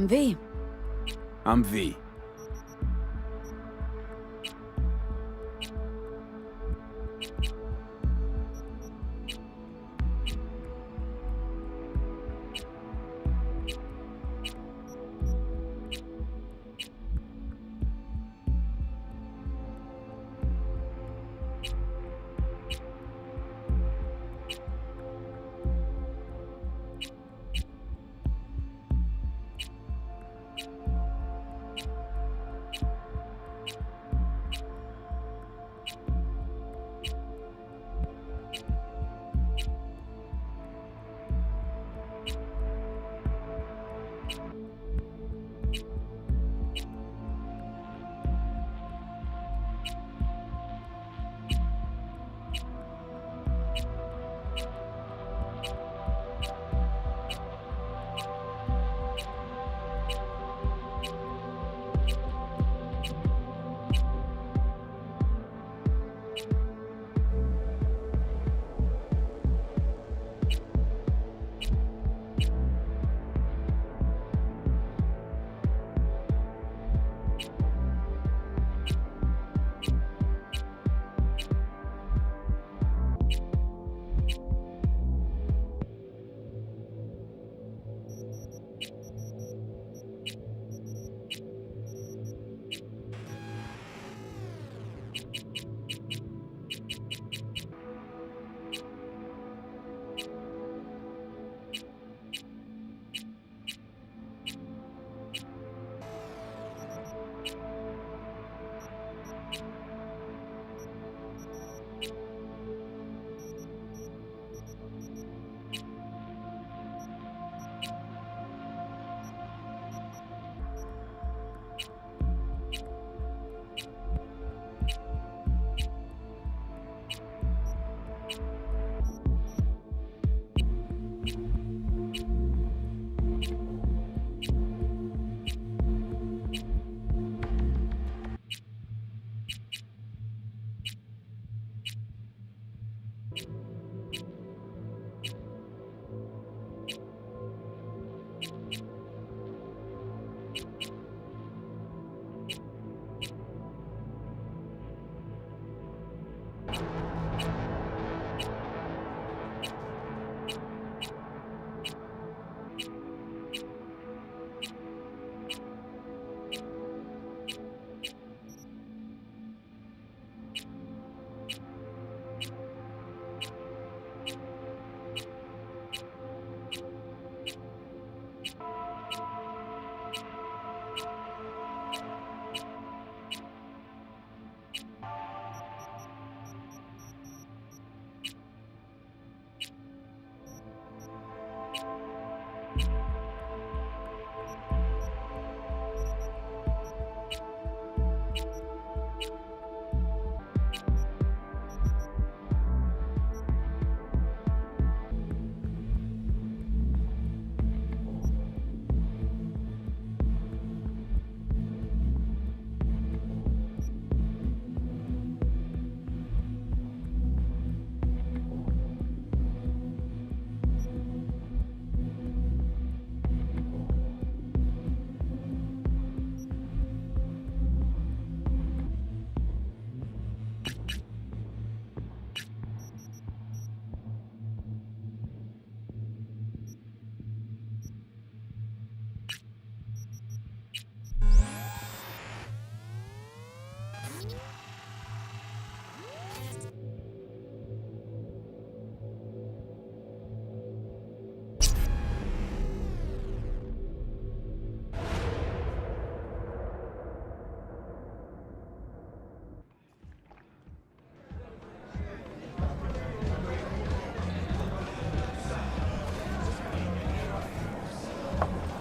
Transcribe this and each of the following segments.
V. I'm V.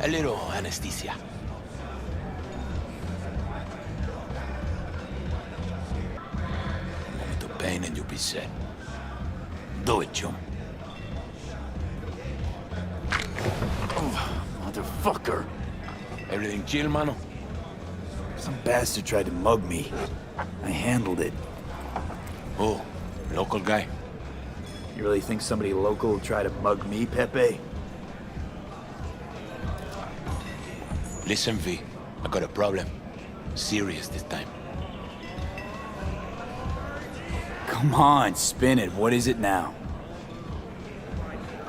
A little anesthesia. A moment of pain and you'll be set. Do it, chum. Oh, motherfucker. Everything chill, mano? Some bastard tried to mug me. I handled it. Oh, local guy. You really think somebody local will try to mug me, Pepe? Listen, V, I got a problem. Serious this time. Come on, spin it. What is it now?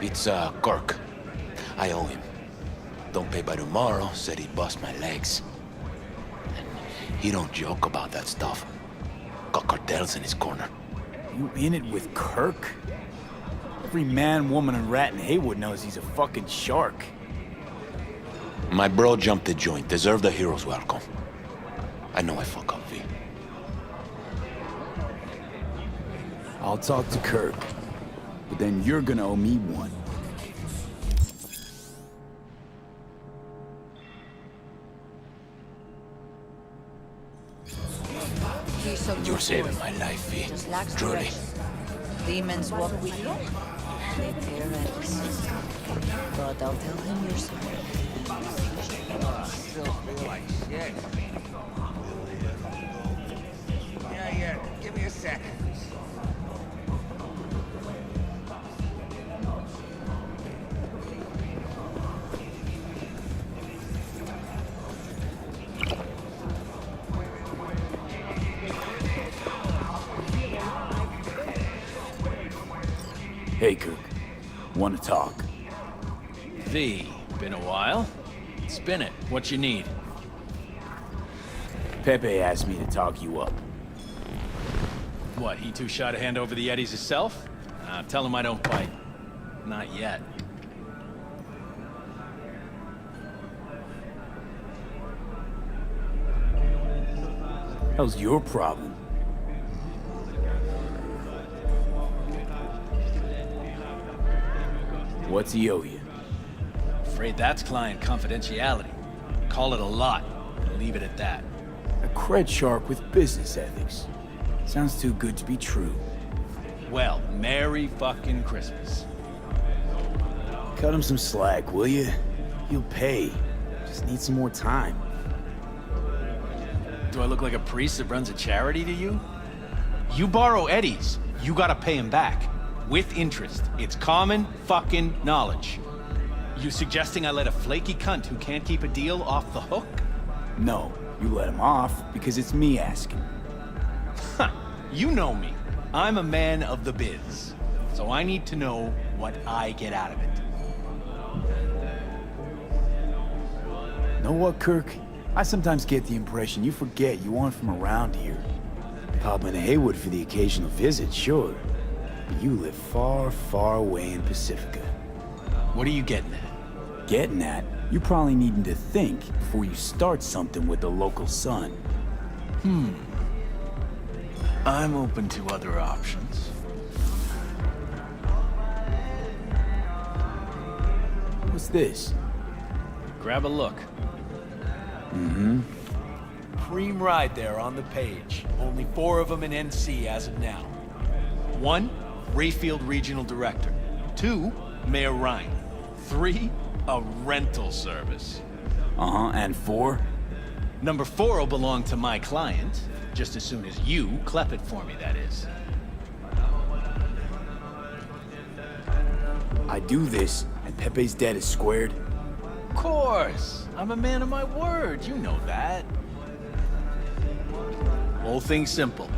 It's, Kirk. I owe him. Don't pay by tomorrow, said he'd bust my legs. He don't joke about that stuff. Got cartels in his corner. You in it with Kirk? Every man, woman, and rat in Haywood knows he's a fucking shark. My bro jumped the joint. Deserved a hero's welcome. I know I fuck up, V. I'll talk to Kirk, but then you're gonna owe me one. You're saving my life, V. Truly. Demons walk with you. They fear enemies. But I'll tell him you're sorry. Still feel like shit. Yeah, give me a second. Hey, Kirk. Want to talk? V, been a while? Spin it. What you need? Pepe asked me to talk you up. What, he too shy to hand over the Eddies himself? Tell him I don't bite. Not yet. How's your problem? What's he owe you? Afraid that's client confidentiality. Call it a lot, and leave it at that. A cred shark with business ethics. Sounds too good to be true. Well, Merry fucking Christmas. Cut him some slack, will you? He'll pay. Just need some more time. Do I look like a priest that runs a charity to you? You borrow Eddies, you gotta pay him back. With interest. It's common fucking knowledge. You suggesting I let a flaky cunt who can't keep a deal off the hook? No, you let him off because it's me asking. Ha! You know me. I'm a man of the biz. So I need to know what I get out of it. Know what, Kirk? I sometimes get the impression you forget you aren't from around here. Pop into Haywood for the occasional visit, sure. But you live far, far away in Pacifica. What are you getting at? Getting at? You're probably needing to think before you start something with the local sun. I'm open to other options. What's this? Grab a look. Mm-hmm. Cream ride there on the page. Only 4 of them in NC as of now. 1, Rayfield Regional Director. 2, Mayor Ryan. 3, a rental service. Uh-huh, and 4? Number 4 will belong to my client, just as soon as you clep it for me, that is. I do this, and Pepe's debt is squared. Of course! I'm a man of my word, you know that. Whole thing's simple.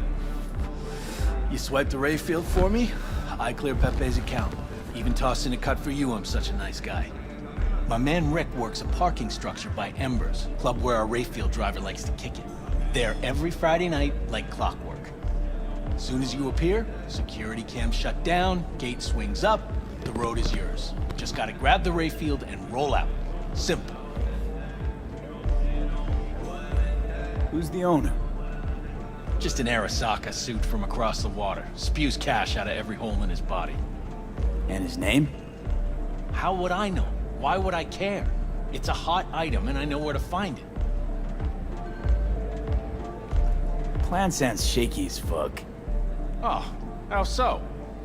You swipe the Rayfield for me, I clear Pepe's account. Even toss in a cut for you, I'm such a nice guy. My man Rick works a parking structure by Embers, club where our Rayfield driver likes to kick it. There every Friday night, like clockwork. Soon as you appear, security cam shut down, gate swings up, the road is yours. Just gotta grab the Rayfield and roll out. Simple. Who's the owner? Just an Arasaka suit from across the water. Spews cash out of every hole in his body. And his name? How would I know? Why would I care? It's a hot item and I know where to find it. Plan sounds shaky as fuck. Oh, how so?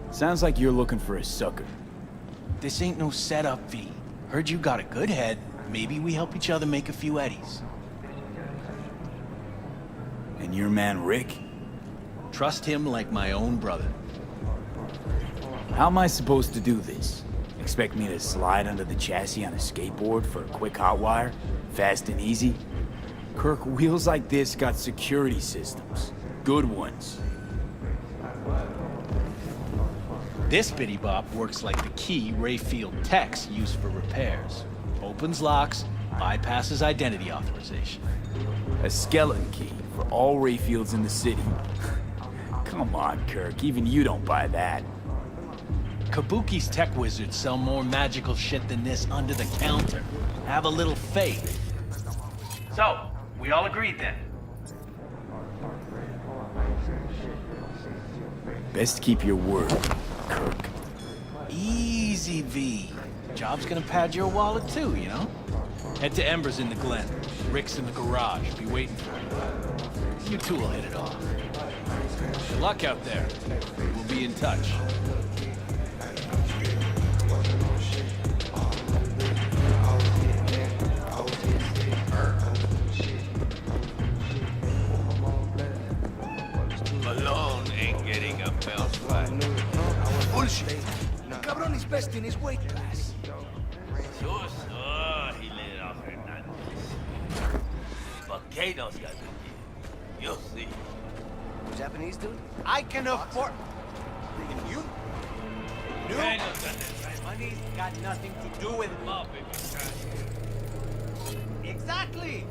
Sounds like you're looking for a sucker. This ain't no setup, V. Heard you got a good head. Maybe we help each other make a few eddies. And your man Rick? Trust him like my own brother. How am I supposed to do this? Expect me to slide under the chassis on a skateboard for a quick hot wire? Fast and easy? Kirk, wheels like this got security systems. Good ones. This bitty bop works like the key Rayfield techs use for repairs. Opens locks, bypasses identity authorization. A skeleton key for all Rayfields in the city. Come on, Kirk, even you don't buy that. Kabuki's tech wizards sell more magical shit than this under the counter. Have a little faith. So, we all agreed then? Best keep your word, Kirk. Easy, V. Job's gonna pad your wallet too, you know? Head to Ember's in the Glen. Rick's in the garage. Be waiting for you. You two will hit it off. Good luck out there. We'll be in touch. Malone ain't getting a belt fight. Bullshit. Cabron is best in his weight class. He let it off Hernandez. But Kato's got the deal. You'll see. Japanese dude? I can afford. And you? Kato's got this right. Money's got nothing to do with Up if you try. Exactly.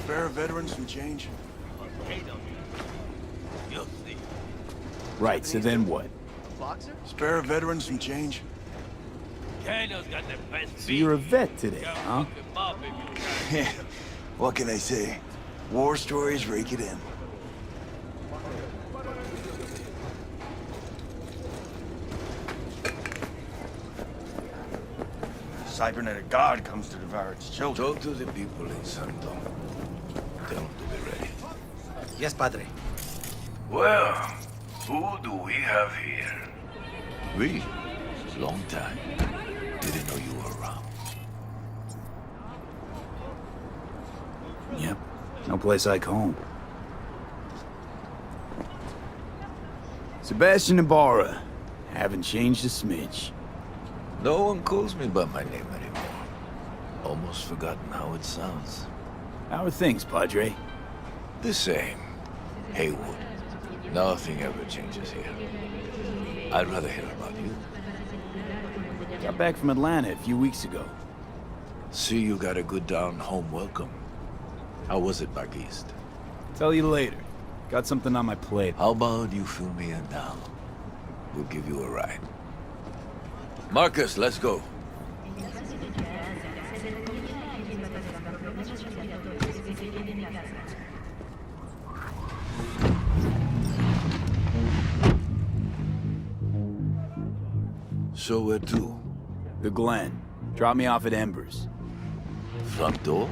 Spare veterans some change? But Kato's got the deal. You'll see. Right, so then what? Boxer? Spare veterans some change? Kato's got the best So you're a vet today, huh? Up if you try. What can I say? War stories rake it in. Cybernetic guard comes to devour its children. Talk to the people in Santo. Tell them to be ready. Yes, Padre. Well, who do we have here? We? Long time. Didn't know you were around. Yep, no place like home. Sebastian Ibarra. Haven't changed a smidge. No one calls me by my name anymore. Almost forgotten how it sounds. How are things, Padre? The same. Haywood. Nothing ever changes here. I'd rather hear about you. Got back from Atlanta a few weeks ago. See you got a good down-home welcome. How was it back east? Tell you later. Got something on my plate. How about you fill me in now? We'll give you a ride. Marcus, let's go. So where to? The Glen. Drop me off at Ember's. Front door?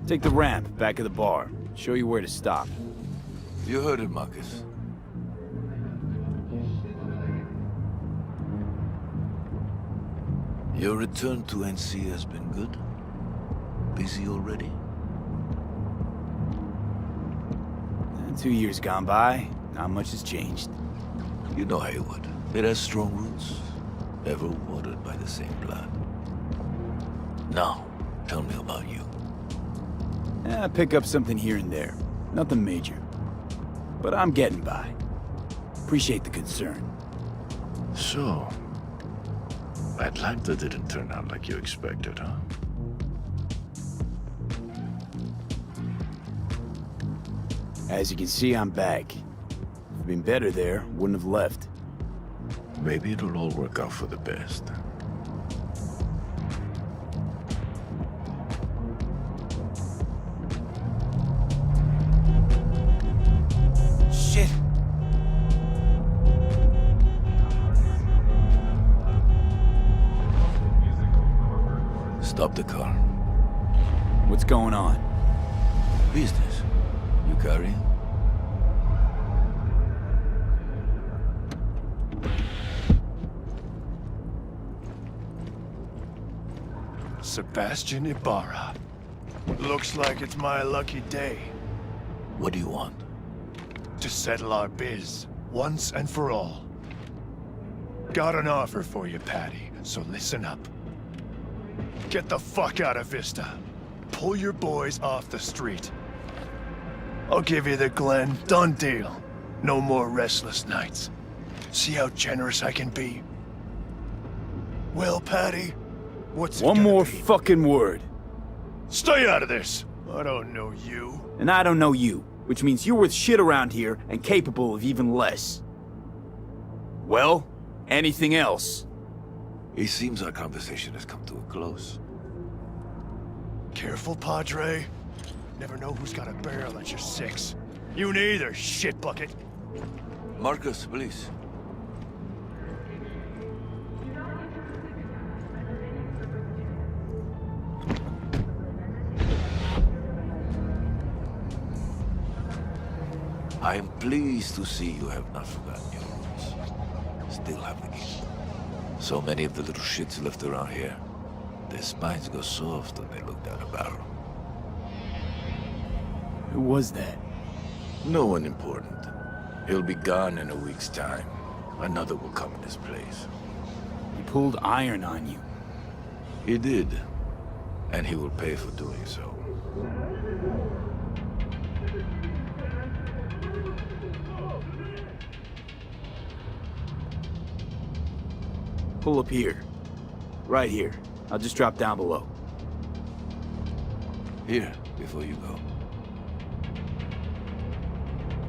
Take the ramp, back of the bar. Show you where to stop. You heard it, Marcus. Your return to NC has been good? Busy already? 2 years gone by, not much has changed. You know Haywood. It has strong roots, ever watered by the same blood. Now, tell me about you. Pick up something here and there. Nothing major. But I'm getting by. Appreciate the concern. So, Atlanta didn't turn out like you expected, huh? As you can see, I'm back. If it'd been better there, wouldn't have left. Maybe it'll all work out for the best. Shit. Stop the car. What's going on? Business. You carrying? Sebastian Ibarra. Looks like it's my lucky day What do you want? to settle our biz once and for all. Got an offer for you, Patty, so listen up. Get the fuck out of Vista. Pull your boys off the street. I'll give you the Glen. Done deal. No more restless nights. See how generous I can be? Well, Patty, what's it One gonna more be? fucking word. Stay out of this. I don't know you. And I don't know you, which means you're worth shit around here and capable of even less. Well, anything else? It seems our conversation has come to a close. Careful, Padre. Never know who's got a barrel at your six. You neither, shit bucket. Marcus, please. I am pleased to see you have not forgotten your roots. Still have the key. So many of the little shits left around here. Their spines go soft when they look down a barrel. Who was that? No one important. He'll be gone in a week's time. Another will come in his place. He pulled iron on you. He did. And he will pay for doing so. Pull up here. Right here. I'll just drop down below. Here, before you go.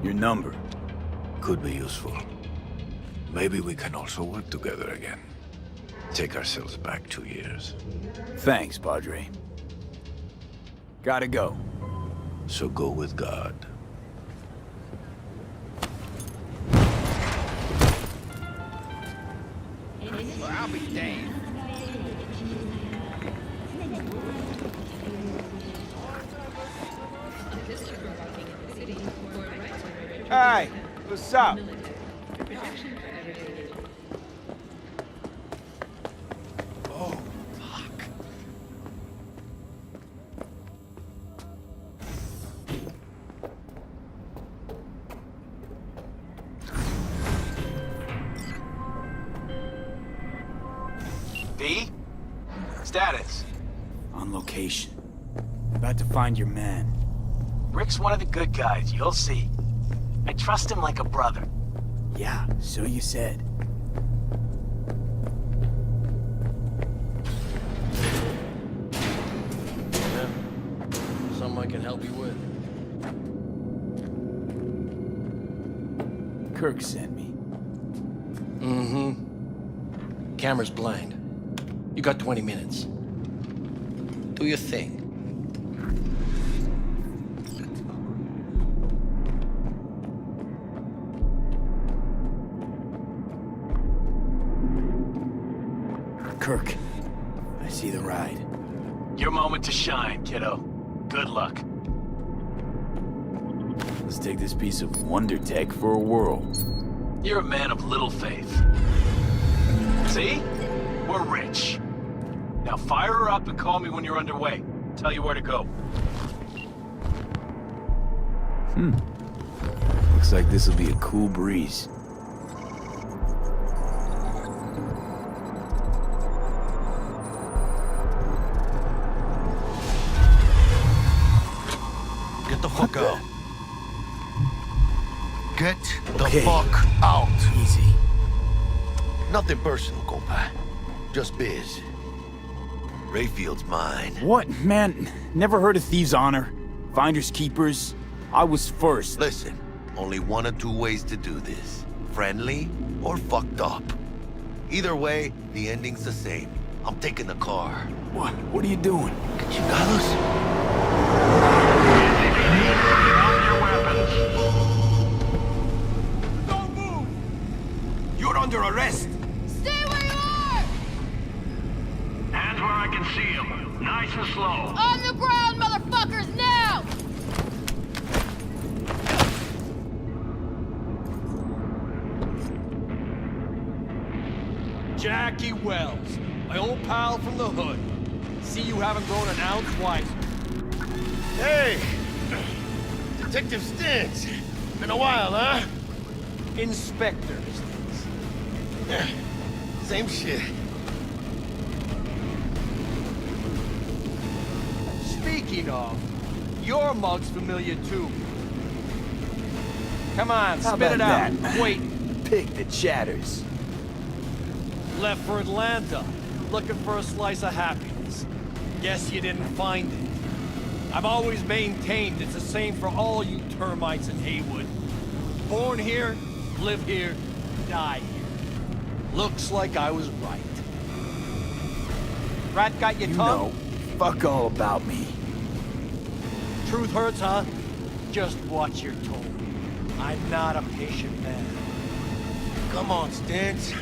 Your number. Could be useful. Maybe we can also work together again. Take ourselves back 2 years. Thanks, Padre. Gotta go. So go with God. I'll be damned. Hey, what's up? Oh, fuck. B? Status. On location. About to find your man. Rick's one of the good guys, you'll see. I trust him like a brother. Yeah, so you said. Something I can help you with. Kirk sent me. Mm-hmm. Camera's blind. You got 20 minutes. Do your thing. Kirk, I see the ride. Your moment to shine, kiddo. Good luck. Let's take this piece of wonder tech for a whirl. You're a man of little faith. See? We're rich. Now fire her up and call me when you're underway. Tell you where to go. Looks like this will be a cool breeze. Get the fuck out. Get the Okay. fuck out. Easy. Nothing personal, compa. Just biz. Rayfield's mine. What, man? Never heard of thieves' honor? Finders keepers? I was first. Listen, only one of two ways to do this. Friendly or fucked up. Either way, the ending's the same. I'm taking the car. What? What are you doing? Chingados? Don't move! You're under arrest! Stay where you are! Hands where I can see them. Nice and slow. On the ground, motherfuckers, now! Jackie Wells, my old pal from the hood. See you haven't grown an ounce wiser. Hey! Detective Stintz. Been a while, huh? Inspector. Same shit. Speaking of, your mug's familiar too. Come on, How spit it about out. that? I'm waiting. Pig that chatters. Left for Atlanta, looking for a slice of happiness. Guess you didn't find it. I've always maintained it's the same for all you termites in Haywood. Born here, live here, die here. Looks like I was right. Rat got your You tongue? know, fuck all about me. Truth hurts, huh? Just watch your tone. I'm not a patient man. Come on, Stance.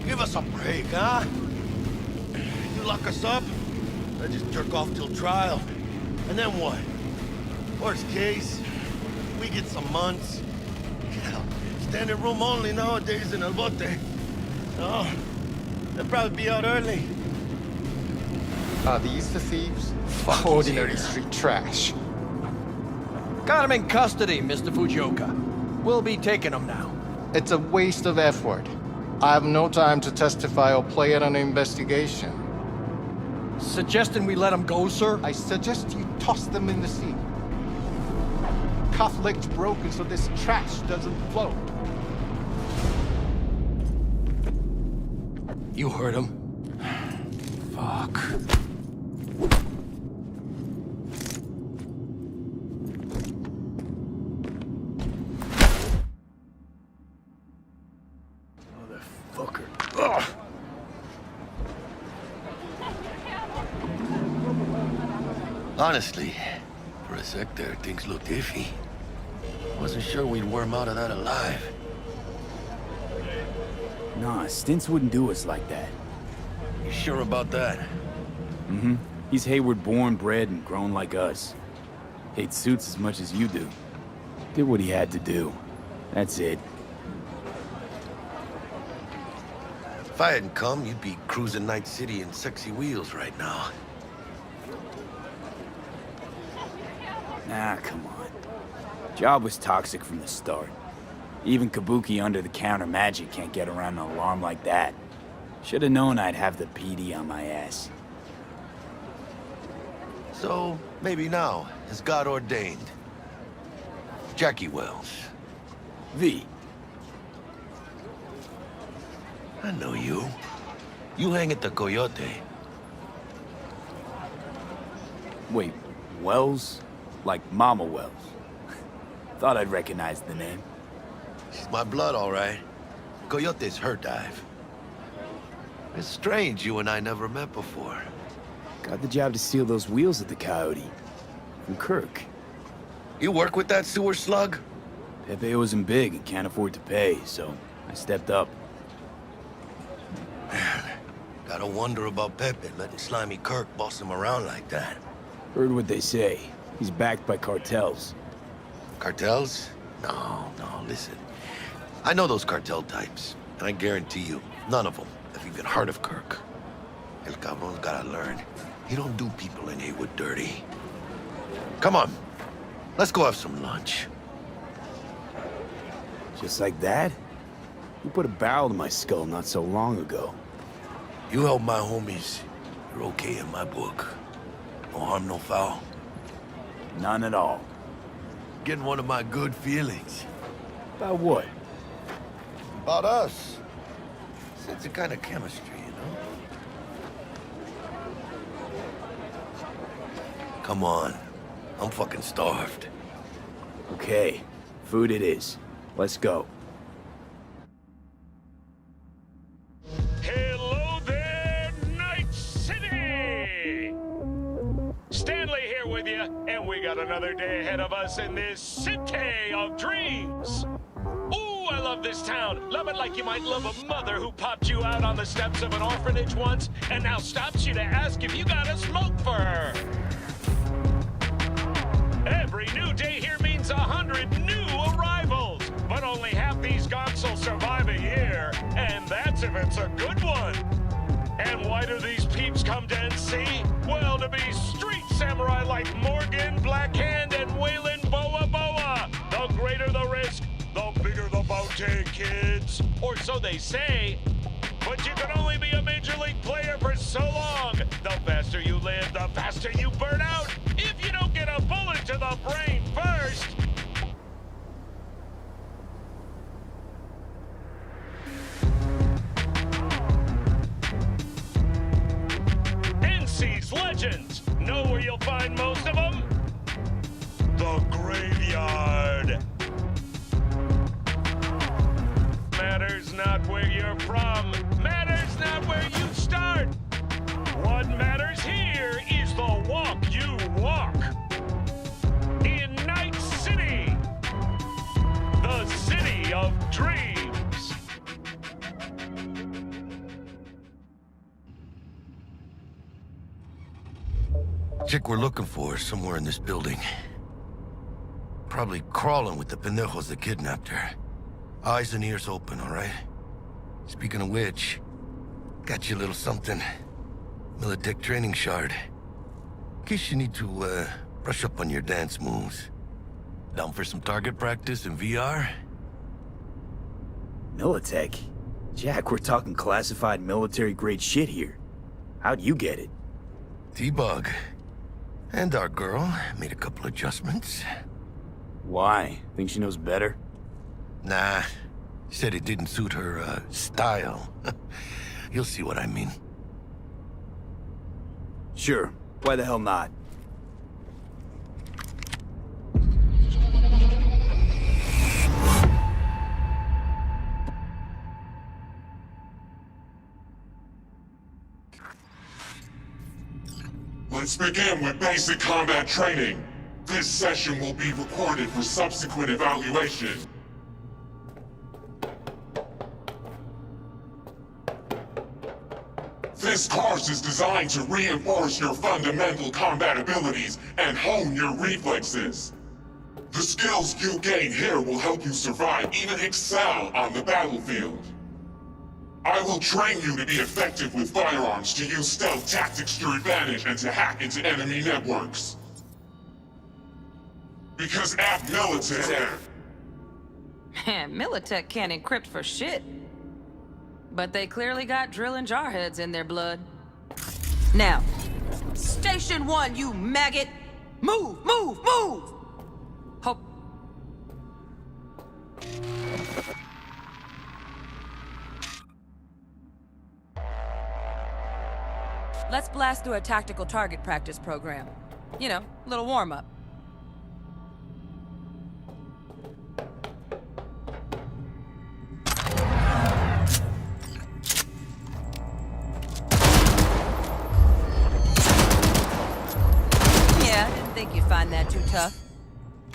Give us a break, huh? You lock us up, I just jerk off till trial. And then what? Worst case, we get some months. Hell, standing room only nowadays in El Bote. Oh, they'll probably be out early. Are these the thieves? Ordinary street trash. Got him in custody, Mr. Fujioka. We'll be taking him now. It's a waste of effort. I have no time to testify or play at an investigation. Suggesting we let him go, sir? I suggest you toss them in the sea. Cuff leg's broken so this trash doesn't float. You heard him. Fuck. Motherfucker. Ugh. Honestly, for a sec there, things looked iffy. Wasn't sure we'd worm out of that alive. Nah, Stints wouldn't do us like that. You sure about that? Mm-hmm. He's Hayward born, bred, and grown like us. Hates suits as much as you do. Did what he had to do. That's it. If I hadn't come, you'd be cruising Night City in sexy wheels right now. Nah, come on. Job was toxic from the start. Even Kabuki under-the-counter magic can't get around an alarm like that. Should've known I'd have the PD on my ass. So, maybe now, as God ordained. Jackie Wells. V. I know you. You hang at the Coyote. Wait, Wells? Like Mama Wells? Thought I'd recognize the name. She's my blood, all right. Coyote's her dive. It's strange you and I never met before. Got the job to steal those wheels at the Coyote. From Kirk. You work with that sewer slug? Pepe owes him big and can't afford to pay, so I stepped up. Gotta wonder about Pepe letting slimy Kirk boss him around like that. Heard what they say. He's backed by cartels. Cartels? No, listen. I know those cartel types, and I guarantee you, none of them have even heard of Kirk. El Cabron's gotta learn. He don't do people in Haywood dirty. Come on, let's go have some lunch. Just like that? You put a barrel to my skull not so long ago. You help my homies, you're okay in my book. No harm, no foul. None at all. Getting one of my good feelings. About what? About us. Sense a kind of chemistry, you know? Come on. I'm fucking starved. Okay, food it is. Let's go. Hello there, Night City! Stanley here with you, and we got another day ahead of us in this city of dreams. Ooh, I love this town. Love it like you might love a mother who popped you out on the steps of an orphanage once and now stops you to ask if you got a smoke for her. Every new day here means 100 new arrivals, but only half these gonks will survive a year, and that's if it's a good one. And why do these peeps come to NC? Well, to be street samurai like Morgan, Blackhand, and Waylon Boa Boa. The greater the risk, the bigger the bounty, kids. Or so they say. But you can only be a Major League player for so long. The faster you live, the faster you burn out. If you don't get a bullet to the brain first. NC's Legends. Know where you'll find most of them? The graveyard. Matters not where you're from. Matters not where you start. What matters here is the walk you walk. In Night City. The city of dreams. Chick we're looking for is somewhere in this building. Probably crawling with the pendejos that kidnapped her. Eyes and ears open, all right? Speaking of which, got you a little something. Militech training shard. In case you need to, brush up on your dance moves. Down for some target practice in VR? Militech? Jack, we're talking classified military-grade shit here. How'd you get it? T-Bug. And our girl made a couple adjustments. Why? Think she knows better? Nah. Said it didn't suit her, style. You'll see what I mean. Sure. Why the hell not? Let's begin with basic combat training. This session will be recorded for subsequent evaluation. This course is designed to reinforce your fundamental combat abilities and hone your reflexes. The skills you gain here will help you survive, even excel on the battlefield. I will train you to be effective with firearms, to use stealth tactics to your advantage, and to hack into enemy networks. Because at Militech... Militech can't encrypt for shit. But they clearly got drill and jarheads in their blood. Now, Station 1, you maggot! Move, move, move! Hope... Let's blast through a tactical target practice program. You know, little warm-up. Yeah, didn't think you'd find that too tough.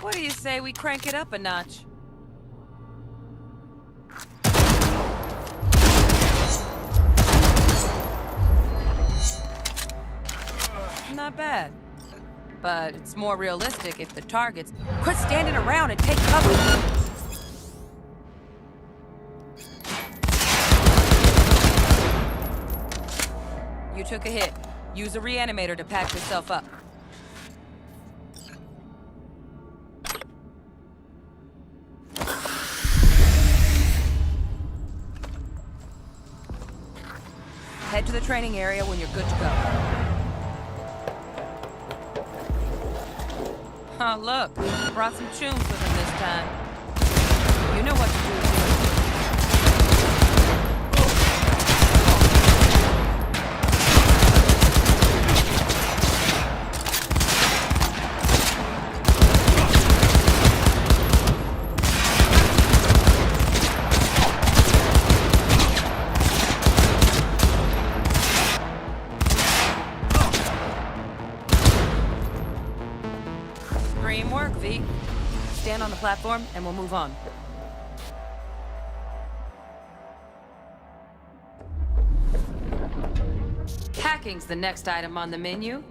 What do you say we crank it up a notch? Not bad. But it's more realistic if the targets... Quit standing around and take cover! You took a hit. Use a reanimator to patch yourself up. Head to the training area when you're good to go. Oh, look. Brought some tunes with him this time. You know what to do here. Stand on the platform, and we'll move on. Hacking's the next item on the menu.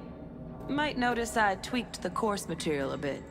Might notice I tweaked the course material a bit.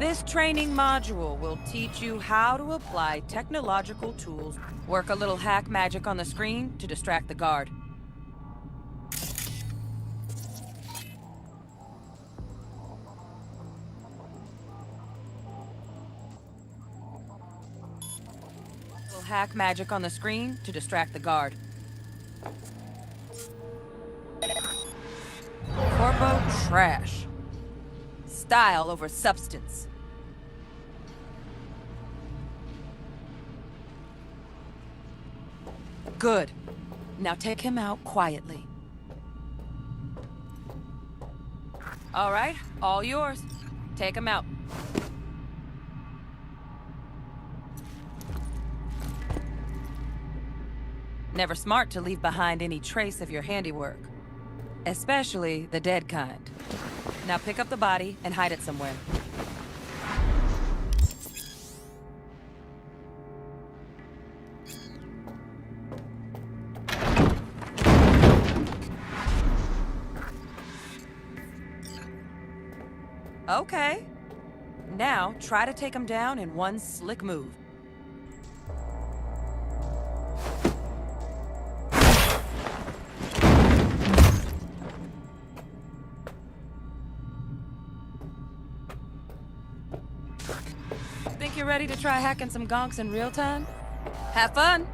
This training module will teach you how to apply technological tools. Work a little hack magic on the screen to distract the guard. Hack magic on the screen to distract the guard. Corpo trash. Style over substance. Good. Now take him out quietly. All right, all yours. Take him out. Never smart to leave behind any trace of your handiwork. Especially the dead kind. Now pick up the body and hide it somewhere. Okay. Now try to take him down in one slick move. Think you're ready to try hacking some gonks in real time? Have fun!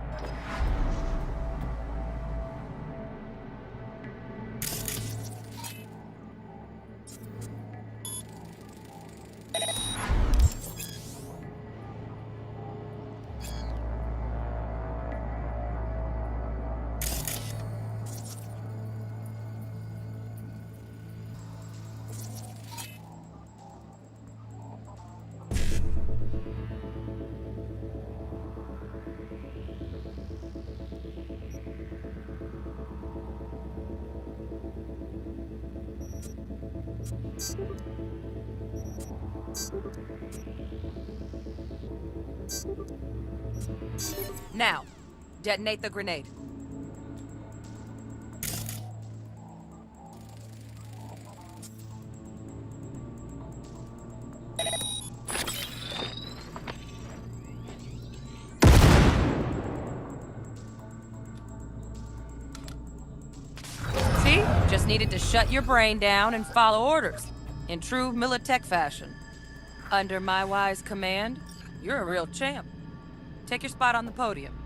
Now, detonate the grenade. See? Just needed to shut your brain down and follow orders, in true Militech fashion. Under my wise command, you're a real champ. Take your spot on the podium.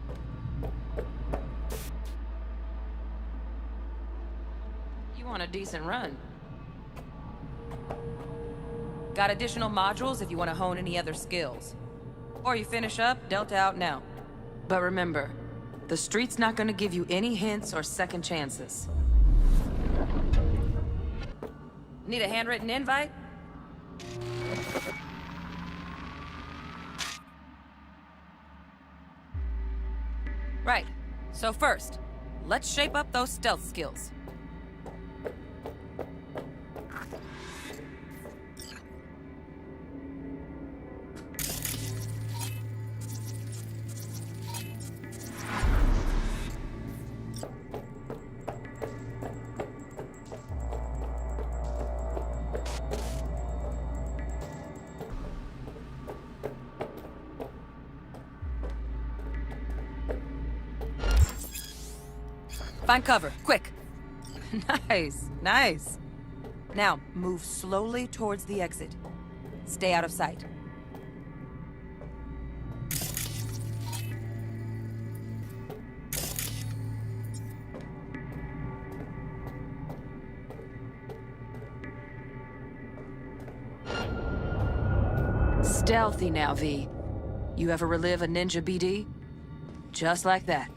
You want a decent run. Got additional modules if you want to hone any other skills. Or you finish up, Delta out now. But remember, the street's not gonna give you any hints or second chances. Need a handwritten invite? Right. So first, let's shape up those stealth skills. Find cover, quick. Nice, nice. Now, move slowly towards the exit. Stay out of sight. Stealthy now, V. You ever relive a ninja BD? Just like that.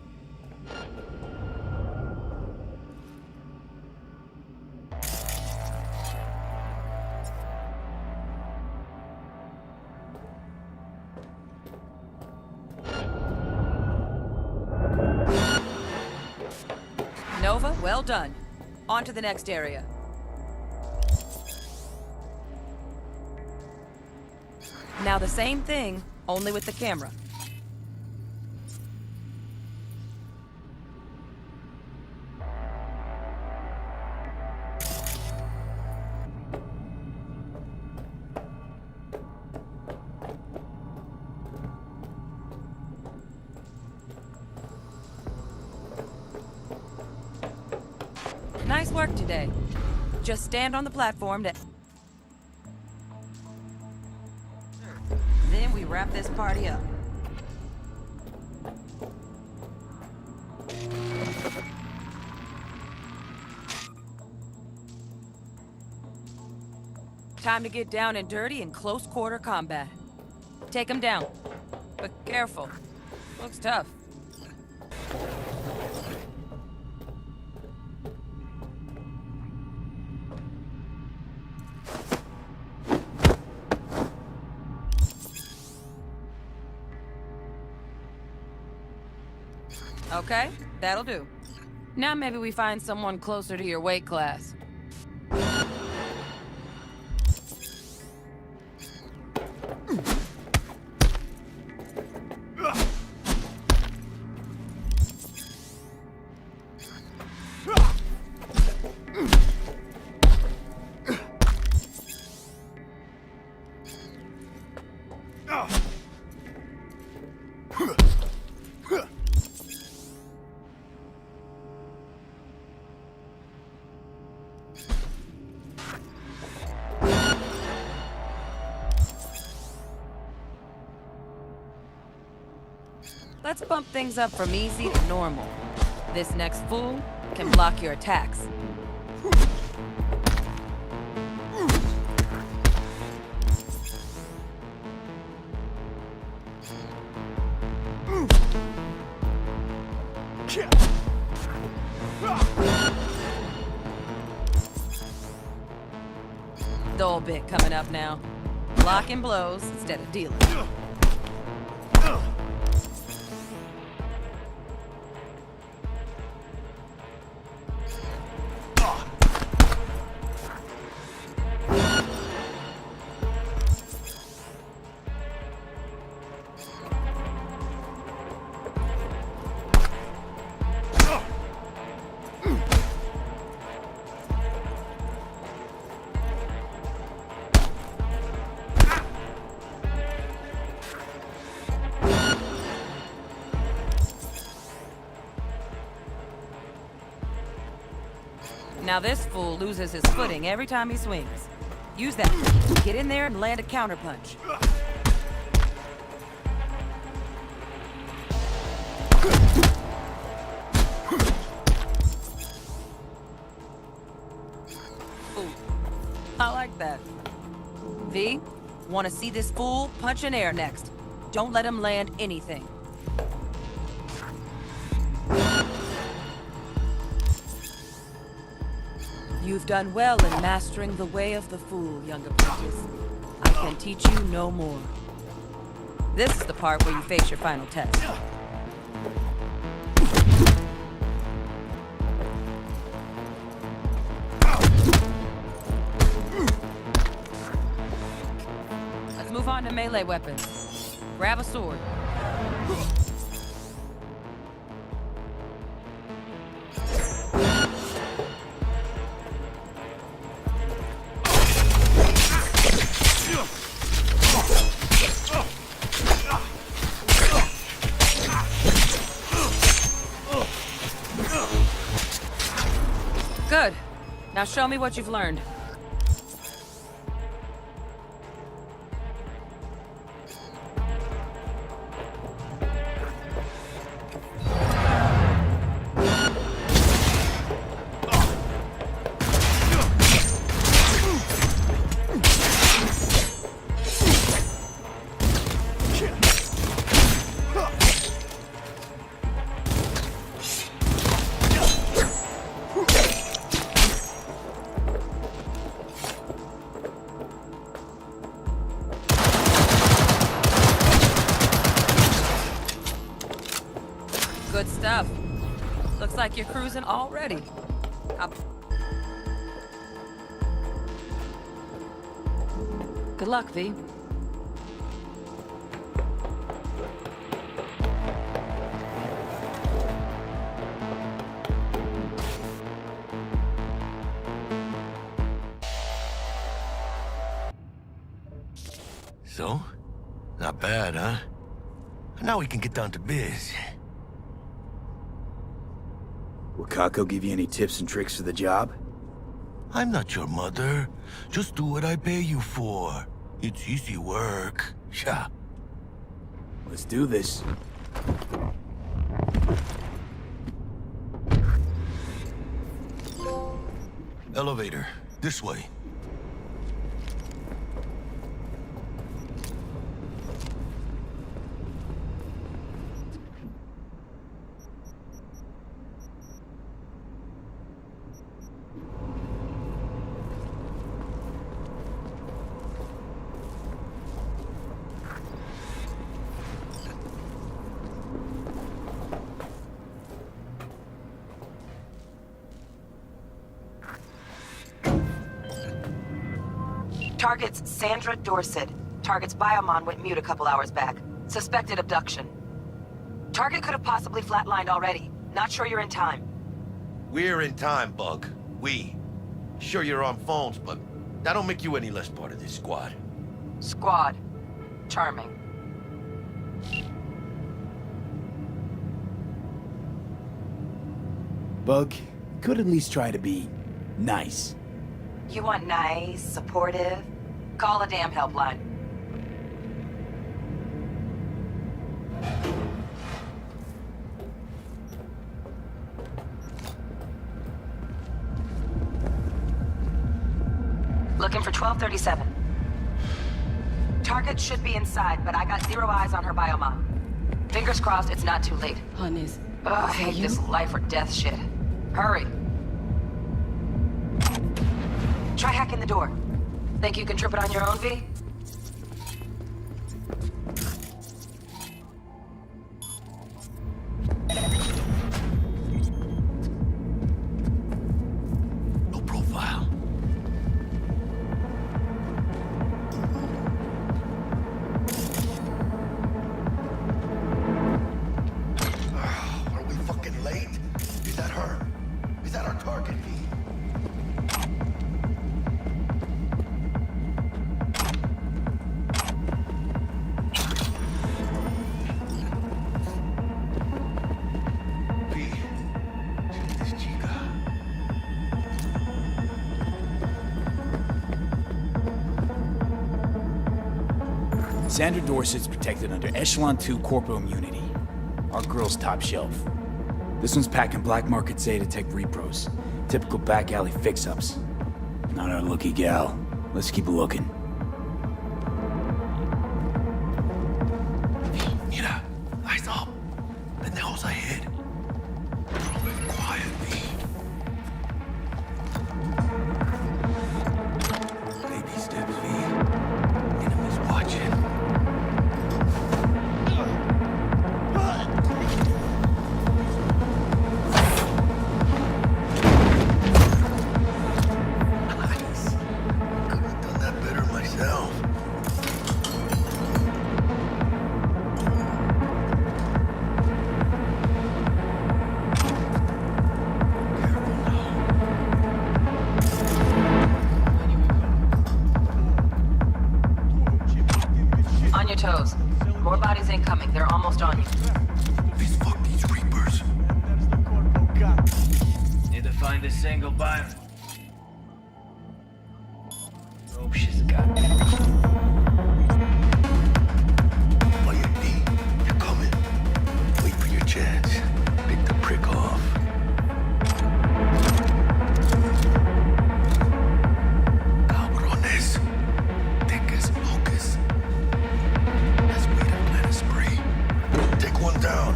Nova, well done. On to the next area. Now the same thing, only with the camera. Nice work today. Just stand on the platform to... Then we wrap this party up. Time to get down and dirty in close quarter combat. Take him down. But careful. Looks tough. Okay, that'll do. Now maybe we find someone closer to your weight class. Let's bump things up from easy to normal. This next fool can block your attacks. Dull bit coming up now. Blocking blows instead of dealing. Now this fool loses his footing every time he swings. Use that. Get in there and land a counterpunch. Ooh, I like that. V, want to see this fool punch in air next. Don't let him land anything. You've done well in mastering the way of the fool, young apprentice. I can teach you no more. This is the part where you face your final test. Let's move on to melee weapons. Grab a sword. Good. Now show me what you've learned. Good stuff. Looks like you're cruising already. Good luck, V. So? Not bad, huh? Now we can get down to biz. Will Kako give you any tips and tricks for the job? I'm not your mother. Just do what I pay you for. It's easy work. Yeah. Let's do this. Elevator. This way. Target's Sandra Dorset. Target's biomon went mute a couple hours back. Suspected abduction. Target could have possibly flatlined already. Not sure you're in time. We're in time, Bug. We. Sure you're on phones, but that don't make you any less part of this squad. Squad. Charming. Bug, could at least try to be nice. You want nice, supportive? Call a damn helpline. Looking for 1237. Target should be inside, but I got 0 eyes on her biomon. Fingers crossed it's not too late. Honeys. Ugh, I hate this life or death shit. Hurry. Try hacking the door. Think you can trip it on your own, V? No profile. Are we fucking late? Is that her? Is that our target, V? Sandra Dorset's protected under Echelon 2 corporal immunity. Our girl's top shelf. This one's packing black market Zetatech repros. Typical back alley fix-ups. Not our lucky gal. Let's keep looking. Mira, eyes up. Pendejos ahead. Real quiet, V. Baby steps, V. Enemies watching. Nice. Could have done that better myself. On your toes. More bodies incoming. They're almost on you. Please fuck these Reapers. Need to find a single buyer. Hope she's got it. Oye, D, you're coming. Wait for your chance. Pick the prick off. Cabrones. Thick as locusts. Let's wait and plan a spree. Take one down.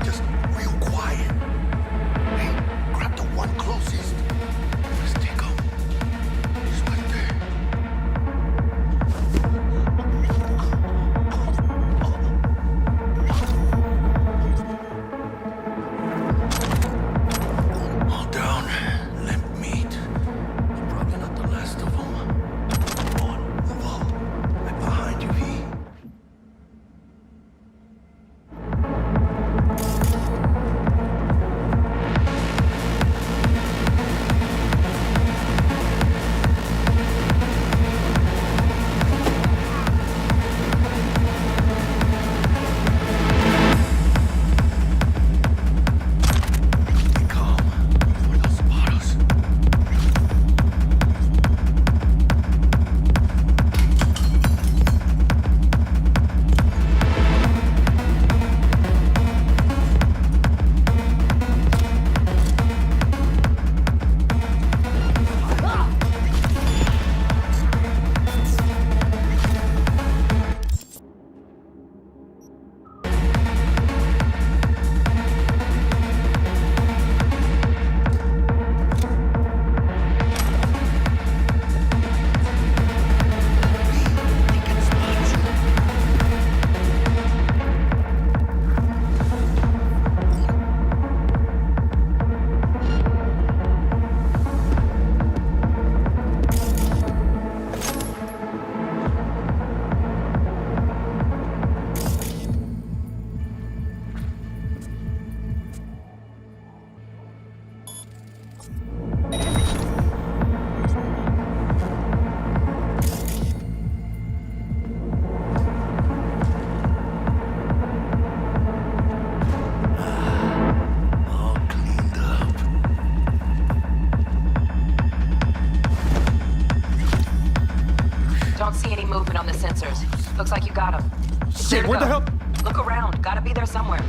Just real quiet. Hey, grab the one closest. Let's take him. He's right there. All down. Limp meat. Probably not the last of them. Come on, move up. Right behind you, V. Looks like you got him. Shit, where the hell? Look around. Gotta be there somewhere.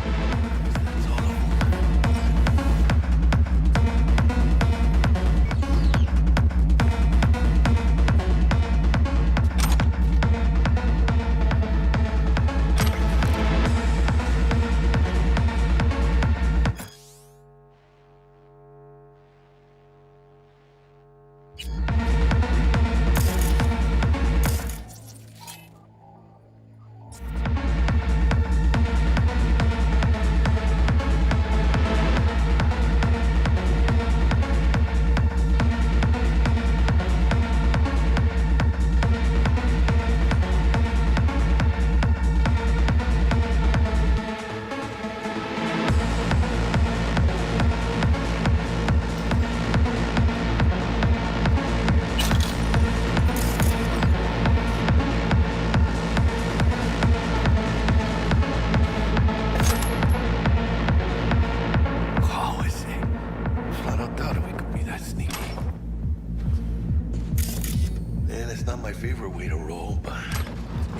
Favorite way to roll, but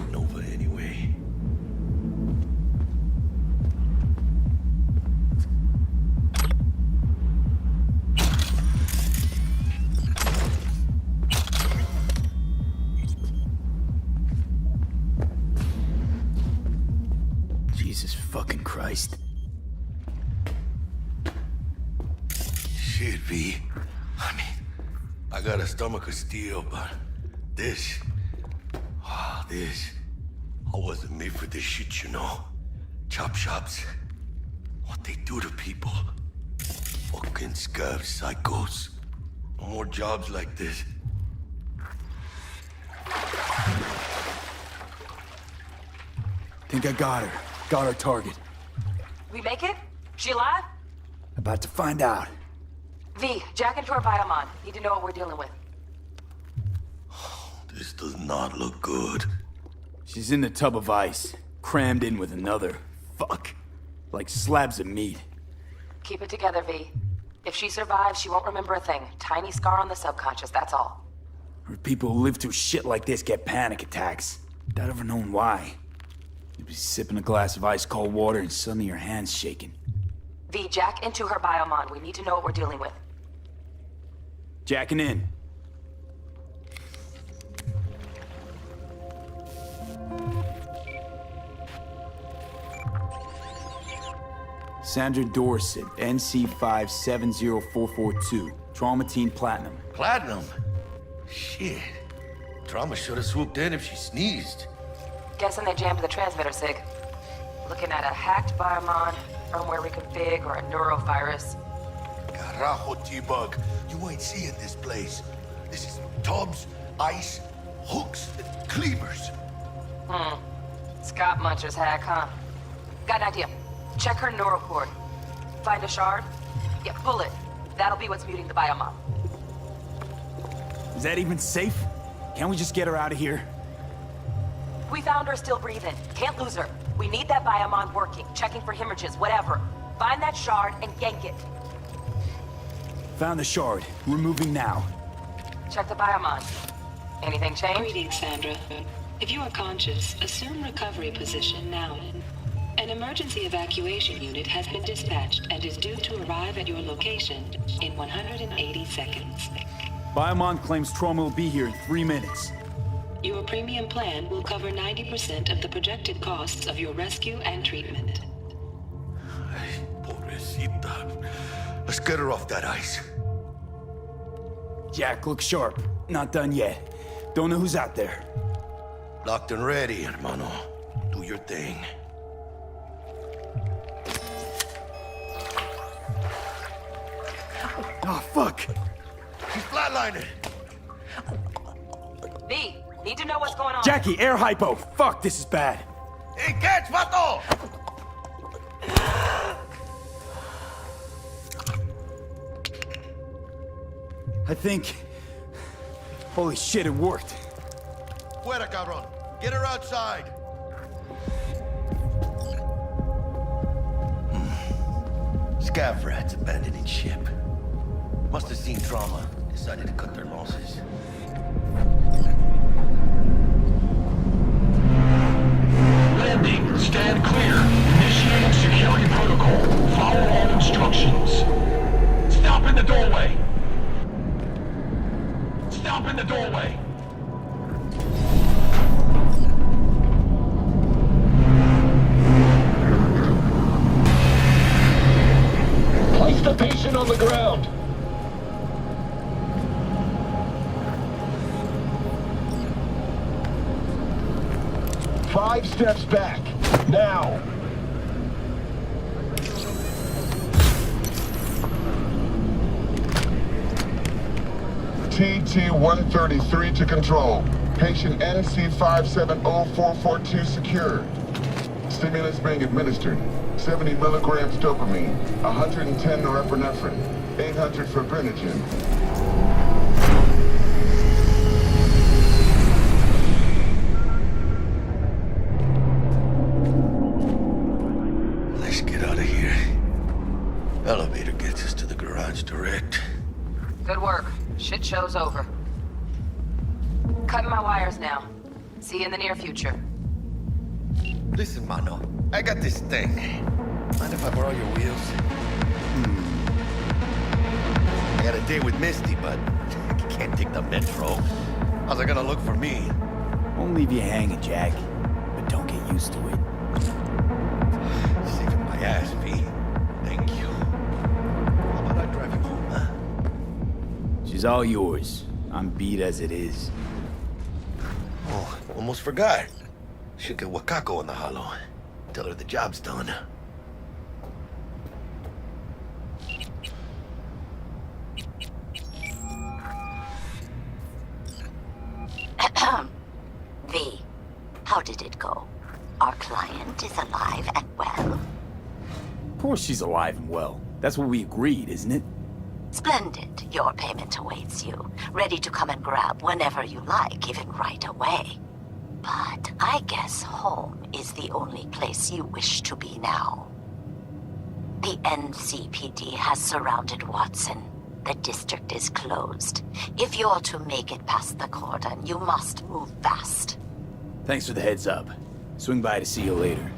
Nova anyway. Jesus fucking Christ. Shit, V. I mean, I got a stomach of steel, but this, I wasn't made for this shit, you know. Chop shops, what they do to people. Fucking scab psychos. No more jobs like this. Think I got her. Got our target. We make it? She alive? About to find out. V, jack into her biomon. Need to know what we're dealing with. This does not look good. She's in the tub of ice, crammed in with another. Fuck. Like slabs of meat. Keep it together, V. If she survives, she won't remember a thing. Tiny scar on the subconscious, that's all. Or people who live through shit like this get panic attacks. Without ever knowing why. You'd be sipping a glass of ice-cold water and suddenly your hand's shaking. V, jack into her biomon. We need to know what we're dealing with. Jacking in. Sandra Dorset, NC570442. Traumatine Platinum. Platinum? Shit. Trauma should have swooped in if she sneezed. Guessing they jammed the transmitter, Sig. Looking at a hacked biomon, firmware reconfig, or a neurovirus. Carajo, T-Bug. You ain't seeing this place. This is tubs, ice, hooks, and cleavers. Scott Muncher's hack, huh? Got an idea. Check her neurocord. Find a shard? Yeah, pull it. That'll be what's muting the biomon. Is that even safe? Can't we just get her out of here? We found her still breathing. Can't lose her. We need that biomon working, checking for hemorrhages, whatever. Find that shard and yank it. Found the shard. We're moving now. Check the biomon. Anything change? Greetings, Sandra. If you are conscious, assume recovery position now. An emergency evacuation unit has been dispatched and is due to arrive at your location in 180 seconds. Biomon claims trauma will be here in 3 minutes. Your premium plan will cover 90% of the projected costs of your rescue and treatment. Pobrecita. Let's get her off that ice. Jack, look sharp. Not done yet. Don't know who's out there. Locked and ready, hermano. Do your thing. Oh, fuck! She's flatlining. V, need to know what's going on. Jackie, air hypo! Fuck, this is bad. Hey, catch, vato! I think... Holy shit, it worked. Fuera, cabrón. Get her outside. Scav rats abandoning ship. Must have seen trauma. Decided to cut their losses. Stand clear. Initiating security protocol. Follow all instructions. Stop in the doorway. Stop in the doorway. Place the patient on the ground. Five steps back. Now. TT-133 to control. Patient NC570442 secured. Stimulus being administered. 70 milligrams dopamine, 110 norepinephrine, 800 fibrinogen. Let's get out of here. Elevator gets us to the garage direct. Good work. Shit show's over. Cutting my wires now. See you in the near future. Listen, Mano. I got this thing. Mind if I borrow your wheels? I got a date with Misty, but I can't take the metro. How's it gonna look for me? Won't leave you hanging, Jack. But don't get used to it. Saving my ass, V. Thank you. How about I drive you home, huh? She's all yours. I'm beat as it is. Oh, almost forgot. Should get Wakako in the hollow. Tell her the job's done. V, how did it go? Our client is alive and well? Of course she's alive and well. That's what we agreed, isn't it? Splendid. Your payment awaits you. Ready to come and grab whenever you like, even right away. But I guess home is the only place you wish to be now. The NCPD has surrounded Watson. The district is closed. If you're to make it past the cordon, you must move fast. Thanks for the heads up. Swing by to see you later.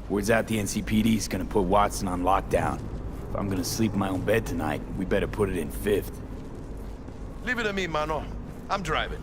Word's out the NCPD's gonna put Watson on lockdown. If I'm gonna sleep in my own bed tonight, we better put it in 5th. Leave it to me, Mano. I'm driving.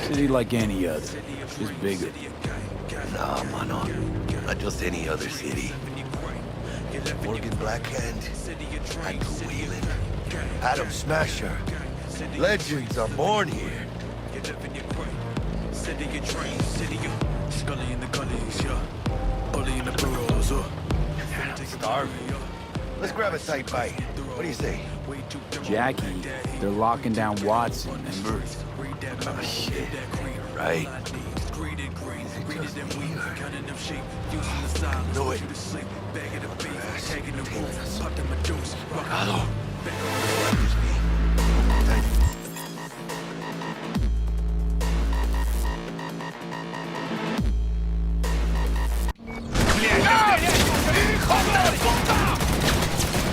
City like any other, just bigger. Nah, Mano. Not just any other city. Morgan Blackhand, Andrew Whelan, Adam Smasher. Legends are born here. Starving. Let's grab a tight bite. What do you say? Jackie, they're locking down Watson, remember? Oh, shit. Right. No, it. Hello.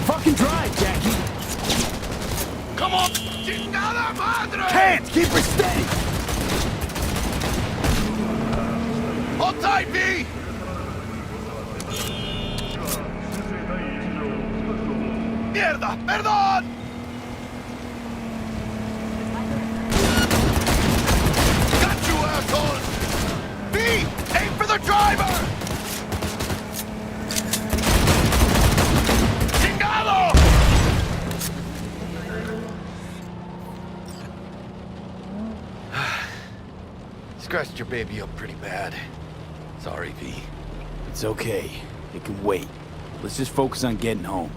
Fucking drive, Jackie! Come on! Chingada madre! Can't! Keep her steady! Hold tight, V! Mierda! Perdón! Got you, assholes! V! Aim for the driver! Scratched your baby up pretty bad. Sorry, V. It's okay. It can wait. Let's just focus on getting home.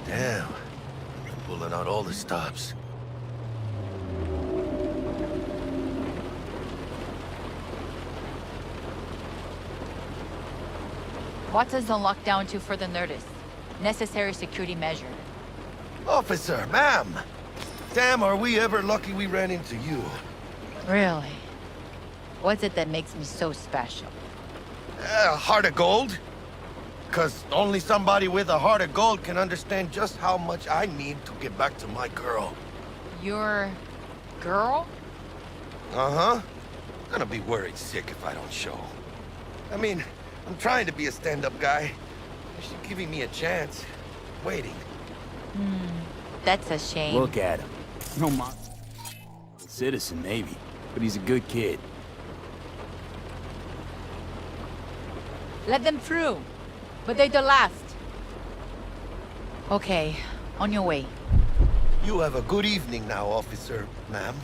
Damn. Pulling out all the stops. What is on lockdown to further notice? Necessary security measure. Officer, ma'am! Damn, are we ever lucky we ran into you. Really? What's it that makes me so special? Heart of gold? 'Cause only somebody with a heart of gold can understand just how much I need to get back to my girl. Your girl? Uh-huh. Gonna be worried sick if I don't show. I mean, I'm trying to be a stand-up guy. She's giving me a chance. Waiting. That's a shame. Look at him. No citizen, maybe, but he's a good kid. Let them through. But they're the last. Okay, on your way. You have a good evening now, officer, ma'am.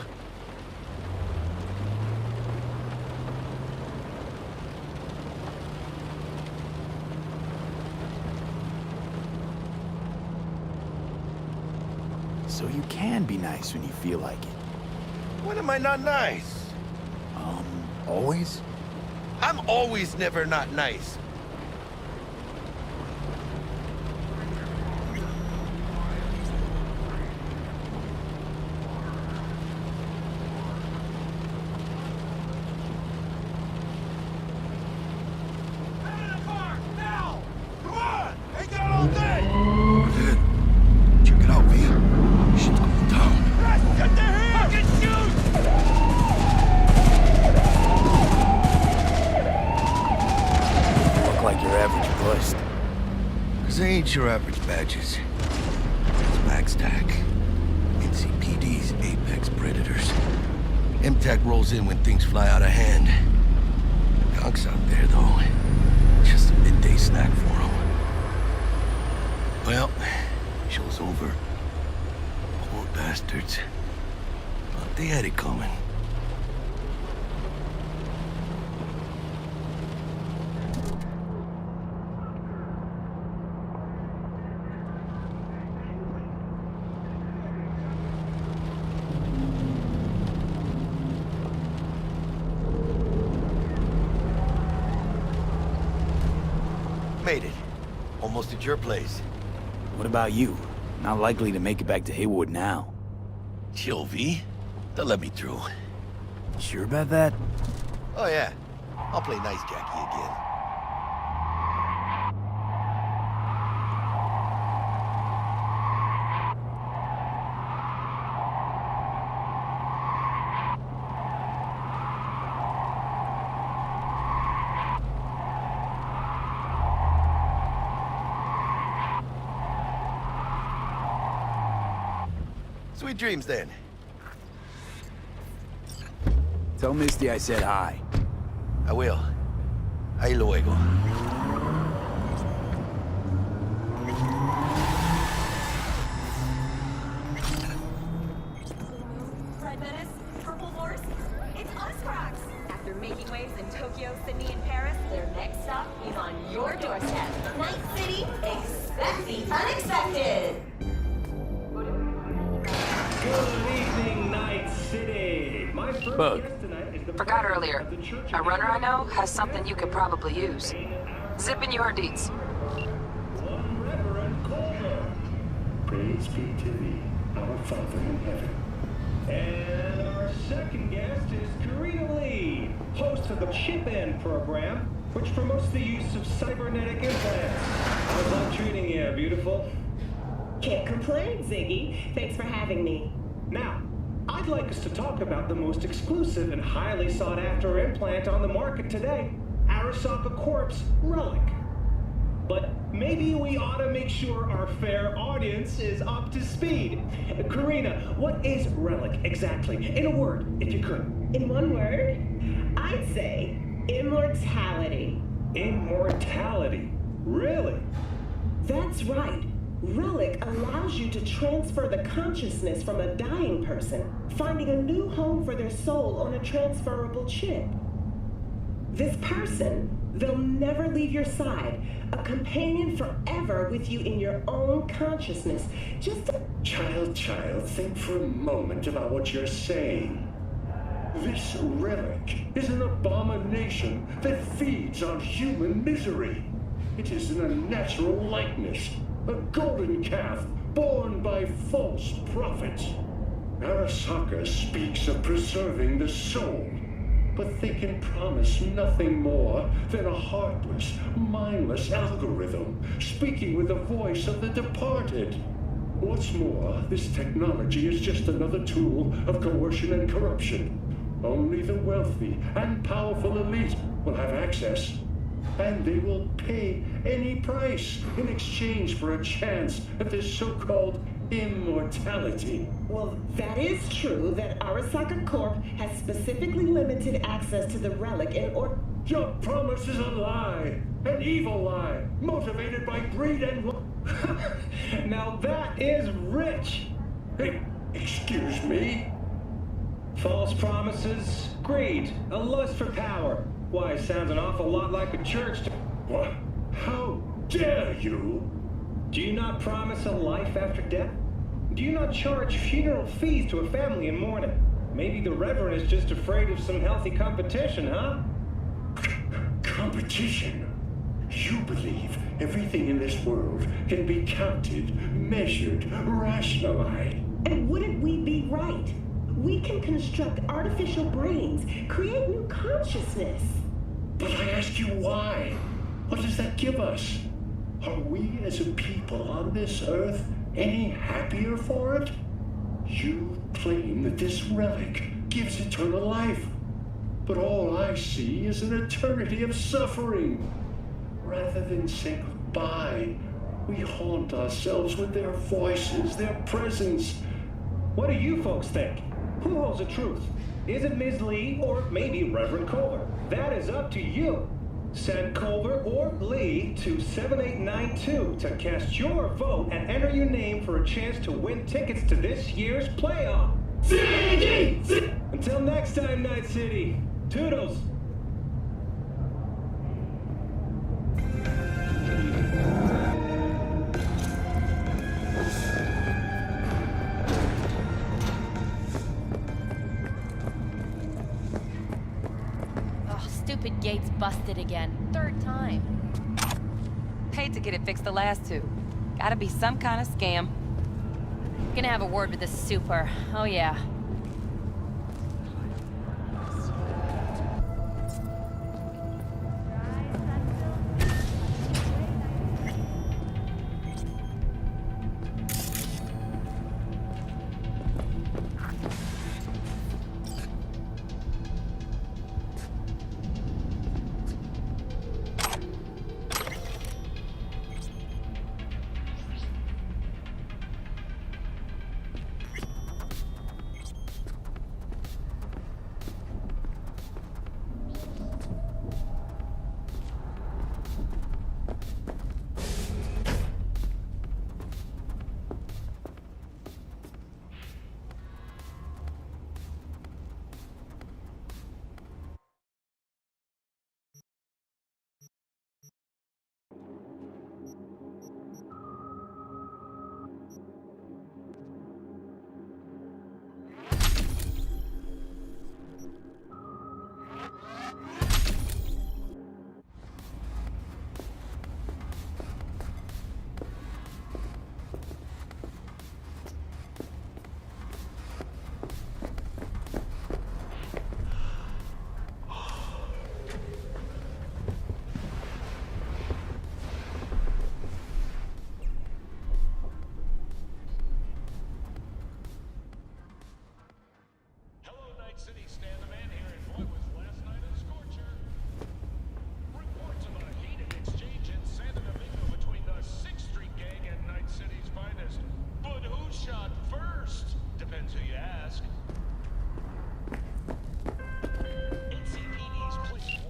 So you can be nice when you feel like it. When am I not nice? Always? I'm always never not nice. Your average badges. It's MaxTac. NCPD's apex predators. MTAC rolls in when things fly out of hand. Gonks out there, though. Just a midday snack for them. Well, show's over. Poor bastards. Thought they had it coming. Made it. Almost at your place. What about you? Not likely to make it back to Haywood now. Chill, V. They'll let me through. Sure about that? Oh, yeah. I'll play nice Jackie again. Sweet dreams, then. Tell Misty I said hi. I will. Ahí luego. Red Menace, Purple Horse, it's us cracks! After making waves in Tokyo, Sydney, and Paris, their next stop is on your doorstep. Night City, expect the unexpected! Good evening, Night City. My first Bug. guest tonight is the Forgot earlier. A runner I know has something you could probably use. Zip in your deeds. one Reverend Colbert. Praise be to thee, our Father in heaven. And our second guest is Karina Lee, host of the Chip-In program, which promotes the use of cybernetic implants. How's that treating you, beautiful? Can't complain, Ziggy. Thanks for having me. Now, I'd like us to talk about the most exclusive and highly sought-after implant on the market today, Arasaka Corp's Relic. but maybe we ought to make sure our fair audience is up to speed. Karina, what is relic exactly? In a word, if you could. In one word, I'd say immortality. Immortality? Really? That's right. Relic allows you to transfer the consciousness from a dying person, finding a new home for their soul on a transferable chip. This person, they'll never leave your side, a companion forever with you in your own consciousness. Just a... Child, think for a moment about what you're saying. This relic is an abomination that feeds on human misery. It is an unnatural likeness, a golden calf born by false prophets. Arasaka speaks of preserving the soul, but they can promise nothing more than a heartless, mindless algorithm speaking with the voice of the departed. What's more, this technology is just another tool of coercion and corruption. Only the wealthy and powerful elite will have access, and they will pay any price in exchange for a chance at this so-called immortality. Well, that is true that Arasaka Corp has specifically limited access to the relic in order... Your promise is a lie, an evil lie, motivated by greed and... Now that is rich! Hey, excuse me? False promises, greed, a lust for power. Why, sounds an awful lot like a church to... What? How dare you? Do you not promise a life after death? Do you not charge funeral fees to a family in mourning? Maybe the Reverend is just afraid of some healthy competition, huh? Competition? You believe everything in this world can be counted, measured, rationalized. And wouldn't we be right? We can construct artificial brains, create new consciousness. But I ask you why? What does that give us? Are we as a people on this earth any happier for it? You claim that this relic gives eternal life, but all I see is an eternity of suffering. Rather than say goodbye, we haunt ourselves with their voices, their presence. What do you folks think? Who holds the truth? Is it Ms. Lee or maybe Reverend Culver? That is up to you. Send Culver or Lee to 7892 to cast your vote and enter your name for a chance to win tickets to this year's playoff. Until next time, Night City. Toodles. Stupid gate's busted again. Third time. Paid to get it fixed the last two. Gotta be some kind of scam. Gonna have a word with the super. Oh yeah.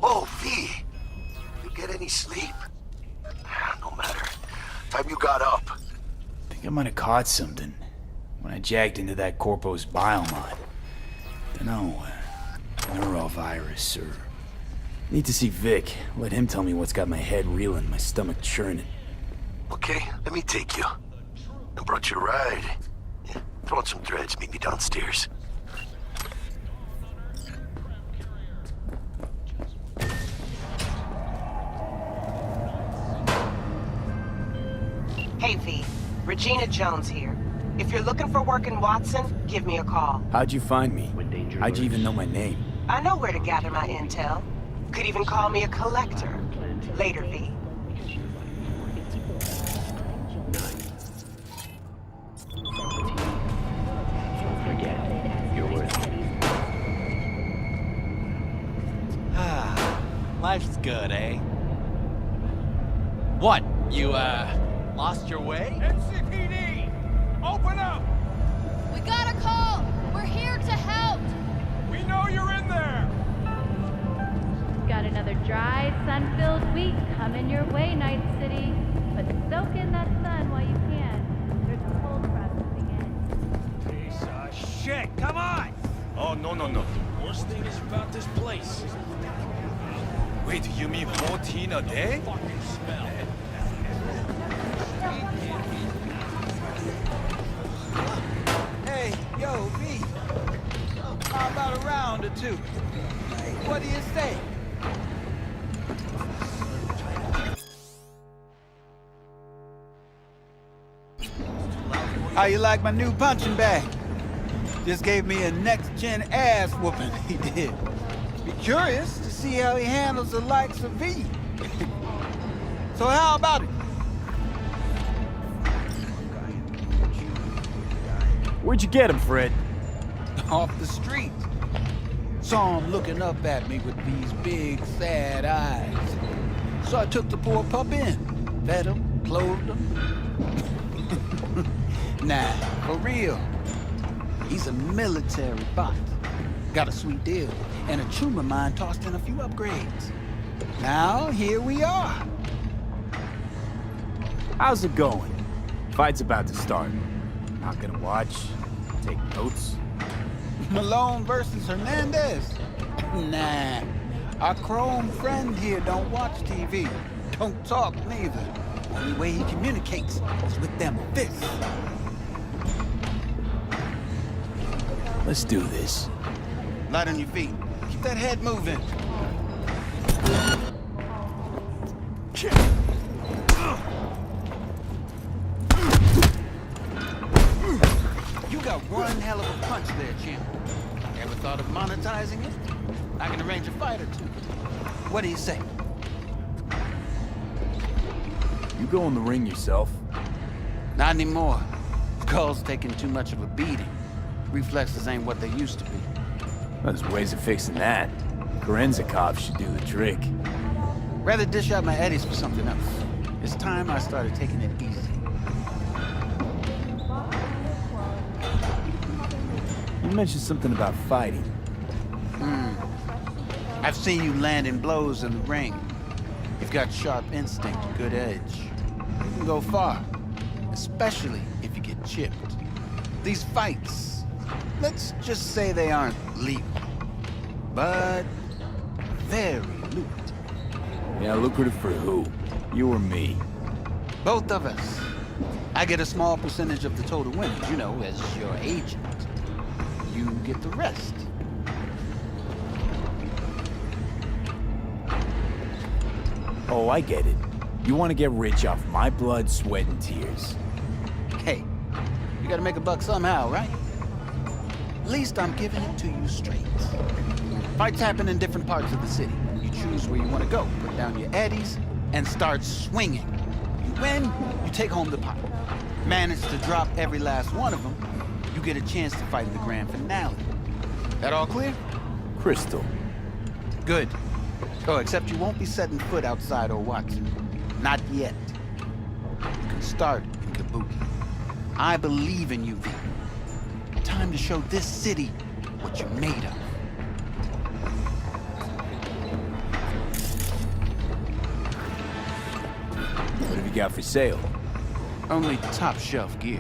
Oh, V. You get any sleep? No matter. Time you got up. I think I might have caught something when I jacked into that Corpo's biomod. Dunno, neurovirus or... Need to see Vic. Let him tell me what's got my head reeling, my stomach churning. Okay, let me take you. I brought you a ride. Yeah, throw on some threads, meet me downstairs. Hey, V. Regina Jones here. If you're looking for work in Watson, give me a call. How'd you find me? How'd you even know my name? I know where to gather my intel. Could even call me a collector. Later, V. Life's good, eh? What? You, lost your way? NCPD! Open up! We got a call! We're here to help! We know you're in there! Got another dry, sun-filled week coming your way, Night City. But soak in that sun while you can. There's a cold front moving in. Piece of shit! Come on! Oh, no. The worst thing is about this place. Wait, you mean 14 a day? Fucking smell. Hey, yo, V. How about a round or two? What do you say? How you like my new punching bag? Just gave me a next-gen ass whooping, he did. Be curious to see how he handles the likes of V. So how about it? Where'd you get him, Fred? Off the street. Saw him looking up at me with these big, sad eyes. So I took the poor pup in. Fed him, clothed him. Nah, for real. He's a military bot. Got a sweet deal, and a tumor mine tossed in a few upgrades. Now, here we are. How's it going? Fight's about to start. Not gonna watch? Take notes? Malone versus Hernandez? Nah. Our chrome friend here don't watch TV. Don't talk neither. Only way he communicates is with them fists. Let's do this. Light on your feet. Keep that head moving. You got one hell of a punch there, champ. Ever thought of monetizing it? I can arrange a fight or two. What do you say? You go in the ring yourself? Not anymore. Skull's taking too much of a beating. Reflexes ain't what they used to be. There's ways of fixing that. Korenzikov should do the trick. Rather dish out my eddies for something else. It's time I started taking it easy. You mentioned something about fighting. I've seen you landing blows in the ring. You've got sharp instinct, good edge. You can go far, especially if you get chipped. These fights, let's just say they aren't lethal, but very lucrative. Yeah, lucrative for who? You or me? Both of us. I get a small percentage of the total winnings, you know, as your agent. You get the rest. Oh, I get it. You want to get rich off my blood, sweat, and tears. Hey, you gotta make a buck somehow, right? At least I'm giving it to you straight. Fights happen in different parts of the city. You choose where you want to go, put down your eddies, and start swinging. You win, you take home the pot. Manage to drop every last one of them, you get a chance to fight in the grand finale. That all clear? Crystal. Good. Oh, except you won't be setting foot outside or Watson. Not yet. You can start in Kabuki. I believe in you, V. Time to show this city what you're made of. got for sale? Only top-shelf gear.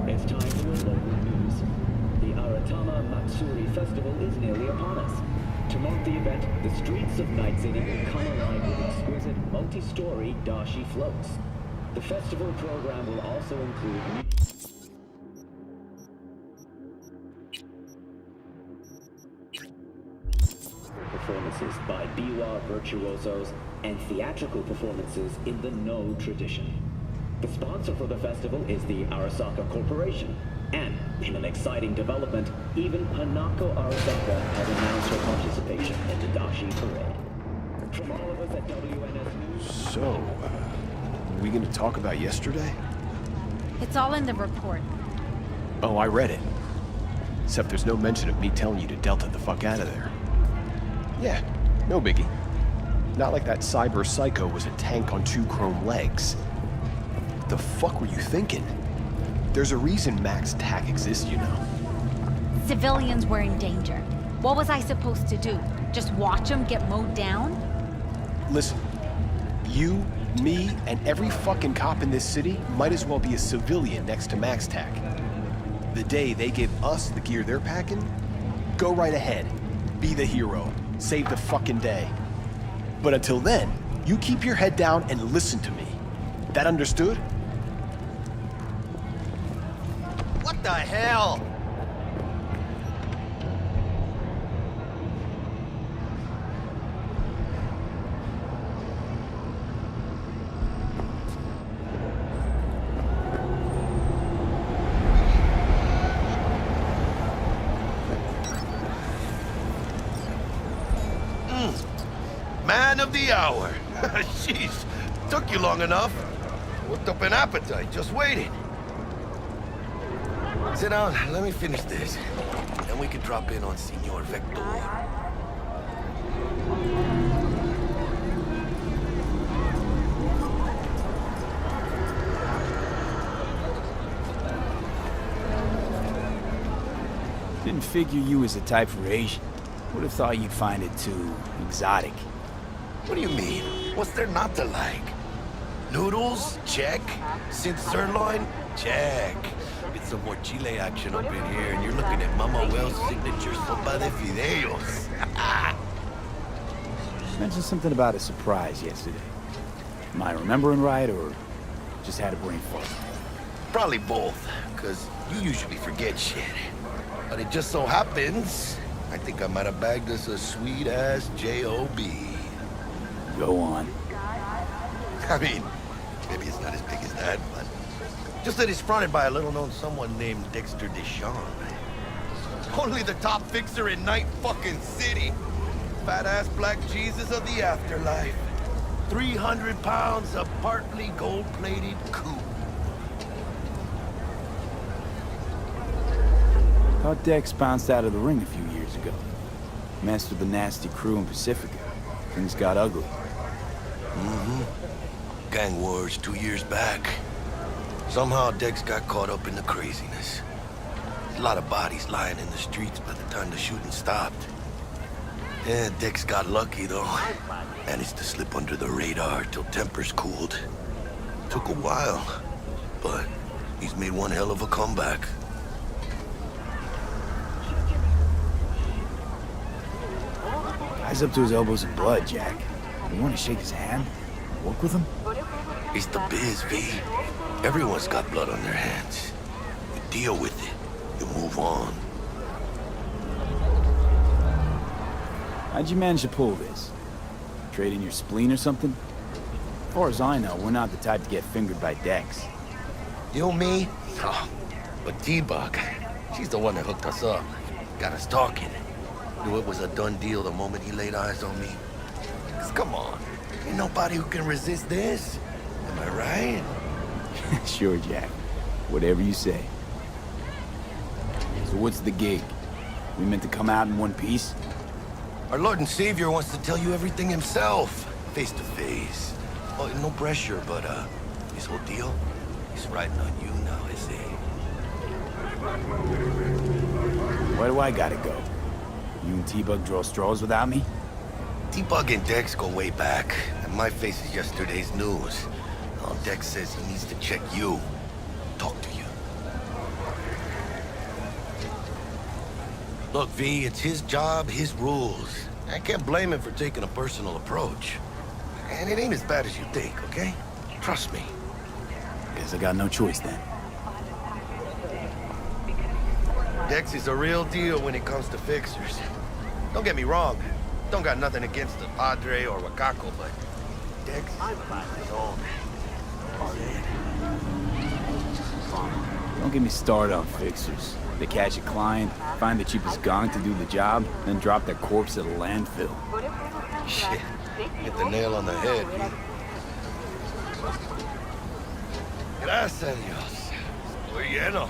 It's time for your local news. The Aratama Matsuri Festival is nearly upon us. To mark the event, the streets of Night City will come alive with exquisite multi-story dashi floats. The festival program will also include performances by biwa virtuosos and theatrical performances in the No tradition. The sponsor for the festival is the Arasaka Corporation. And, in an exciting development, even Hanako Arasaka has announced her participation in the Dashi Parade. From all of us at WNS News... So, are we gonna talk about yesterday? It's all in the report. Oh, I read it. Except there's no mention of me telling you to Delta the fuck out of there. Yeah, no biggie. Not like that cyber psycho was a tank on 2 chrome legs. What the fuck were you thinking? There's a reason Max TAC exists, you know. Civilians were in danger. What was I supposed to do? Just watch them get mowed down? Listen, you, me, and every fucking cop in this city might as well be a civilian next to Max TAC. The day they give us the gear they're packing, go right ahead. Be the hero. Save the fucking day. But until then, you keep your head down and listen to me. That understood? What the hell? Man of the hour. Jeez, took you long enough. Worked up an appetite, just waiting. Sit down, let me finish this. Then we can drop in on Senor Vector. Didn't figure you was the type for Asian. Would have thought you'd find it too exotic. What do you mean? What's there not to like? Noodles? Check. Synth sirloin? Check. Get some more chile action up in here, and you're looking at Mama Wells' signature sopa de fideos. Mentioned something about a surprise yesterday. Am I remembering right, or just had a brain fart? Probably both, because you usually forget shit. But it just so happens, I think I might have bagged us a sweet-ass J.O.B. Go on. I mean, maybe it's not as big as that, but just that it's fronted by a little-known someone named Dexter Deshawn. Only the top fixer in Night fucking City. Fat-ass black Jesus of the afterlife. 300 pounds of partly gold-plated coupe. Thought Dex bounced out of the ring a few years ago. Messed with the nasty crew in Pacifica. Things got ugly. Mm-hmm. Gang wars 2 years back. Somehow Dex got caught up in the craziness. A lot of bodies lying in the streets by the time the shooting stopped. Yeah, Dex got lucky though. Managed to slip under the radar till tempers cooled. Took a while, but he's made one hell of a comeback. Guy's up to his elbows in blood, Jack. You want to shake his hand? Work with him? It's the biz, V. Everyone's got blood on their hands. You deal with it. You move on. How'd you manage to pull this? Trade in your spleen or something? As far as I know, we're not the type to get fingered by Dex. You, me? Oh, but T-Bug, she's the one that hooked us up. Got us talking. Knew it was a done deal the moment he laid eyes on me. 'Cause come on, ain't nobody who can resist this. Am I right? Sure, Jack. Whatever you say. So what's the gig? We meant to come out in one piece? Our Lord and Savior wants to tell you everything himself, face to face. Oh, no pressure, but his whole deal, he's riding on you now, is he? Where do I gotta go? You and T-Bug draw straws without me? T-Bug and Dex go way back, and my face is yesterday's news. Now Dex says he needs to check you, talk to you. Look, V, it's his job, his rules. I can't blame him for taking a personal approach. And it ain't as bad as you think, okay? Trust me. Guess I got no choice then. Dex is a real deal when it comes to fixers. Don't get me wrong. Don't got nothing against the Padre or Wakako, but Dex is his own. Don't get me started on fixers. They catch a client, find the cheapest gong to do the job, then drop their corpse at a landfill. Shit. Hit the nail on the head, V. Gracias, Dios. Estoy lleno.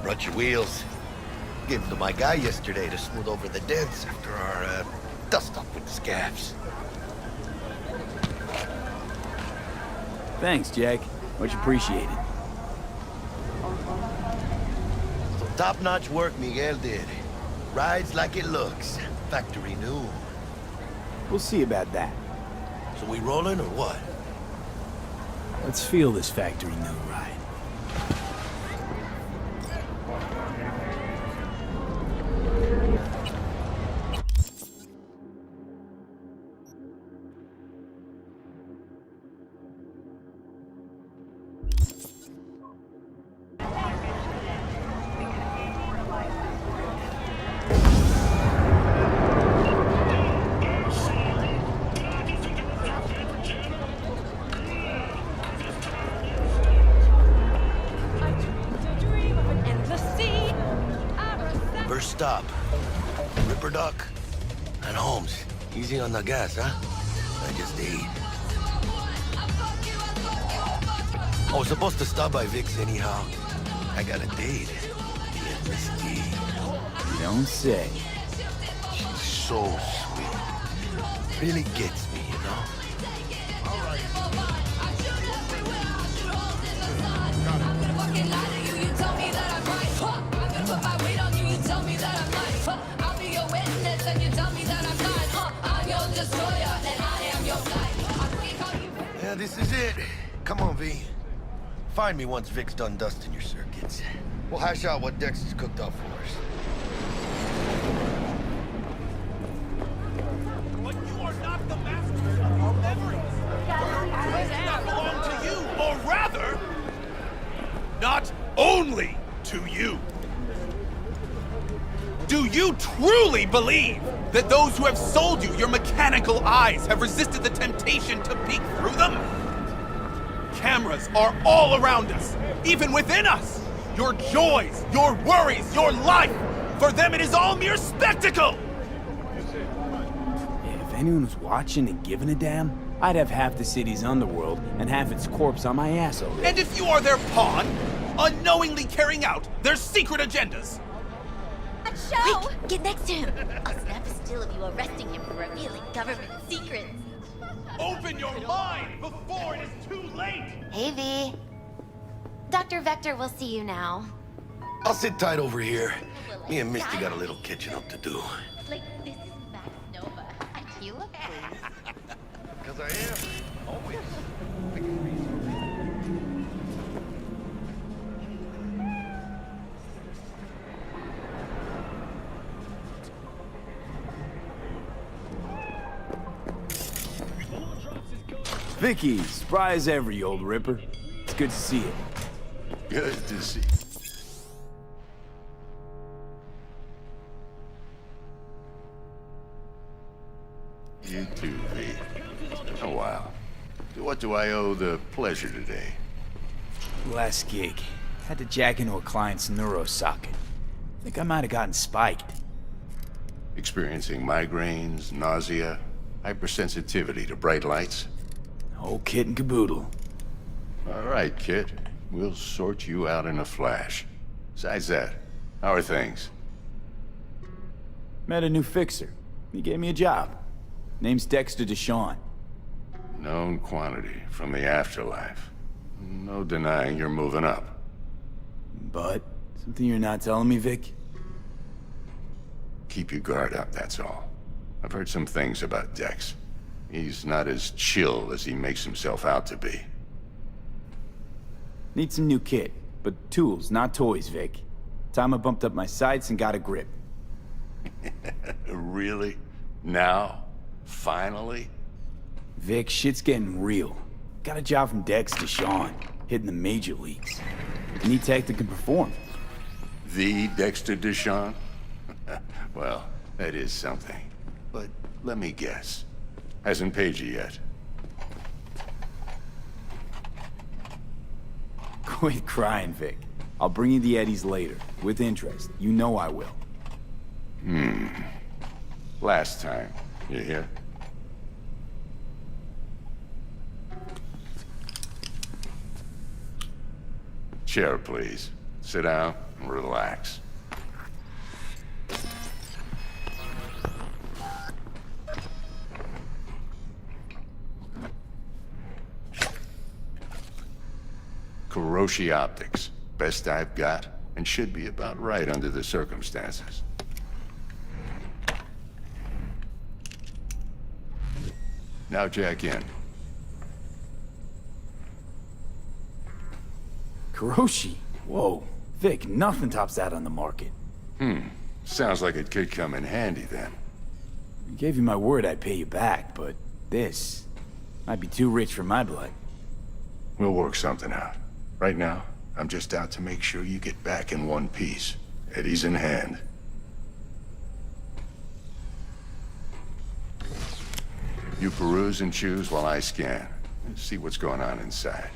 Brought your wheels. Gave them to my guy yesterday to smooth over the dents after our dust-up with the scabs. Thanks, Jack. Much appreciated. Some top-notch work Miguel did. Rides like it looks. Factory new. We'll see about that. So we rolling or what? Let's feel this factory new ride. First stop. Ripper Duck and Holmes. Easy on the gas, huh? I just ate. I was supposed to stop by Vic's anyhow. I got a date. Me and Miss D. You don't say. She's so sweet. Really gets me, you know? Yeah, this is it. Come on, V. Find me once Vic's done dusting your circuits. We'll hash out what Dex has cooked up for us. But you are not the master of our memories. It does not belong to you, or rather, not only to you. Do you truly believe that those who have sold you your mechanical eyes have resisted the temptation to peek through them? Cameras are all around us, even within us. Your joys, your worries, your life. For them, it is all mere spectacle. If anyone was watching and giving a damn, I'd have half the city's underworld and half its corpse on my ass already. And if you are their pawn, unknowingly carrying out their secret agendas. Quick, get next to him. I'll snap a still of you arresting him for revealing government secrets. Open your mind before it is too late! Hey, V. Dr. Vector will see you now. I'll sit tight over here. Me and Misty got a little catching up to do. Like, this is Max Nova. You look pleased. Because I am. Always. Vicky, surprise ever, you old ripper. It's good to see you. Good to see. You too, V. It's been a while. To what do I owe the pleasure today? Last gig. Had to jack into a client's neuro socket. Think I might have gotten spiked. Experiencing migraines, nausea, hypersensitivity to bright lights? Whole kit and caboodle. All right, kid. We'll sort you out in a flash. Besides that, how are things? Met a new fixer. He gave me a job. Name's Dexter Deshawn. Known quantity from the afterlife. No denying you're moving up. But, something you're not telling me, Vic? Keep your guard up, that's all. I've heard some things about Dex. He's not as chill as he makes himself out to be. Need some new kit, but tools, not toys, Vic. Time I bumped up my sights and got a grip. Really? Now? Finally? Vic, shit's getting real. Got a job from Dex Deshawn, hitting the major leagues. I need tech that can perform. The Dexter Deshawn? Well, that is something. But let me guess. Hasn't paid you yet. Quit crying, Vic. I'll bring you the eddies later, with interest. You know I will. Last time. You hear? Chair, please. Sit down and relax. Kuroshi Optics. Best I've got, and should be about right under the circumstances. Now jack in. Kuroshi? Whoa. Vic, nothing tops that on the market. Sounds like it could come in handy then. I gave you my word I'd pay you back, but this might be too rich for my blood. We'll work something out. Right now, I'm just out to make sure you get back in one piece. Eddie's in hand. You peruse and choose while I scan. See what's going on inside.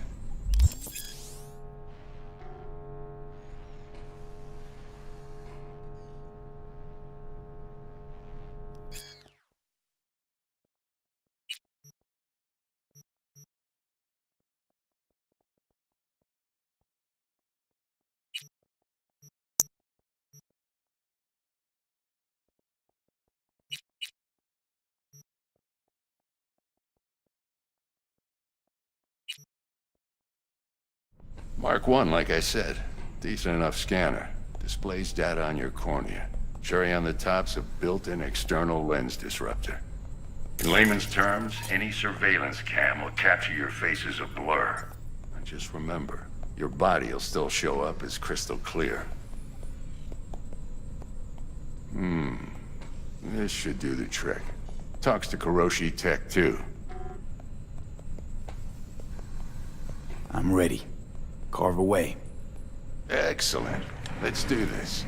Mark 1, like I said. Decent enough scanner. Displays data on your cornea. Cherry on the top's a built-in external lens disruptor. In layman's terms, any surveillance cam will capture your face as a blur. And just remember, your body will still show up as crystal clear. This should do the trick. Talks to Kuroshi Tech, too. I'm ready. Carve away. Excellent. Let's do this.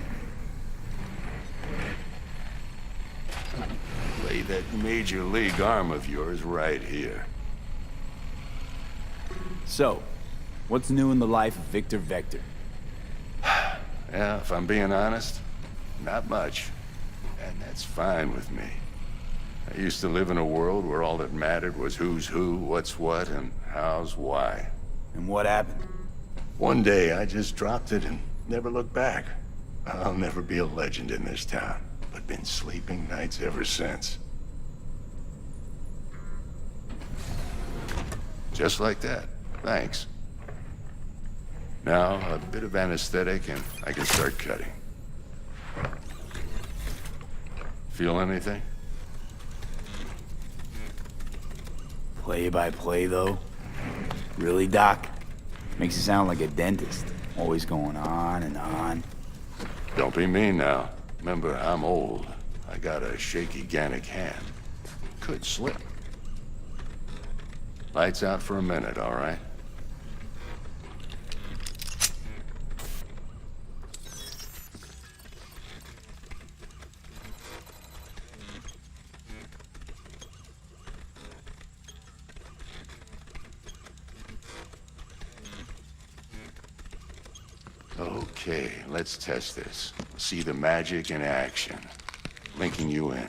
Lay that major league arm of yours right here. So, what's new in the life of Victor Vector? Yeah, if I'm being honest, not much. And that's fine with me. I used to live in a world where all that mattered was who's who, what's what, and how's why. And what happened? One day, I just dropped it and never looked back. I'll never be a legend in this town, but been sleeping nights ever since. Just like that. Thanks. Now, a bit of anesthetic and I can start cutting. Feel anything? Play by play, though? Really, Doc? Makes you sound like a dentist. Always going on and on. Don't be mean now. Remember, I'm old. I got a shaky Gannic hand. Could slip. Lights out for a minute, all right? Okay, let's test this. See the magic in action. linking you in.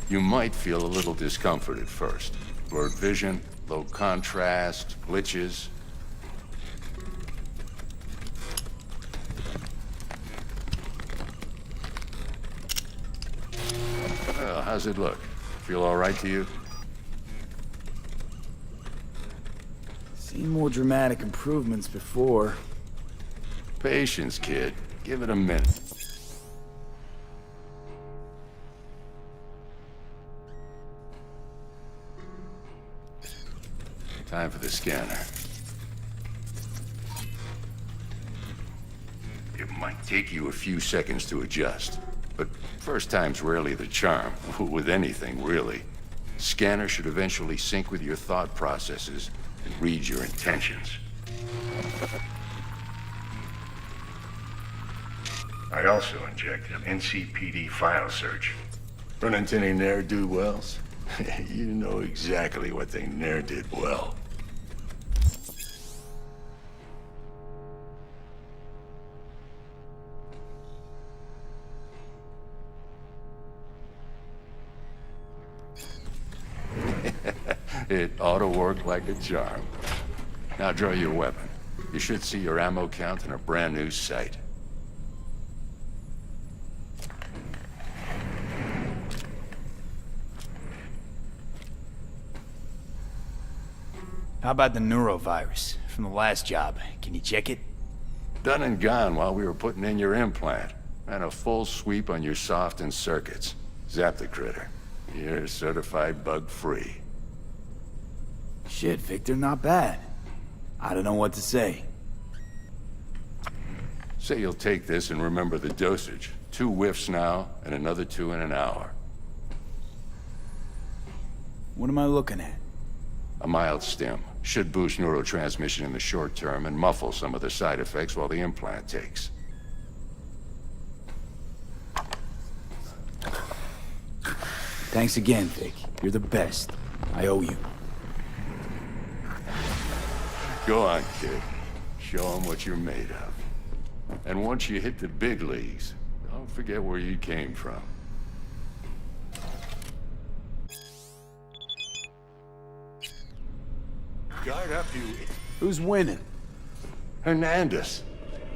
You might feel a little discomfort at first. Blurred vision, low contrast, glitches. Well, how's it look? Feel all right to you? Seen more dramatic improvements before. Patience, kid. Give it a minute. Time for the scanner. It might take you a few seconds to adjust, but first time's rarely the charm, with anything, really. Scanner should eventually sync with your thought processes and read your intentions. I also injected an NCPD file search. Run into any ne'er-do-wells? You know exactly what they ne'er did well. It ought to work like a charm. Now draw your weapon. You should see your ammo count in a brand new sight. How about the neurovirus from the last job? Can you check it? Done and gone while we were putting in your implant. Ran a full sweep on your soft and circuits. Zap the critter. You're certified bug-free. Shit, Victor, not bad. I don't know what to say. Say you'll take this and remember the dosage. 2 whiffs now, and another 2 in an hour. What am I looking at? A mild stim. Should boost neurotransmission in the short term and muffle some of the side effects while the implant takes. Thanks again, Vic. You're the best. I owe you. Go on, kid. Show them what you're made of. And once you hit the big leagues, don't forget where you came from. Guard up, you... Who's winning? Hernandez.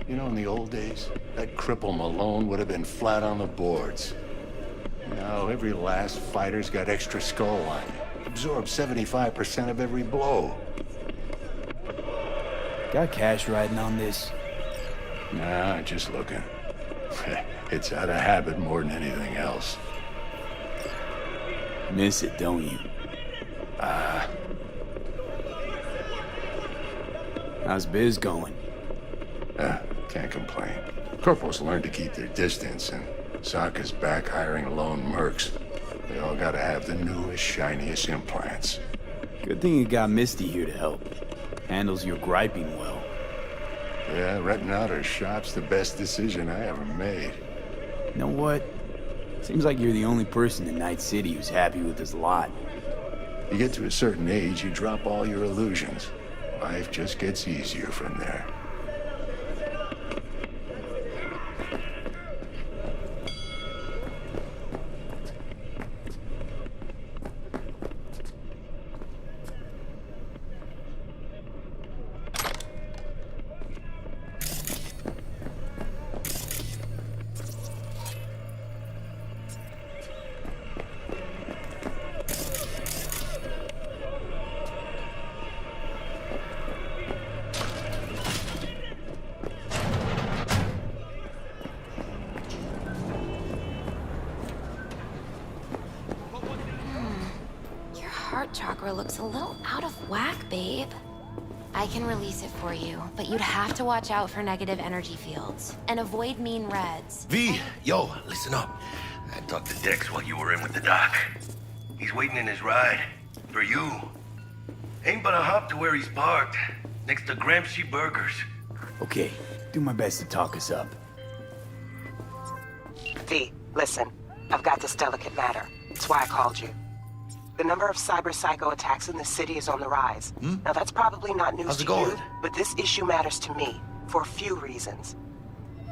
You know, in the old days, that cripple Malone would have been flat on the boards. Now, every last fighter's got extra skull line. Absorbs 75% of every blow. Got cash riding on this? Nah, just looking. It's out of habit more than anything else. Miss it, don't you? How's biz going? Can't complain. Corporals learn to keep their distance, and Sokka's back hiring lone mercs. They all gotta have the newest, shiniest implants. Good thing you got Misty here to help. Handles your griping well. Yeah, renting out her shop's the best decision I ever made. You know what? Seems like you're the only person in Night City who's happy with this lot. You get to a certain age, you drop all your illusions. Life just gets easier from there. Heart chakra looks a little out of whack, babe. I can release it for you, but you'd have to watch out for negative energy fields and avoid mean reds. V, yo, listen up. I talked to Dex while you were in with the doc. He's waiting in his ride. For you. Ain't but a hop to where he's parked. Next to Gramsci Burgers. Okay, do my best to talk us up. V, listen. I've got this delicate matter. That's why I called you. The number of cyber-psycho attacks in the city is on the rise. Now that's probably not news to you, but this issue matters to me for a few reasons.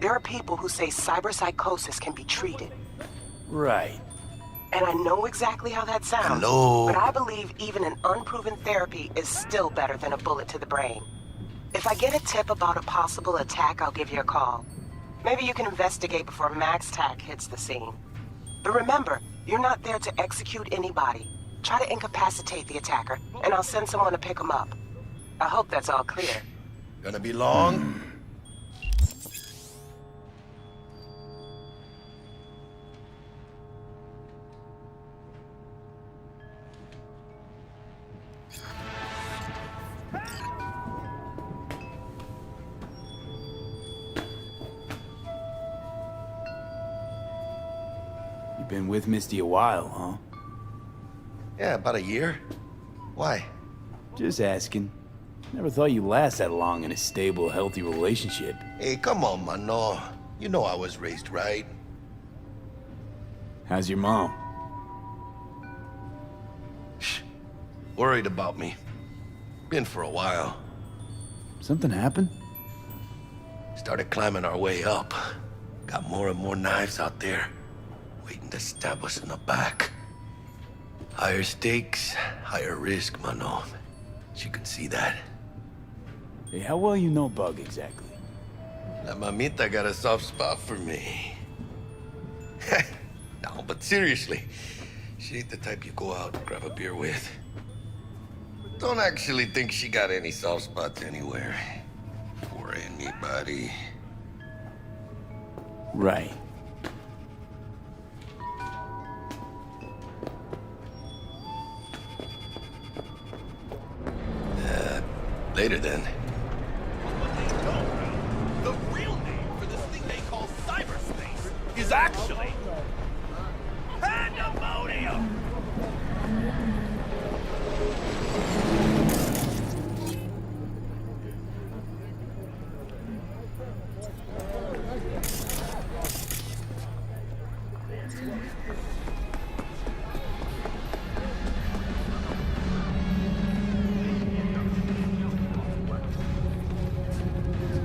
There are people who say cyberpsychosis can be treated. Right. And I know exactly how that sounds. Hello? But I believe even an unproven therapy is still better than a bullet to the brain. If I get a tip about a possible attack, I'll give you a call. Maybe you can investigate before MaxTac hits the scene. But remember, you're not there to execute anybody. Try to incapacitate the attacker, and I'll send someone to pick him up. I hope that's all clear. Gonna be long? You've been with Misty a while, huh? Yeah, about a year. Why? Just asking. Never thought you'd last that long in a stable, healthy relationship. Hey, come on, mano. You know I was raised right. How's your mom? Worried about me. Been for a while. Something happened? Started climbing our way up. Got more and more knives out there, waiting to stab us in the back. Higher stakes, higher risk, mano. She can see that. Hey, how well you know Bug exactly? La mamita got a soft spot for me. No, but seriously, she ain't the type you go out and grab a beer with. Don't actually think she got any soft spots anywhere. For anybody. Right. Later then. The real name for this thing they call cyberspace is actually pandemonium!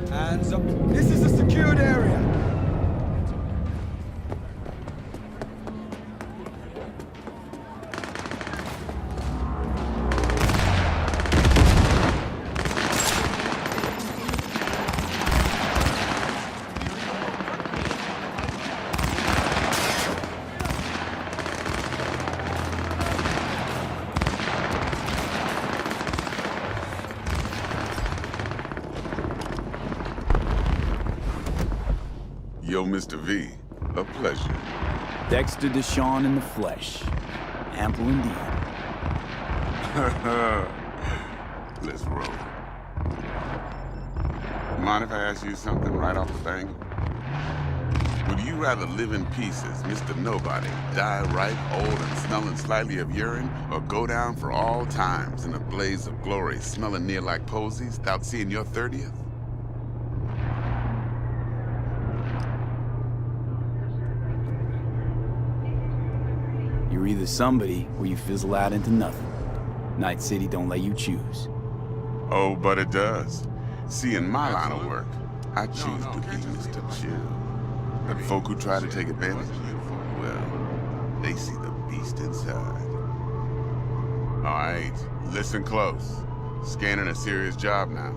Hands up. This is a secured area. Yo, Mr. V, a pleasure. Dexter Deshawn in the flesh. Ample indeed. Let's roll. Mind if I ask you something right off the bang? Would you rather live in pieces, Mr. Nobody, die ripe, old, and smelling slightly of urine, or go down for all times in a blaze of glory, smelling near like posies, without seeing your 30th? You're either somebody or you fizzle out into nothing. Night City don't let you choose. Oh, but it does. See, in my line of work, I choose to be Mr. Chill. But folk who try to take advantage, well, they see the beast inside. All right, listen close. Scanning a serious job now.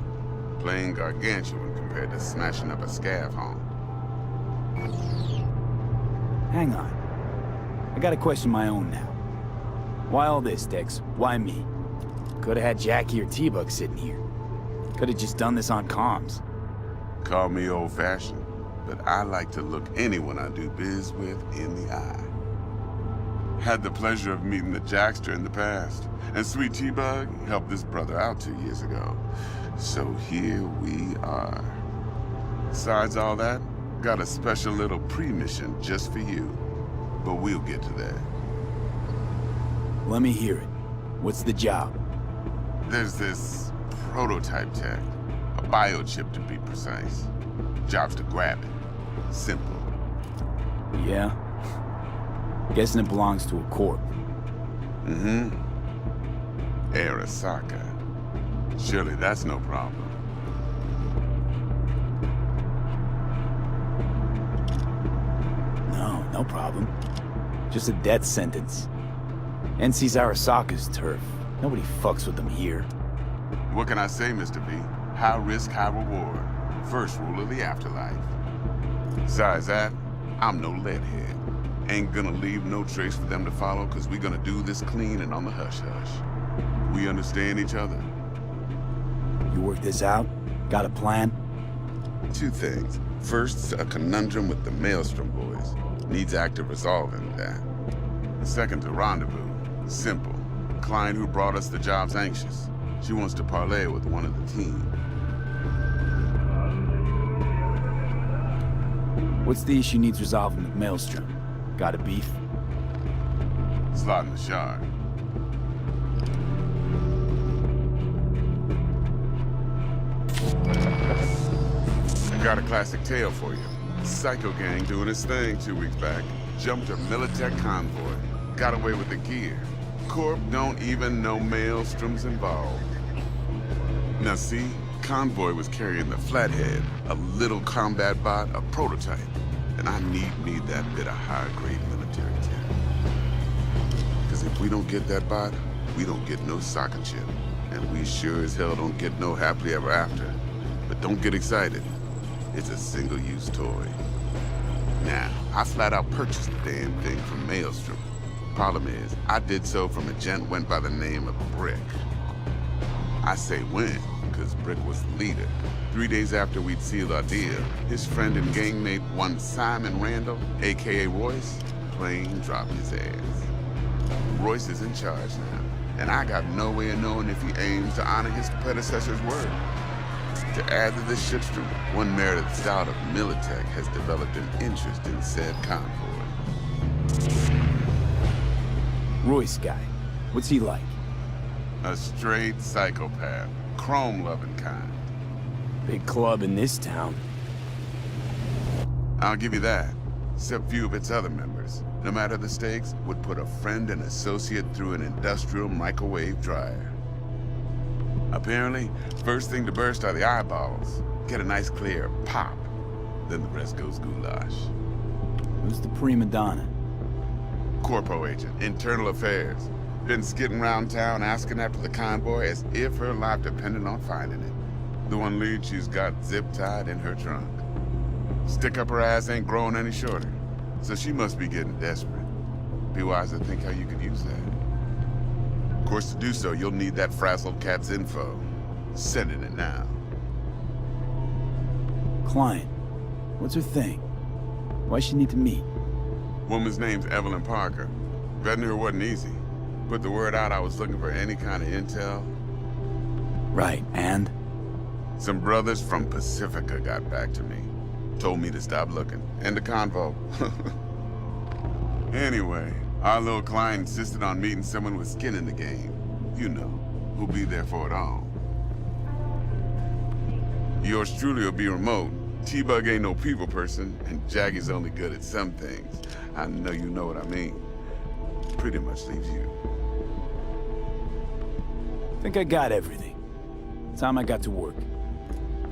Playing gargantuan compared to smashing up a scav home. Hang on. I got a question of my own now. Why all this, Dex? Why me? Could've had Jackie or T-Bug sitting here. Could've just done this on comms. Call me old-fashioned, but I like to look anyone I do biz with in the eye. Had the pleasure of meeting the Jackster in the past, and sweet T-Bug helped this brother out 2 years ago. So here we are. Besides all that, got a special little pre-mission just for you. But we'll get to that. Let me hear it. What's the job? There's this prototype tech. A biochip to be precise. Job's to grab it. Simple. Yeah? Guessing it belongs to a corp. Mm-hmm. Arasaka. Surely that's no problem. no problem. Just a death sentence. NC's Arasaka's turf. Nobody fucks with them here. What can I say, Mr. V? High risk, high reward. First rule of the afterlife. Besides that, I'm no leadhead. Ain't gonna leave no trace for them to follow, cause we gonna do this clean and on the hush-hush. We understand each other. You work this out? Got a plan? Two things. First, a conundrum with the Maelstrom boys. Needs active resolving that. The second's a rendezvous. Simple. Client who brought us the job's anxious. She wants to parlay with one of the team. What's the issue needs resolving with Maelstrom? Got a beef? Slot in the shard. I got a classic tale for you. Psycho gang doing its thing 2 weeks back. Jumped a Militech convoy. Got away with the gear. Corp don't even know Maelstrom's involved. Now see, convoy was carrying the Flathead, a little combat bot, a prototype. And I need that bit of high-grade military tech. Because if we don't get that bot, we don't get no soccer chip. And we sure as hell don't get no happily ever after. But don't get excited. It's a single-use toy. Now, I flat out purchased the damn thing from Maelstrom. Problem is, I did so from a gent went by the name of Brick. I say when, because Brick was the leader. 3 days after we'd sealed our deal, his friend and gangmate, one Simon Randall, aka Royce, plain dropped his ass. Royce is in charge now, and I got no way of knowing if he aims to honor his predecessor's word. To add to this shitstorm, one Meredith Stout of Militech has developed an interest in said convoy. Royce guy. What's he like? A straight psychopath. Chrome-loving kind. Big club in this town. I'll give you that. Except few of its other members, no matter the stakes, would put a friend and associate through an industrial microwave dryer. Apparently, first thing to burst are the eyeballs. Get a nice clear pop. Then the rest goes goulash. Who's the prima donna? Corpo agent, internal affairs. Been skidding around town asking after the convoy as if her life depended on finding it. The one lead she's got zip-tied in her trunk. Stick up her ass ain't growing any shorter, so she must be getting desperate. Be wise to think how you could use that. Of course, to do so, you'll need that frazzled cat's info. Sending it now. Client. What's her thing? Why she need to meet? Woman's name's Evelyn Parker. Vetting her wasn't easy. Put the word out I was looking for any kind of intel. Right, and? Some brothers from Pacifica got back to me. Told me to stop looking. End the convo. Anyway, our little client insisted on meeting someone with skin in the game. You know, who'll be there for it all. Yours truly will be remote. T-Bug ain't no people person, and Jaggy's only good at some things. I know you know what I mean. Pretty much leaves you. Think I got everything. Time I got to work.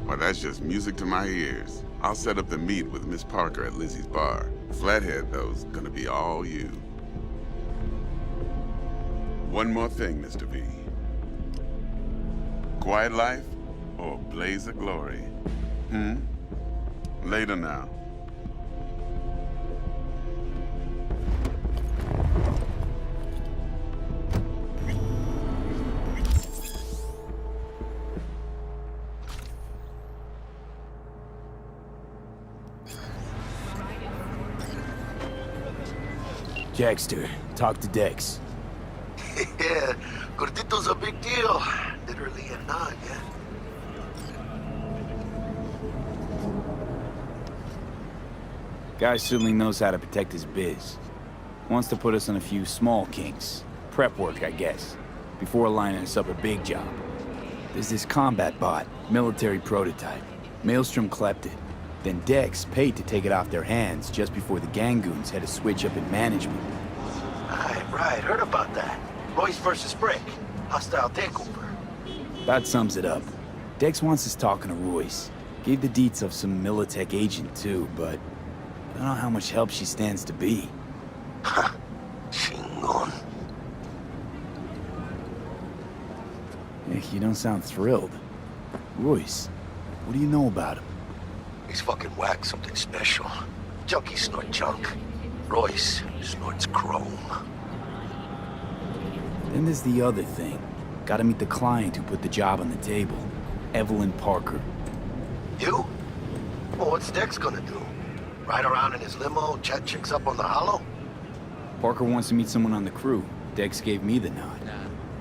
Well, that's just music to my ears. I'll set up the meet with Miss Parker at Lizzie's bar. Flathead, though's gonna be all you. One more thing, Mr. V. Quiet life or blaze of glory? Later now. Jackster, talk to Dex. Yeah, Gordito's a big deal. Literally a nod, yeah? Guy certainly knows how to protect his biz. Wants to put us on a few small kinks. Prep work, I guess. Before lining us up a big job. There's this combat bot, military prototype. Maelstrom clept it. Then Dex paid to take it off their hands just before the Gangoons had a switch up in management. Right, heard about that. Royce versus Brick. Hostile takeover. That sums it up. Dex wants us talking to Royce. Gave the deets of some Militech agent too, but I don't know how much help she stands to be. Chingon. Hey, you don't sound thrilled. Royce, what do you know about him? He's fucking whack, something special. Junkies snort junk. Royce snorts chrome. Then there's the other thing. Gotta meet the client who put the job on the table. Evelyn Parker. You? Well, what's Dex gonna do? Ride around in his limo, chat chicks up on the hollow? Parker wants to meet someone on the crew. Dex gave me the nod.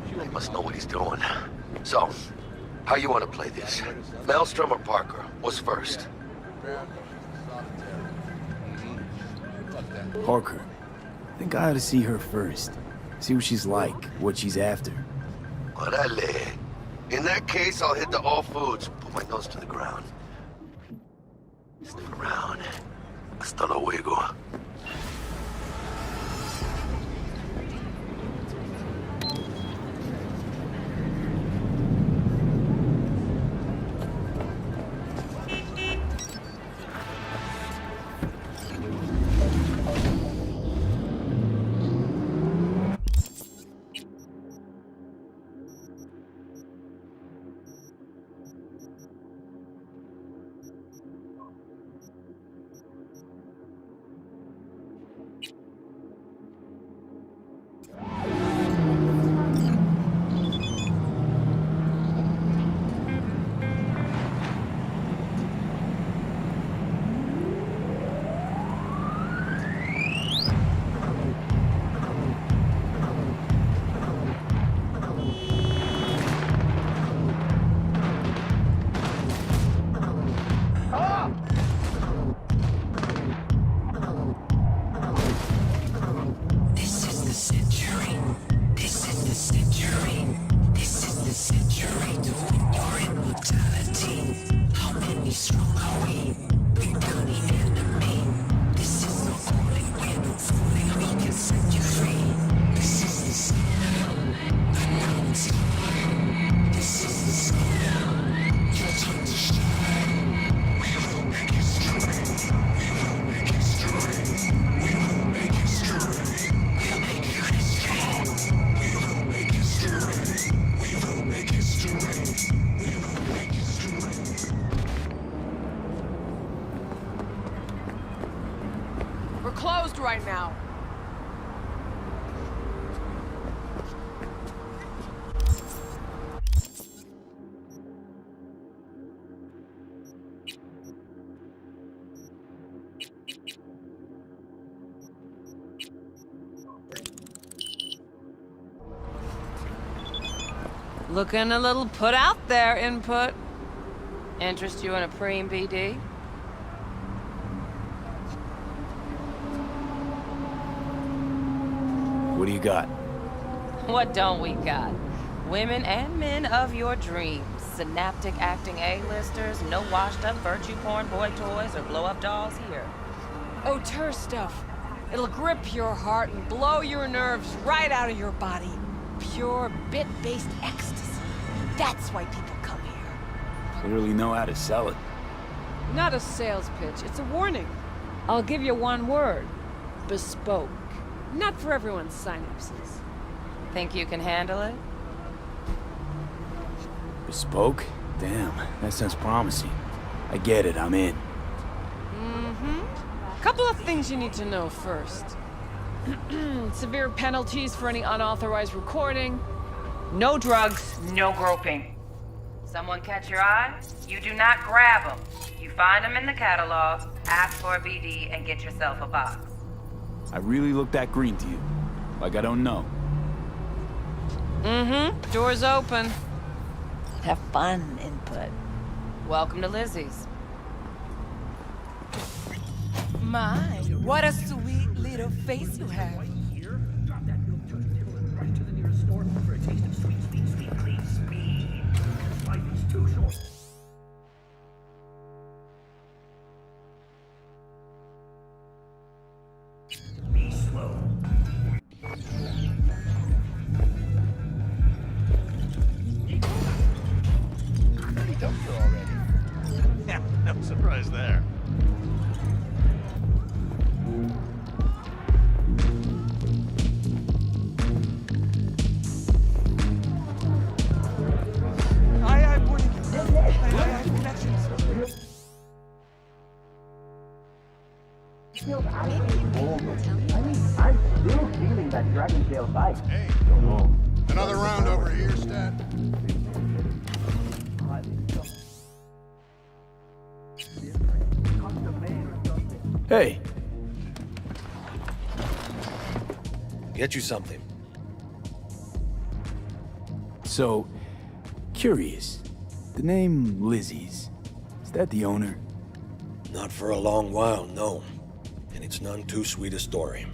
He must know what he's doing. So, how you want to play this? Maelstrom or Parker? What's first? Parker. I think I ought to see her first. See what she's like, what she's after. Orale. In that case, I'll hit the all foods. Put my nose to the ground. Sniff around. Hasta luego. Right now. Looking a little put out there, Input. Interest you in a preem BD? What do you got? What don't we got? Women and men of your dreams. Synaptic acting A-listers, no washed-up virtue porn boy toys or blow-up dolls here. Auteur stuff. It'll grip your heart and blow your nerves right out of your body. Pure bit-based ecstasy. That's why people come here. Clearly know how to sell it. Not a sales pitch, it's a warning. I'll give you one word. Bespoke. Not for everyone's synapses. Think you can handle it? Bespoke? Damn, that sounds promising. I get it, I'm in. Couple of things you need to know first. Severe penalties for any unauthorized recording. No drugs, no groping. Someone catch your eye? You do not grab them. You find them in the catalog, ask for a BD, and get yourself a box. I really look that green to you. Like I don't know. Door's open. Have fun, Input. Welcome to Lizzie's. My, what a sweet little face you have. Be slow. Pretty dumpster already. Yeah, no surprise there. feels I'm still feeling that dragon tail bite. Hey, another round over here, Stat. Hey. Get you something. So, curious. The name Lizzie's, is that the owner? Not for a long while, no. And it's none too sweet a story.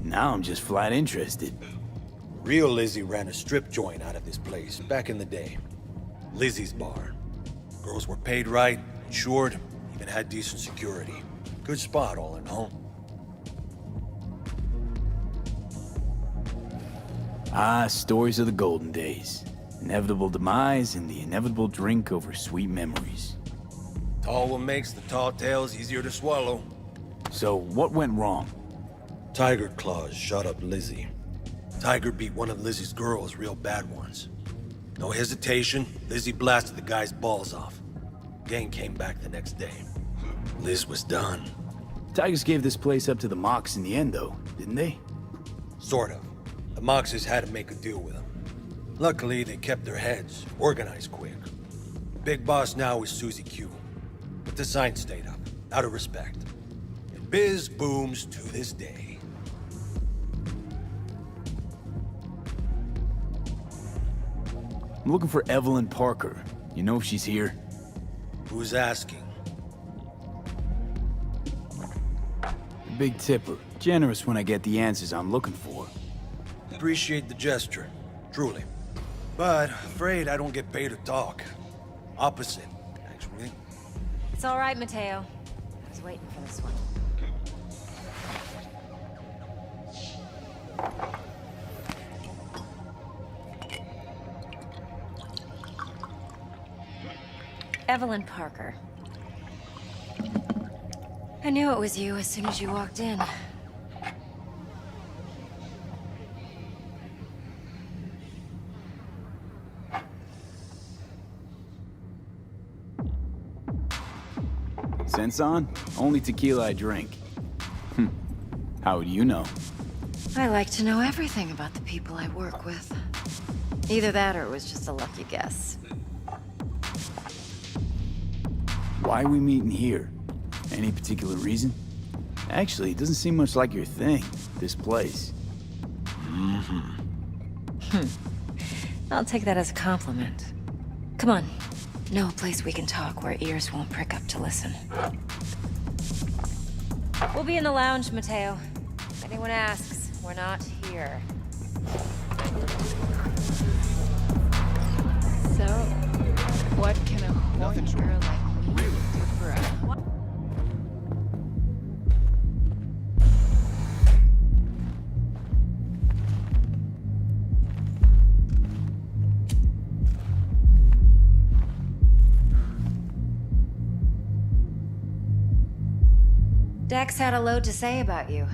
Now I'm just flat interested. Real Lizzie ran a strip joint out of this place back in the day. Lizzie's Bar. Girls were paid right, insured, even had decent security. Good spot, all in all. Ah, stories of the golden days. Inevitable demise and the inevitable drink over sweet memories. Tall what makes the tall tales easier to swallow. So, what went wrong? Tiger Claws shot up Lizzie. Tiger beat one of Lizzie's girls real bad ones. No hesitation, Lizzie blasted the guy's balls off. Gang came back the next day. Liz was done. Tigers gave this place up to the Mox in the end, though, didn't they? Sort of. The Moxes had to make a deal with them. Luckily, they kept their heads, organized quick. Big boss now is Susie Q. But the sign stayed up, out of respect. And biz booms to this day. I'm looking for Evelyn Parker. You know if she's here? Who's asking? Big tipper. Generous when I get the answers I'm looking for. Appreciate the gesture, truly. But afraid I don't get paid to talk. Opposite, actually. It's all right, Mateo. I was waiting for this one. Evelyn Parker. I knew it was you as soon as you walked in. Sense on? Only tequila I drink. How would you know? I like to know everything about the people I work with. Either that or it was just a lucky guess. Why are we meeting here? Any particular reason? Actually, it doesn't seem much like your thing, this place. I'll take that as a compliment. Come on. Know a place we can talk where ears won't prick up to listen. We'll be in the lounge, Mateo. If anyone asks, we're not here. So, what can a horny girl like me do for us? Dex had a load to say about you.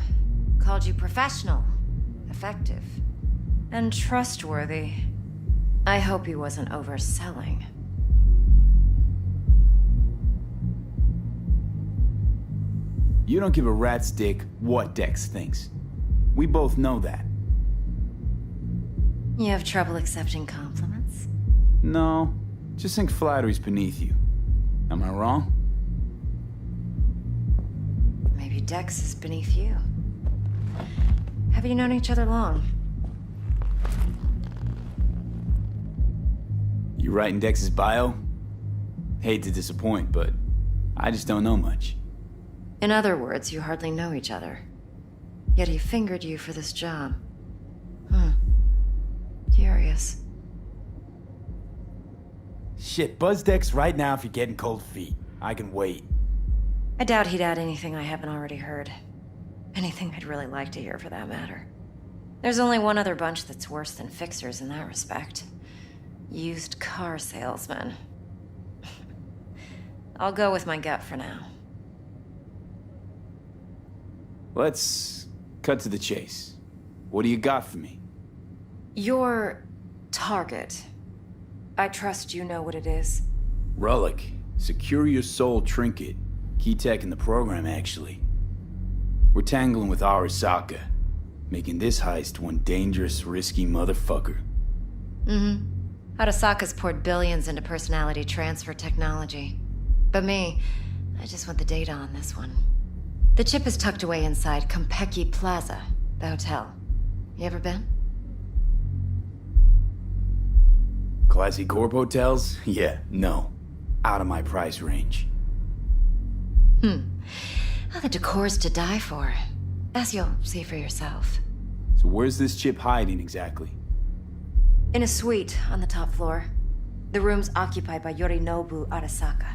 Called you professional, effective, and trustworthy. I hope he wasn't overselling. You don't give a rat's dick what Dex thinks. We both know that. You have trouble accepting compliments? No, just think flattery's beneath you. Am I wrong? Maybe Dex is beneath you. Have you known each other long? You writing Dex's bio? Hate to disappoint, but I just don't know much. In other words, you hardly know each other. Yet he fingered you for this job. Curious. Shit, buzz Dex right now if you're getting cold feet. I can wait. I doubt he'd add anything I haven't already heard. Anything I'd really like to hear, for that matter. There's only one other bunch that's worse than fixers in that respect. Used car salesmen. I'll go with my gut for now. Let's cut to the chase. What do you got for me? Your target. I trust you know what it is. Relic. Secure your soul trinket. Key tech in the program, actually. We're tangling with Arasaka, making this heist one dangerous, risky motherfucker. Arasaka's poured billions into personality transfer technology. But me, I just want the data on this one. The chip is tucked away inside Konpeki Plaza, the hotel. You ever been? Classy corp hotels? Yeah, no. Out of my price range. Well, the decor's to die for, as you'll see for yourself. So where's this chip hiding exactly? In a suite on the top floor. The room's occupied by Yorinobu Arasaka.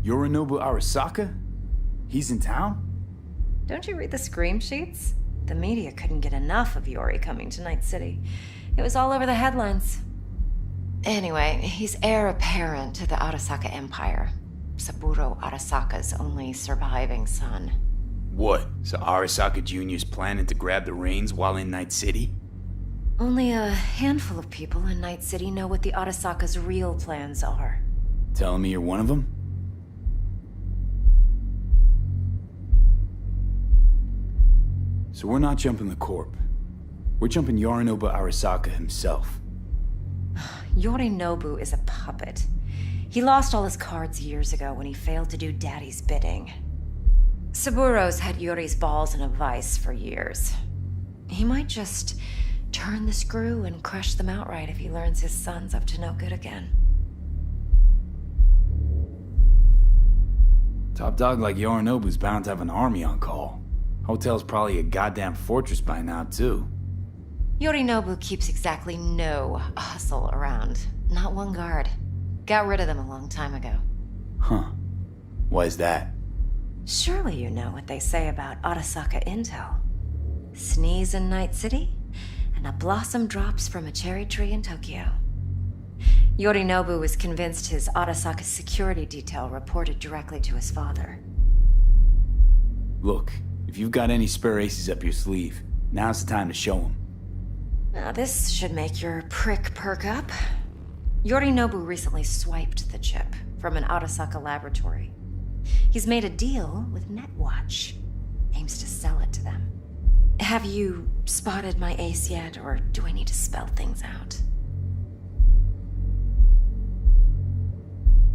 Yorinobu Arasaka? He's in town? Don't you read the scream sheets? The media couldn't get enough of Yori coming to Night City. It was all over the headlines. Anyway, he's heir apparent to the Arasaka Empire. Saburo Arasaka's only surviving son. What? So Arasaka Jr.'s planning to grab the reins while in Night City? Only a handful of people in Night City know what the Arasaka's real plans are. Telling me you're one of them? So we're not jumping the Corp. We're jumping Yorinobu Arasaka himself. Yorinobu is a puppet. He lost all his cards years ago when he failed to do Daddy's bidding. Saburo's had Yori's balls in a vice for years. He might just turn the screw and crush them outright if he learns his son's up to no good again. Top dog like Yorinobu's bound to have an army on call. Hotel's probably a goddamn fortress by now, too. Yorinobu keeps exactly no hustle around. Not one guard. Got rid of them a long time ago. Huh. Why is that? Surely you know what they say about Arasaka intel. Sneeze in Night City, and a blossom drops from a cherry tree in Tokyo. Yorinobu was convinced his Arasaka security detail reported directly to his father. Look, if you've got any spare aces up your sleeve, now's the time to show them. Now this should make your prick perk up. Yorinobu recently swiped the chip from an Arasaka laboratory. He's made a deal with Netwatch. Aims to sell it to them. Have you spotted my ace yet, or do I need to spell things out?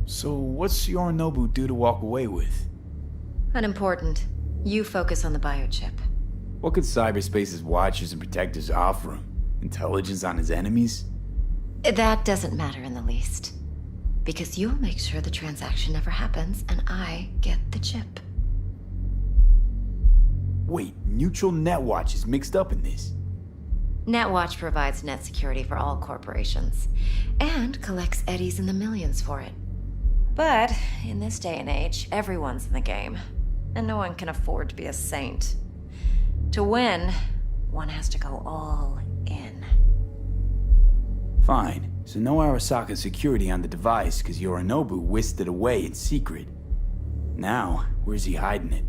So what's Yorinobu due to walk away with? Unimportant. You focus on the biochip. What could cyberspace's watchers and protectors offer him? Intelligence on his enemies? That doesn't matter in the least. Because you'll make sure the transaction never happens, and I get the chip. Wait, Neutral Netwatch is mixed up in this? Netwatch provides net security for all corporations, and collects eddies in the millions for it. But in this day and age, everyone's in the game, and no one can afford to be a saint. To win, one has to go all in. Fine, so no Arasaka security on the device because Yorinobu whisked it away in secret. Now, where's he hiding it?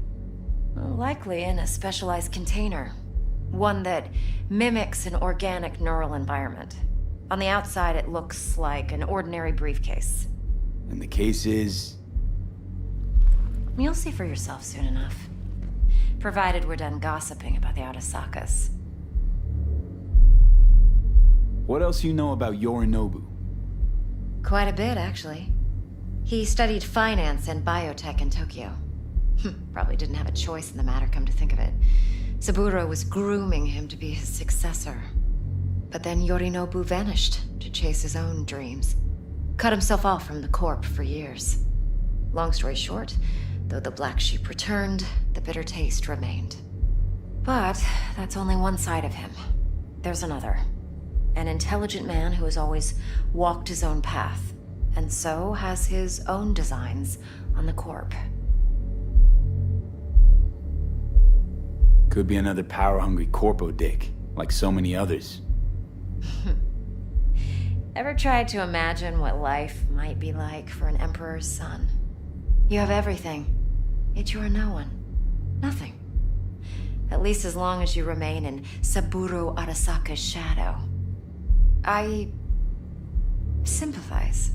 Likely in a specialized container. One that mimics an organic neural environment. On the outside, it looks like an ordinary briefcase. And the case is? You'll see for yourself soon enough. Provided we're done gossiping about the Arasakas. What else you know about Yorinobu? Quite a bit, actually. He studied finance and biotech in Tokyo. Probably didn't have a choice in the matter, come to think of it. Saburo was grooming him to be his successor. But then Yorinobu vanished to chase his own dreams. Cut himself off from the Corp for years. Long story short, though the black sheep returned, the bitter taste remained. But that's only one side of him. There's another. An intelligent man who has always walked his own path, and so has his own designs on the Corp. Could be another power-hungry corpo dick, like so many others. Ever tried to imagine what life might be like for an emperor's son? You have everything, yet you are no one. Nothing. At least as long as you remain in Saburo Arasaka's shadow. I sympathize.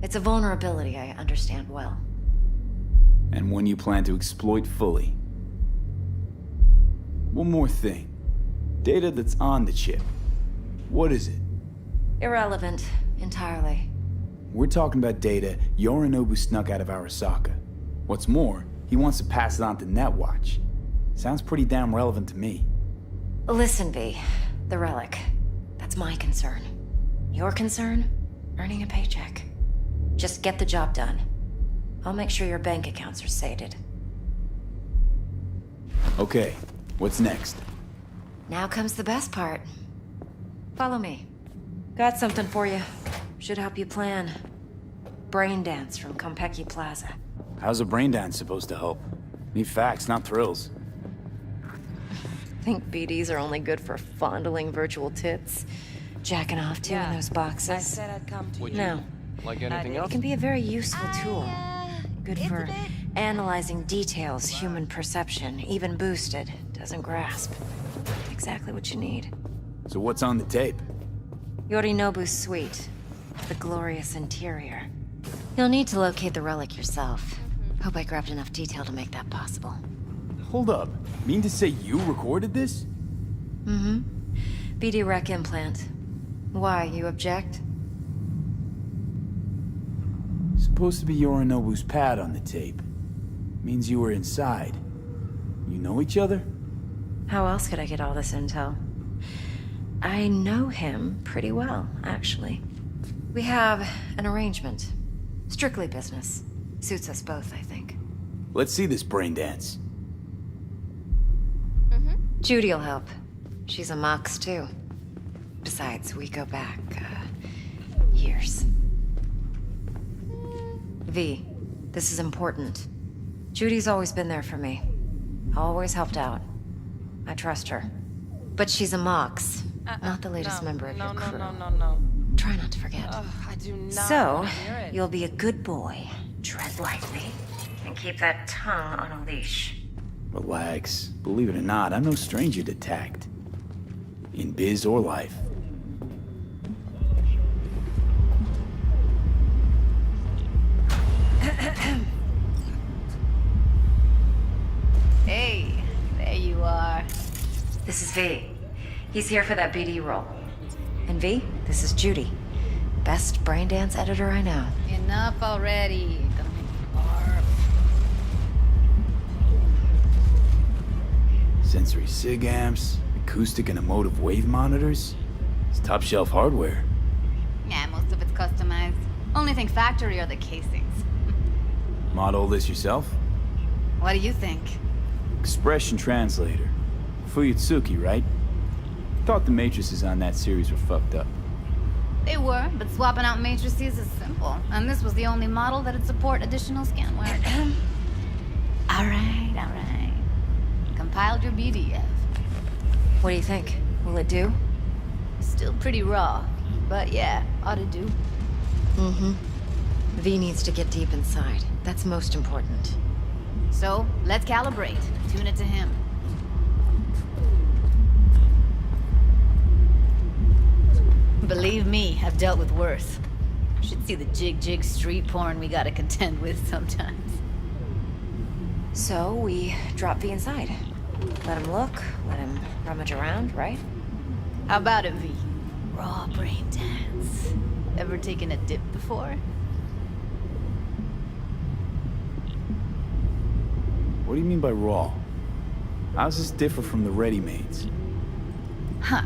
It's a vulnerability I understand well. And one you plan to exploit fully. One more thing. Data that's on the chip. What is it? Irrelevant, entirely. We're talking about data Yorinobu snuck out of Arasaka. What's more, he wants to pass it on to Netwatch. Sounds pretty damn relevant to me. Listen, V. The relic. That's my concern. Your concern? Earning a paycheck. Just get the job done. I'll make sure your bank accounts are sated. Okay, what's next? Now comes the best part. Follow me. Got something for you. Should help you plan. Brain dance from Konpeki Plaza. How's a brain dance supposed to help? Need facts, not thrills. Think BDs are only good for fondling virtual tits? Jacking off to in those boxes? I said I'd come to you. No. Like anything else? It can be a very useful tool. Good for analyzing details human perception, even boosted, doesn't grasp. Exactly what you need. So what's on the tape? Yorinobu's suite. The glorious interior. You'll need to locate the relic yourself. Hope I grabbed enough detail to make that possible. Hold up. Mean to say you recorded this? Mm-hmm. BD Rec implant. Why, you object? Supposed to be Yorinobu's pad on the tape. Means you were inside. You know each other? How else could I get all this intel? I know him pretty well, actually. We have an arrangement. Strictly business. Suits us both, I think. Let's see this brain dance. Judy'll help. She's a Mox, too. Besides, we go back, years. V, this is important. Judy's always been there for me. Always helped out. I trust her. But she's a Mox, not the latest member of your crew. No. Try not to forget. I do not So, hear it. you'll be a good boy, tread lightly, and keep that tongue on a leash. Relax. Believe it or not, I'm no stranger to tact. In biz or life. Hey, there you are. This is V. He's here for that BD role. And V, this is Judy. Best brain dance editor I know. Enough already. Gonna make me barf. Sensory SIG amps, acoustic and emotive wave monitors. It's top shelf hardware. Yeah, most of it's customized. Only thing factory are the casings. Model this yourself? What do you think? Expression translator. Fuyutsuki, right? Thought the matrices on that series were fucked up. They were, but swapping out matrices is simple. And this was the only model that'd support additional scanware. Alright. Compiled your BDF. What do you think? Will it do? Still pretty raw, but yeah, ought to do. Mm-hmm. V needs to get deep inside. That's most important. So, let's calibrate. Tune it to him. Believe me, I've dealt with worse. Should see the jig street porn we gotta contend with sometimes. So, we drop V inside. Let him look, let him rummage around, right? How about it, V? Raw brain dance. Ever taken a dip before? What do you mean by raw? How's this differ from the ready-mades? Huh.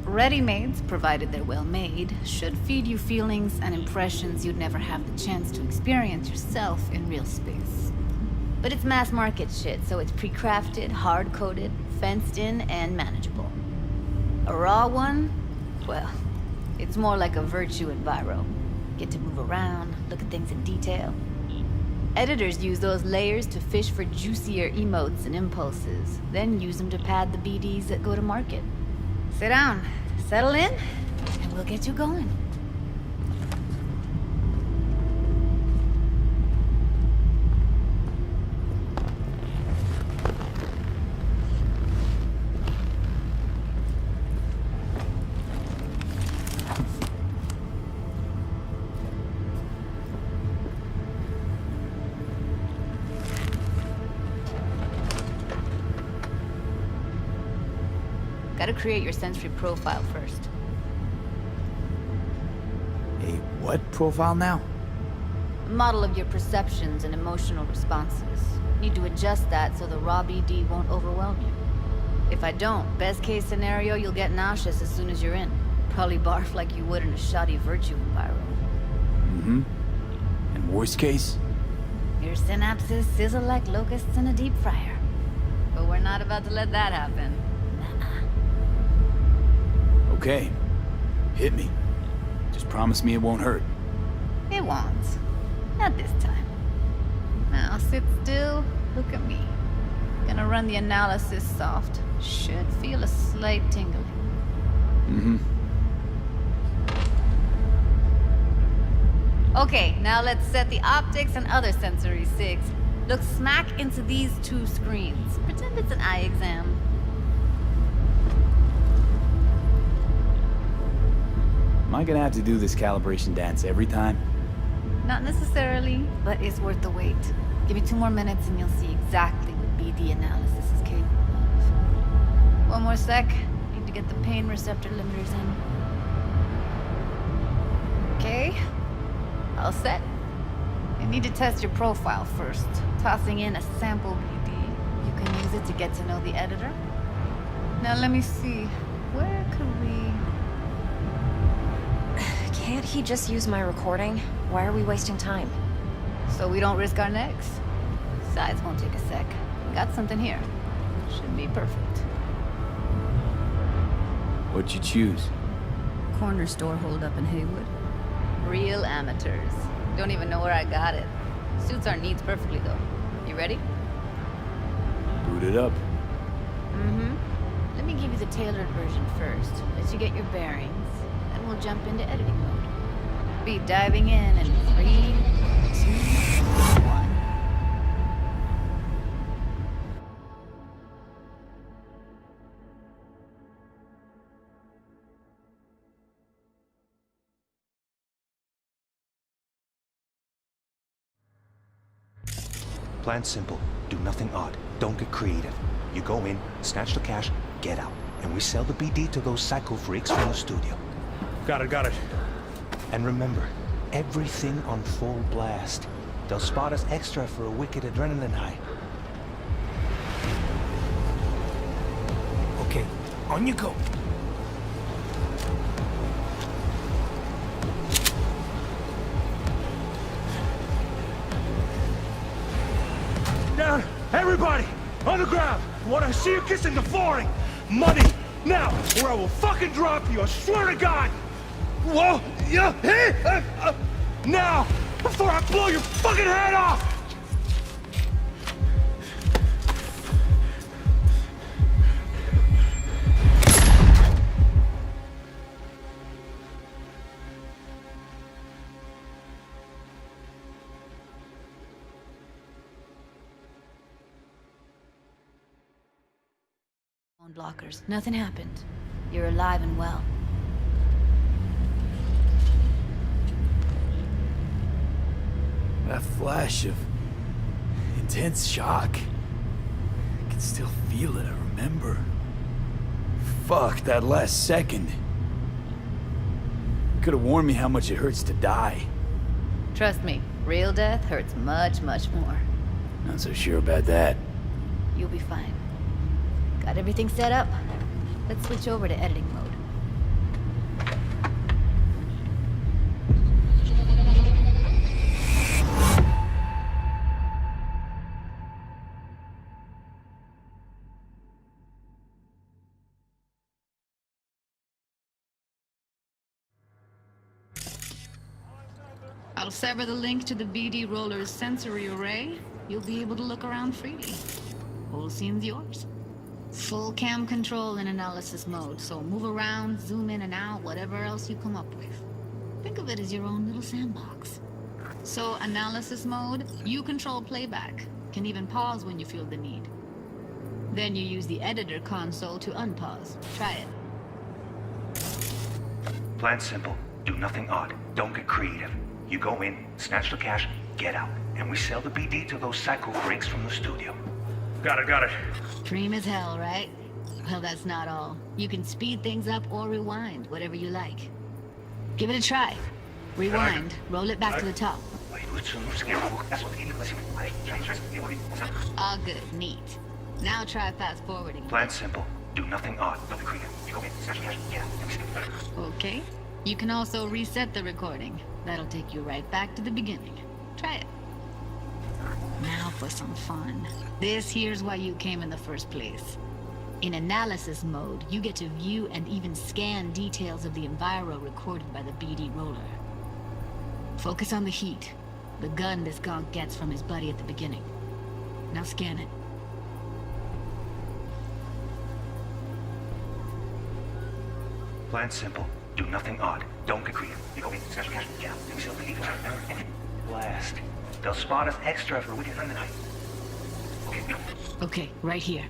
Ready-mades, provided they're well made, should feed you feelings and impressions you'd never have the chance to experience yourself in real space. But it's mass market shit, so it's pre-crafted, hard-coded, fenced in, and manageable. A raw one? Well, it's more like a virtue enviro. Get to move around, look at things in detail. Editors use those layers to fish for juicier emotes and impulses, then use them to pad the BDs that go to market. Sit down, settle in, and we'll get you going. Gotta create your sensory profile first. A what profile now? A model of your perceptions and emotional responses. Need to adjust that so the raw BD won't overwhelm you. If I don't, best case scenario, you'll get nauseous as soon as you're in. Probably barf like you would in a shoddy virtue environment. Mm-hmm. And worst case? Your synapses sizzle like locusts in a deep fryer. But we're not about to let that happen. Okay. Hit me. Just promise me it won't hurt. It won't. Not this time. Now sit still, look at me. Gonna run the analysis soft. Should feel a slight tingling. Mm-hmm. Okay, now let's set the optics and other sensory sigs. Look smack into these two screens. Pretend it's an eye exam. Am I gonna have to do this calibration dance every time? Not necessarily, but it's worth the wait. Give me 2 more minutes and you'll see exactly what BD analysis is capable of. 1 more sec. Need to get the pain receptor limiters in. Okay. All set. You need to test your profile first. Tossing in a sample BD. You can use it to get to know the editor. Now let me see. Where could we... Can't he just use my recording? Why are we wasting time? So we don't risk our necks. Besides, won't take a sec. Got something here. Should be perfect. What'd you choose? Corner store holdup in Haywood. Real amateurs. Don't even know where I got it. Suits our needs perfectly, though. You ready? Boot it up. Mm-hmm. Let me give you the tailored version first. Let you get your bearings. Then we'll jump into editing mode. Be diving in 3, 2, 1. Plan simple. Do nothing odd. Don't get creative. You go in, snatch the cash, get out. And we sell the BD to those psycho freaks from the studio. Got it. And remember, everything on full blast. They'll spot us extra for a wicked adrenaline high. Okay, on you go. Down! Everybody! On the ground! I want to see you kissing the flooring! Money! Now! Or I will fucking drop you! I swear to God! Whoa! Yeah! Hey! Now! Before I blow your fucking head off! Blockers. Nothing happened. You're alive and well. That flash of intense shock. I can still feel it, I remember. Fuck, that last second. Could have warned me how much it hurts to die. Trust me, real death hurts much, much more. Not so sure about that. You'll be fine. Got everything set up? Let's switch over to editing mode. I'll sever the link to the BD Roller's sensory array. You'll be able to look around freely. Whole scene's yours. Full cam control in analysis mode, so move around, zoom in and out, whatever else you come up with. Think of it as your own little sandbox. So analysis mode, you control playback. Can even pause when you feel the need. Then you use the editor console to unpause. Try it. Plan simple. Do nothing odd. Don't get creative. You go in, snatch the cash, get out. And we sell the BD to those psycho freaks from the studio. Got it. Dream as hell, right? Well, that's not all. You can speed things up or rewind, whatever you like. Give it a try. Rewind, roll it back to the top. All good, neat. Now try fast forwarding. Plan simple. Do nothing odd. Okay. You can also reset the recording. That'll take you right back to the beginning. Try it. Now for some fun. This here's why you came in the first place. In analysis mode, you get to view and even scan details of the enviro recorded by the BD roller. Focus on the heat, the gun this gonk gets from his buddy at the beginning. Now scan it. Plan simple. Do nothing odd. Don't get creative. Blast. They'll spot us extra for within the night. Okay, right here.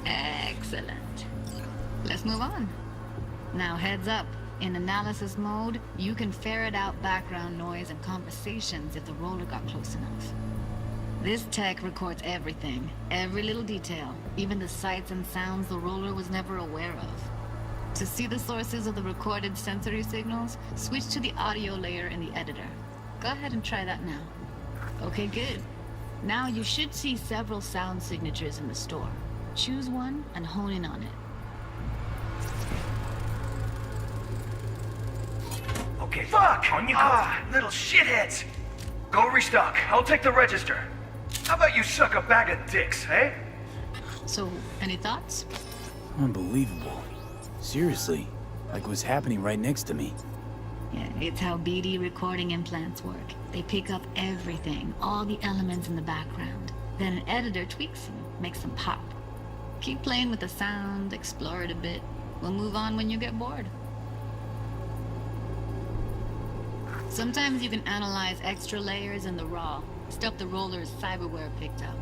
Excellent. Let's move on. Now heads up. In analysis mode, you can ferret out background noise and conversations if the roller got close enough. This tech records everything, every little detail, even the sights and sounds the roller was never aware of. To see the sources of the recorded sensory signals, switch to the audio layer in the editor. Go ahead and try that now. Okay, good. Now you should see several sound signatures in the store. Choose one and hone in on it. Okay, fuck! On you go. Little shitheads! Go restock. I'll take the register. How about you suck a bag of dicks, eh? So, any thoughts? Unbelievable. Seriously, like what's happening right next to me. Yeah, it's how BD recording implants work. They pick up everything, all the elements in the background. Then an editor tweaks them, makes them pop. Keep playing with the sound, explore it a bit. We'll move on when you get bored. Sometimes you can analyze extra layers in the raw, stuff the roller's cyberware picked up.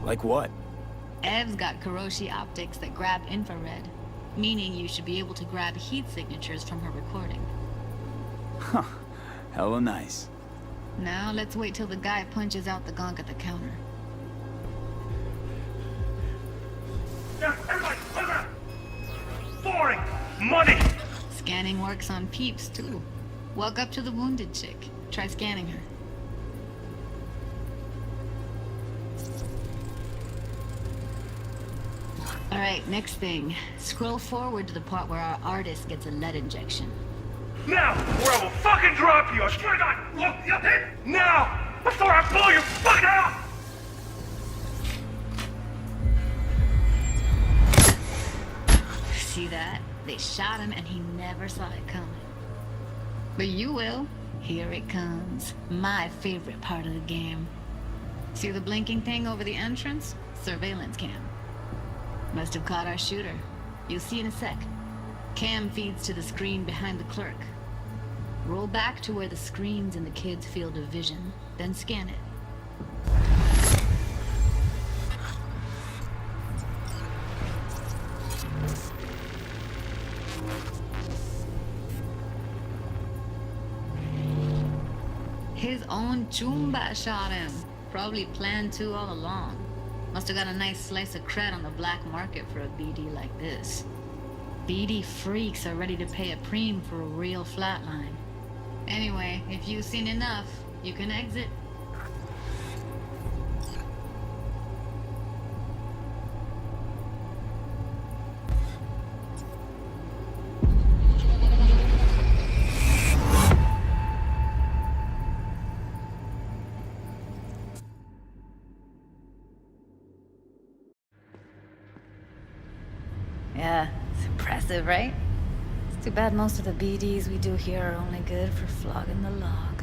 Like what? Ev's got Kiroshi optics that grab infrared, meaning you should be able to grab heat signatures from her recording. Huh. Hella nice. Now let's wait till the guy punches out the gonk at the counter. Everybody, look around! Boring! Money! Scanning works on peeps, too. Walk up to the wounded chick. Try scanning her. Alright, next thing. Scroll forward to the part where our artist gets a lead injection. Now, or I will fucking drop you! I swear to God! Look, now! Before I blow your fucking out! See that? They shot him and he never saw it coming. But you will. Here it comes. My favorite part of the game. See the blinking thing over the entrance? Surveillance cam. Must have caught our shooter. You'll see in a sec. Cam feeds to the screen behind the clerk. Roll back to where the screen's in the kid's field of vision, then scan it. His own Chumba shot him. Probably planned to all along. Must have got a nice slice of cred on the black market for a BD like this. BD freaks are ready to pay a preem for a real flatline. Anyway, if you've seen enough, you can exit. Yeah, it's impressive, right? It's too bad most of the BDs we do here are only good for flogging the log.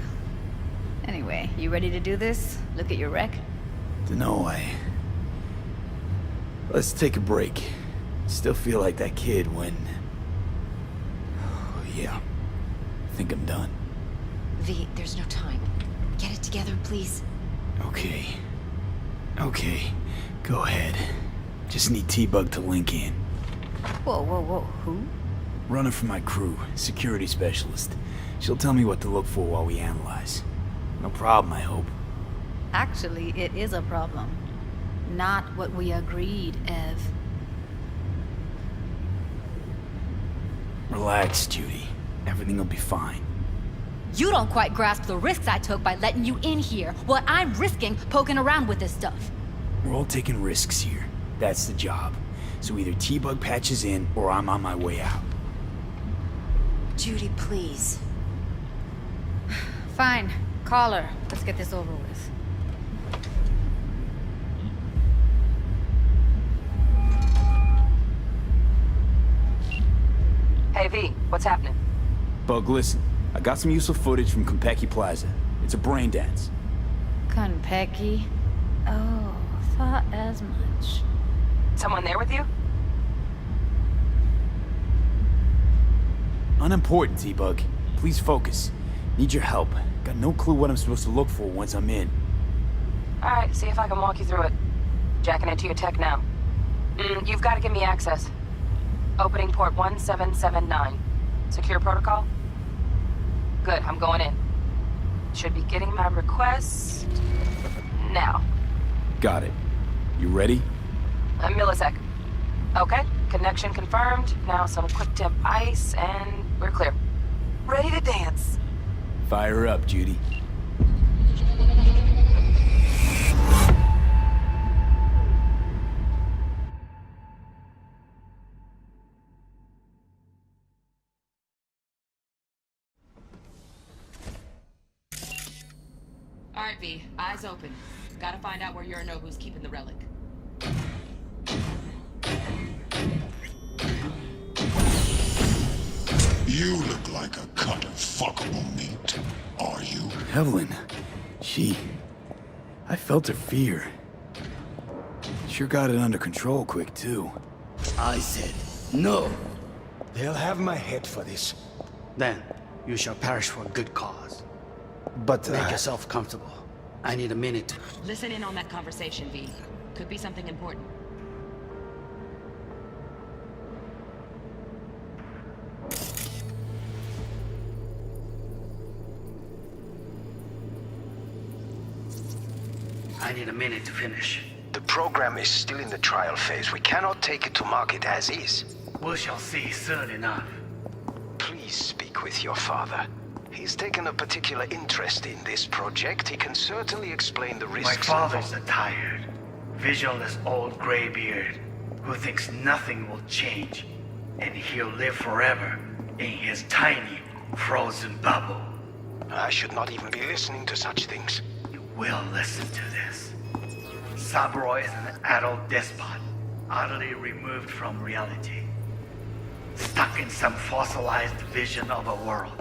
Anyway, you ready to do this? Look at your wreck? Dunno, Let's take a break. Still feel like that kid when... Yeah. I think I'm done. V, there's no time. Get it together, please. Okay. Okay, go ahead. Just need T-Bug to link in. Whoa, who? Runner for my crew, security specialist. She'll tell me what to look for while we analyze. No problem, I hope. Actually, it is a problem. Not what we agreed, Ev. Relax, Judy. Everything will be fine. You don't quite grasp the risks I took by letting you in here. What I'm risking poking around with this stuff. We're all taking risks here. That's the job. So either T-Bug patches in, or I'm on my way out. Judy, please. Fine. Call her. Let's get this over with. Hey, V. What's happening? Bug, listen. I got some useful footage from Konpeki Plaza. It's a brain dance. Konpeki? Oh, thought as much. Someone there with you? Unimportant, T-Bug. Please focus. Need your help. Got no clue what I'm supposed to look for once I'm in. Alright, see if I can walk you through it. Jacking into your tech now. You've got to give me access. Opening port 1779. Secure protocol? Good, I'm going in. Should be getting my request now. Got it. You ready? A millisec. Okay, connection confirmed. Now some quick temp ice, and we're clear. Ready to dance. Fire up, Judy. Alright, V. Eyes open. Gotta find out where Yorinobu's keeping the relic. You look like a cut of fuckable meat, are you? Evelyn. I felt her fear. Sure got it under control quick, too. I said, no. They'll have my head for this. Then, you shall perish for a good cause. But, Make yourself comfortable. I need a minute. Listen in on that conversation, V. Could be something important. I need a minute to finish. The program is still in the trial phase. We cannot take it to market as is. We shall see soon enough. Please speak with your father. He's taken a particular interest in this project. He can certainly explain the risks. My father's a tired, visionless old graybeard who thinks nothing will change, and he'll live forever in his tiny, frozen bubble. I should not even be listening to such things. You will listen to this. Saburo is an adult despot, utterly removed from reality. Stuck in some fossilized vision of a world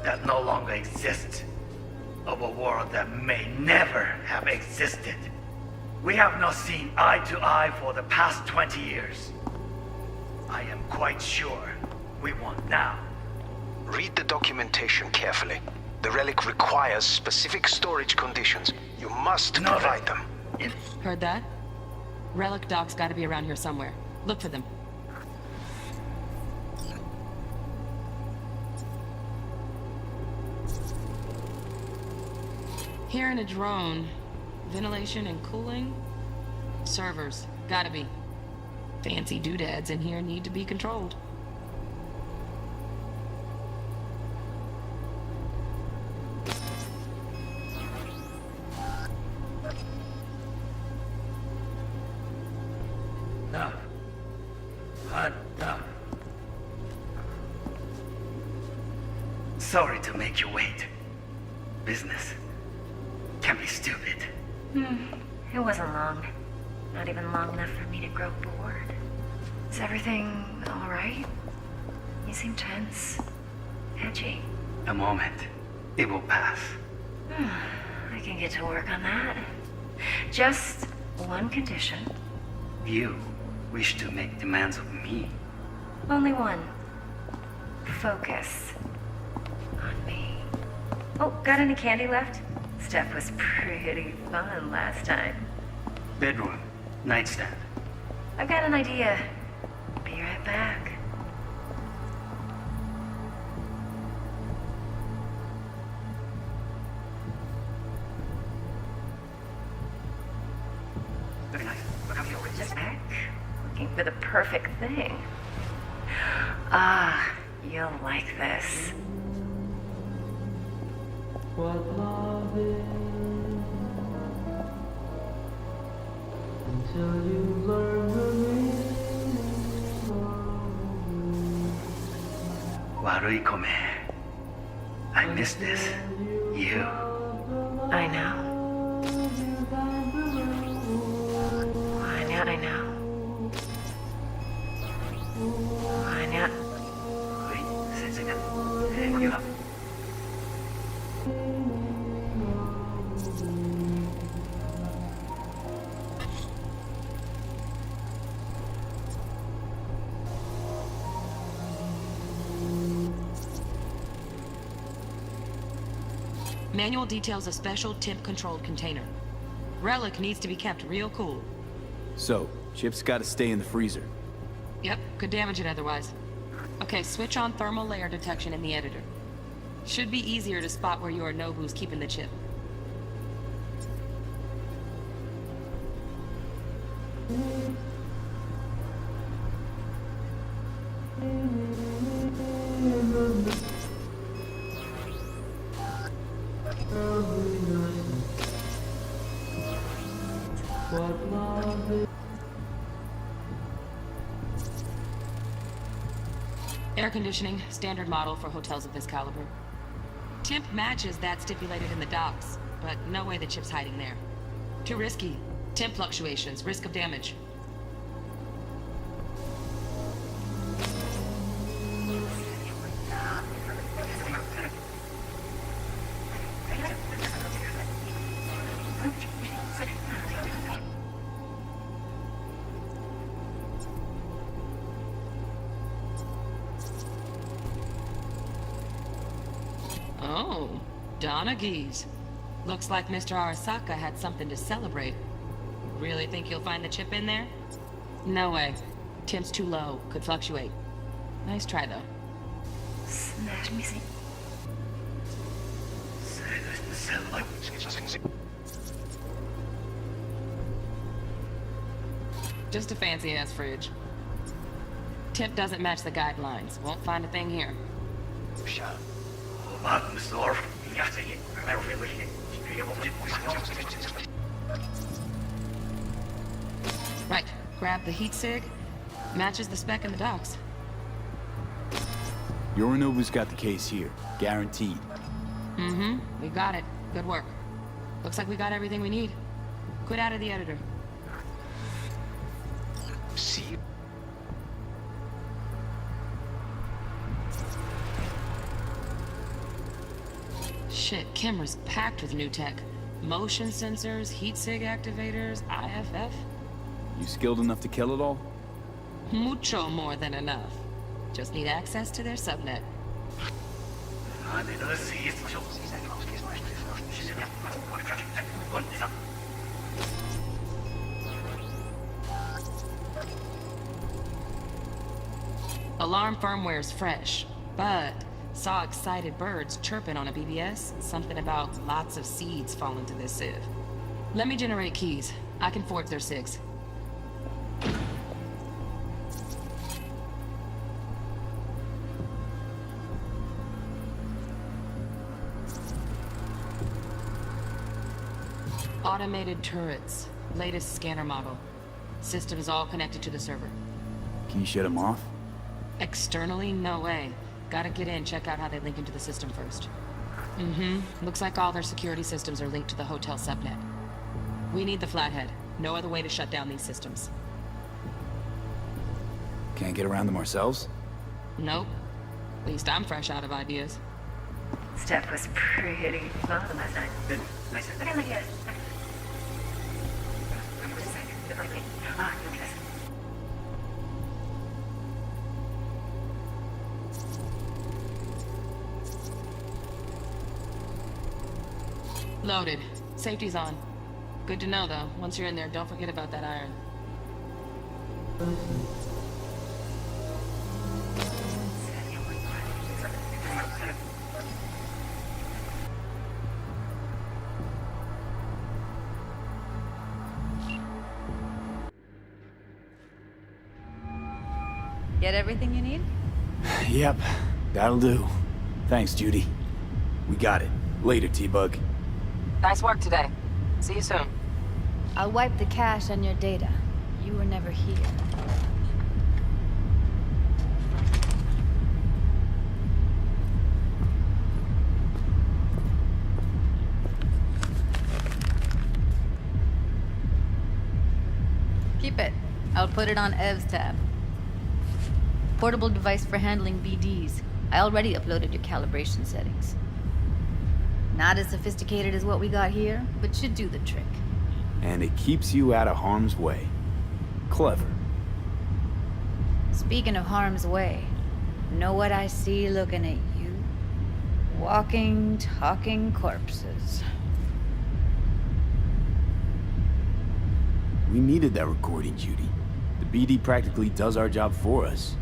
that no longer exists. Of a world that may never have existed. We have not seen eye to eye for the past 20 years. I am quite sure we won't now. Read the documentation carefully. The relic requires specific storage conditions. You must provide them. Heard that? Relic docs gotta be around here somewhere. Look for them. Here in a drone. Ventilation and cooling? Servers. Gotta be. Fancy doodads in here need to be controlled. Sorry to make you wait. Business can be stupid. It wasn't long. Not even long enough for me to grow bored. Is everything all right? You seem tense. Edgy. A moment. It will pass. I can get to work on that. Just one condition. You wish to make demands of me. Only one. Focus on me. Oh, got any candy left? Stuff was pretty fun last time. Bedroom. Nightstand. I've got an idea. Be right back. Very nice. Look how you already Just back. Looking for the perfect thing. Ah, you'll like this. What love is until you learn the meaning of Warui Kome. I miss this. You. I know. I know. Manual details a special temp-controlled container. Relic needs to be kept real cool. So, chip's gotta stay in the freezer. Yep, could damage it otherwise. Okay, switch on thermal layer detection in the editor. Should be easier to spot where Yorinobu's keeping the chip. what love is. Air conditioning, standard model for hotels of this caliber. Temp matches that stipulated in the docs, but no way the chip's hiding there. Too risky. Temp fluctuations, risk of damage. Oh, Donaghys. Looks like Mr. Arasaka had something to celebrate. Really think you'll find the chip in there? No way. Temp's too low. Could fluctuate. Nice try, though. Smash me, see. Just a fancy-ass fridge. Temp doesn't match the guidelines. Won't find a thing here. Right. Grab the heat sig. Matches the spec in the docs. Yorinobu's got the case here. Guaranteed. Mm-hmm. We got it. Good work. Looks like we got everything we need. Quit out of the editor. See? Shit, camera's packed with new tech. Motion sensors, heat sig activators, IFF. You skilled enough to kill it all? Mucho more than enough. Just need access to their subnet. Alarm firmware's fresh, but saw excited birds chirping on a BBS. Something about lots of seeds falling to this sieve. Let me generate keys. I can forge their SIGs. Automated turrets. Latest scanner model. Systems all connected to the server. Can you shut them off? Externally, no way. Gotta get in, check out how they link into the system first. Mm-hmm. Looks like all their security systems are linked to the hotel subnet. We need the flathead. No other way to shut down these systems. Can't get around them ourselves? Nope. At least I'm fresh out of ideas. Stuff was pretty fun last night. Nice. Okay, look at it. Loaded. Safety's on. Good to know, though. Once you're in there, don't forget about that iron. Get everything you need? Yep, that'll do. Thanks, Judy. We got it. Later, T-Bug. Nice work today. See you soon. I'll wipe the cache on your data. You were never here. Keep it. I'll put it on Ev's tab. Portable device for handling BDs. I already uploaded your calibration settings. Not as sophisticated as what we got here, but should do the trick. And it keeps you out of harm's way. Clever. Speaking of harm's way, know what I see looking at you? Walking, talking corpses. We needed that recording, Judy. The BD practically does our job for us.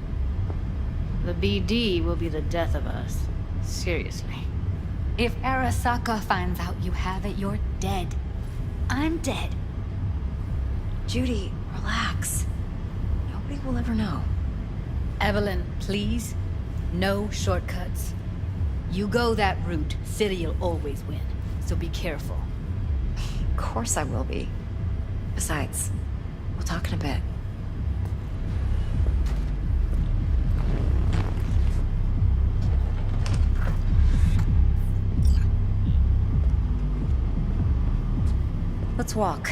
The BD will be the death of us. Seriously. If Arasaka finds out you have it, you're dead. I'm dead. Judy, relax. Nobody will ever know. Evelyn, please. No shortcuts. You go that route, City'll always win. So be careful. Of course I will be. Besides, we'll talk in a bit. Let's walk.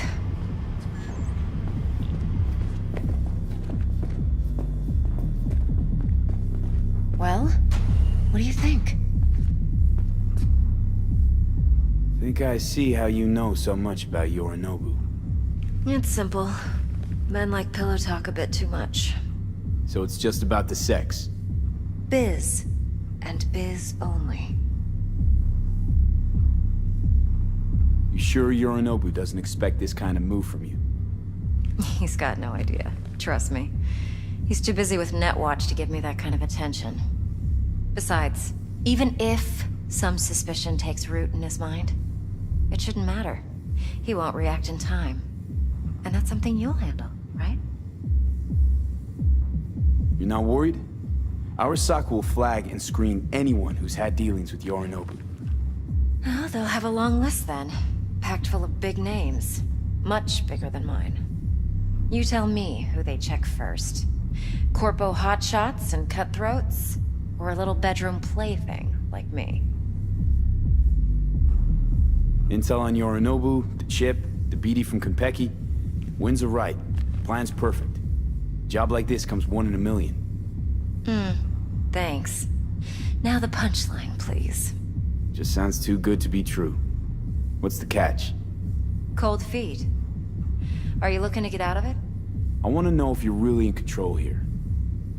Well, what do you think? Think I see how you know so much about Yorinobu. It's simple. Men like pillow talk a bit too much. So it's just about the sex. Biz. And biz only. You sure Yorinobu doesn't expect this kind of move from you? He's got no idea. Trust me. He's too busy with Netwatch to give me that kind of attention. Besides, even if some suspicion takes root in his mind, it shouldn't matter. He won't react in time. And that's something you'll handle, right? You're not worried? Arasaka will flag and screen anyone who's had dealings with Yorinobu. Oh, they'll have a long list then. Packed full of big names. Much bigger than mine. You tell me who they check first. Corpo hotshots and cutthroats? Or a little bedroom plaything like me? Intel on Yorinobu, the chip, the BD from Konpeki. Winds are right. Plan's perfect. Job like this comes 1 in a million. Thanks. Now the punchline, please. Just sounds too good to be true. What's the catch? Cold feet. Are you looking to get out of it? I want to know if you're really in control here.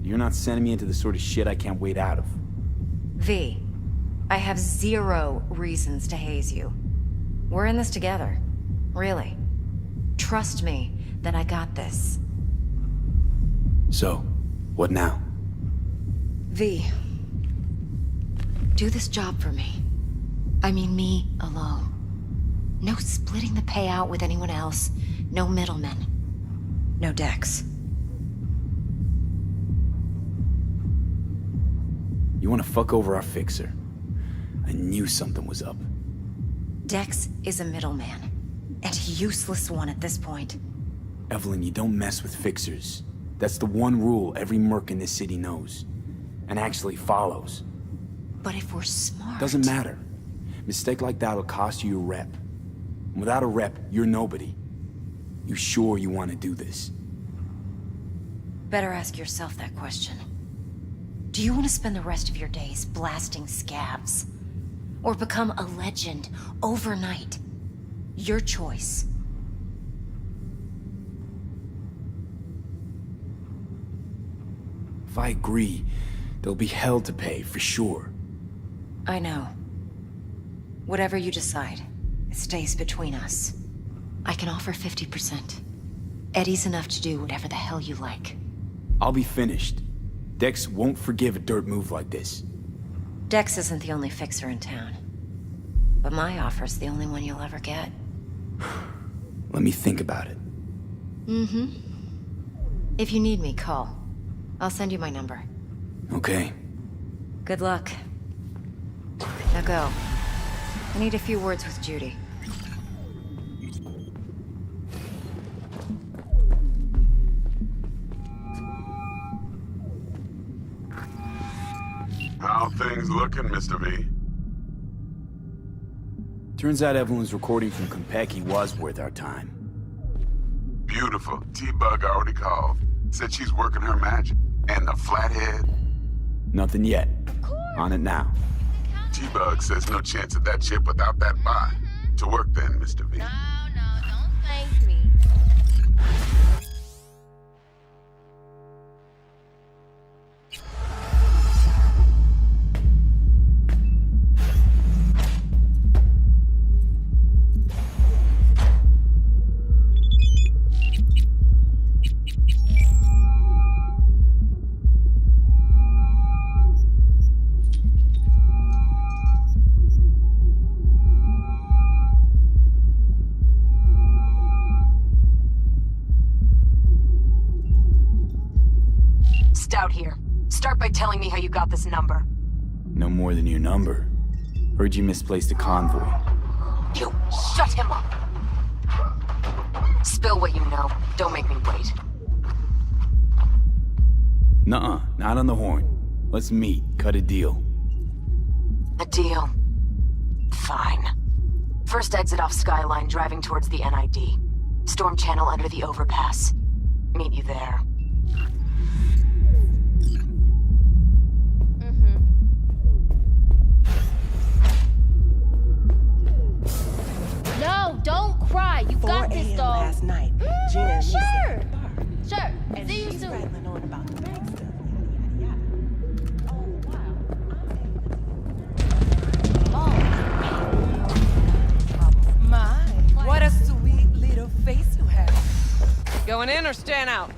You're not sending me into the sort of shit I can't wait out of. V, I have 0 reasons to haze you. We're in this together. Really. Trust me that I got this. So, what now? V, do this job for me. I mean me alone. No splitting the payout with anyone else. No middlemen. No Dex. You want to fuck over our fixer? I knew something was up. Dex is a middleman. And a useless one at this point. Evelyn, you don't mess with fixers. That's the one rule every merc in this city knows. And actually follows. But if we're smart... Doesn't matter. Mistake like that'll cost you your rep. And without a rep, you're nobody. You sure you want to do this? Better ask yourself that question. Do you want to spend the rest of your days blasting scabs? Or become a legend overnight? Your choice. If I agree, there'll be hell to pay, for sure. I know. Whatever you decide, it stays between us. I can offer 50%. Eddie's enough to do whatever the hell you like. I'll be finished. Dex won't forgive a dirt move like this. Dex isn't the only fixer in town. But my offer's the only one you'll ever get. Let me think about it. Mm-hmm. If you need me, call. I'll send you my number. Okay. Good luck. Now go. I need a few words with Judy. How things looking, Mr. V? Turns out Evelyn's recording from Konpeki was worth our time. Beautiful. T-Bug already called. Said she's working her magic. And the flathead? Nothing yet. On it now. T-Bug says no chance of that chip without that buy. To work then, Mr. V. No, don't thank me. Stout here. Start by telling me how you got this number. No more than your number. Heard you misplaced a convoy. You shut him up! Spill what you know. Don't make me wait. Nuh-uh, not on the horn. Let's meet, cut a deal. A deal. Fine. First exit off Skyline, driving towards the NID. Storm channel under the overpass. Meet you there. No, don't cry. You got this, though. Last night, Gina and me Sure. sat at the bar. Sure. And See you she's soon. rattling on about the bank stuff. Yada, yada. Oh, wow. My, what a sweet little face you have. Going in or staying out?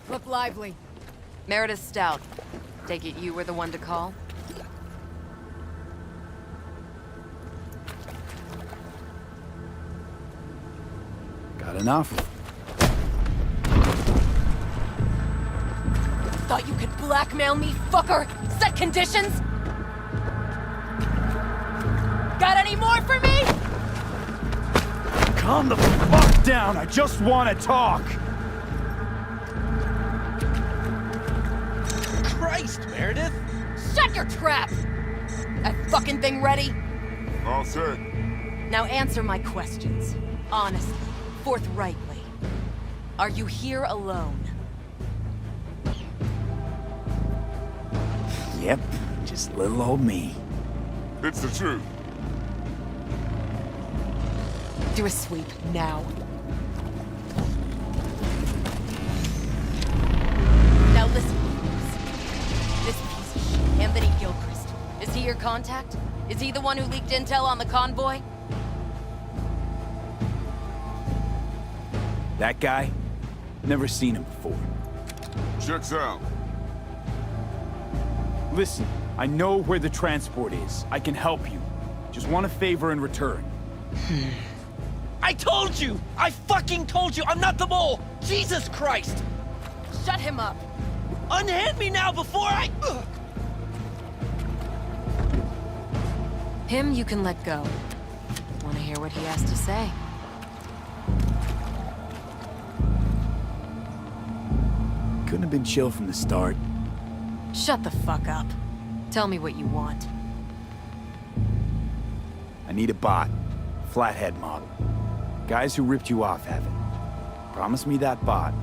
Look lively. Meredith Stout. Take it you were the one to call? Got an offer. Thought you could blackmail me, fucker? Set conditions? Got any more for me? Calm the fuck down, I just want to talk! Christ, Meredith! Shut your trap! That fucking thing ready? All set. Now answer my questions. Honestly, forthrightly. Are you here alone? Yep, just little old me. It's the truth. Do a sweep, now. Now listen, please. This piece of shit, Anthony Gilchrist, is he your contact? Is he the one who leaked intel on the convoy? That guy? Never seen him before. Checks out. Listen, I know where the transport is. I can help you. Just want a favor in return. I told you! I fucking told you! I'm not the mole! Jesus Christ! Shut him up! Unhand me now before I... Ugh. Him you can let go. Want to hear what he has to say? Couldn't have been chill from the start. Shut the fuck up. Tell me what you want. I need a bot. Flathead model. Guys who ripped you off have it. Promise me that bot.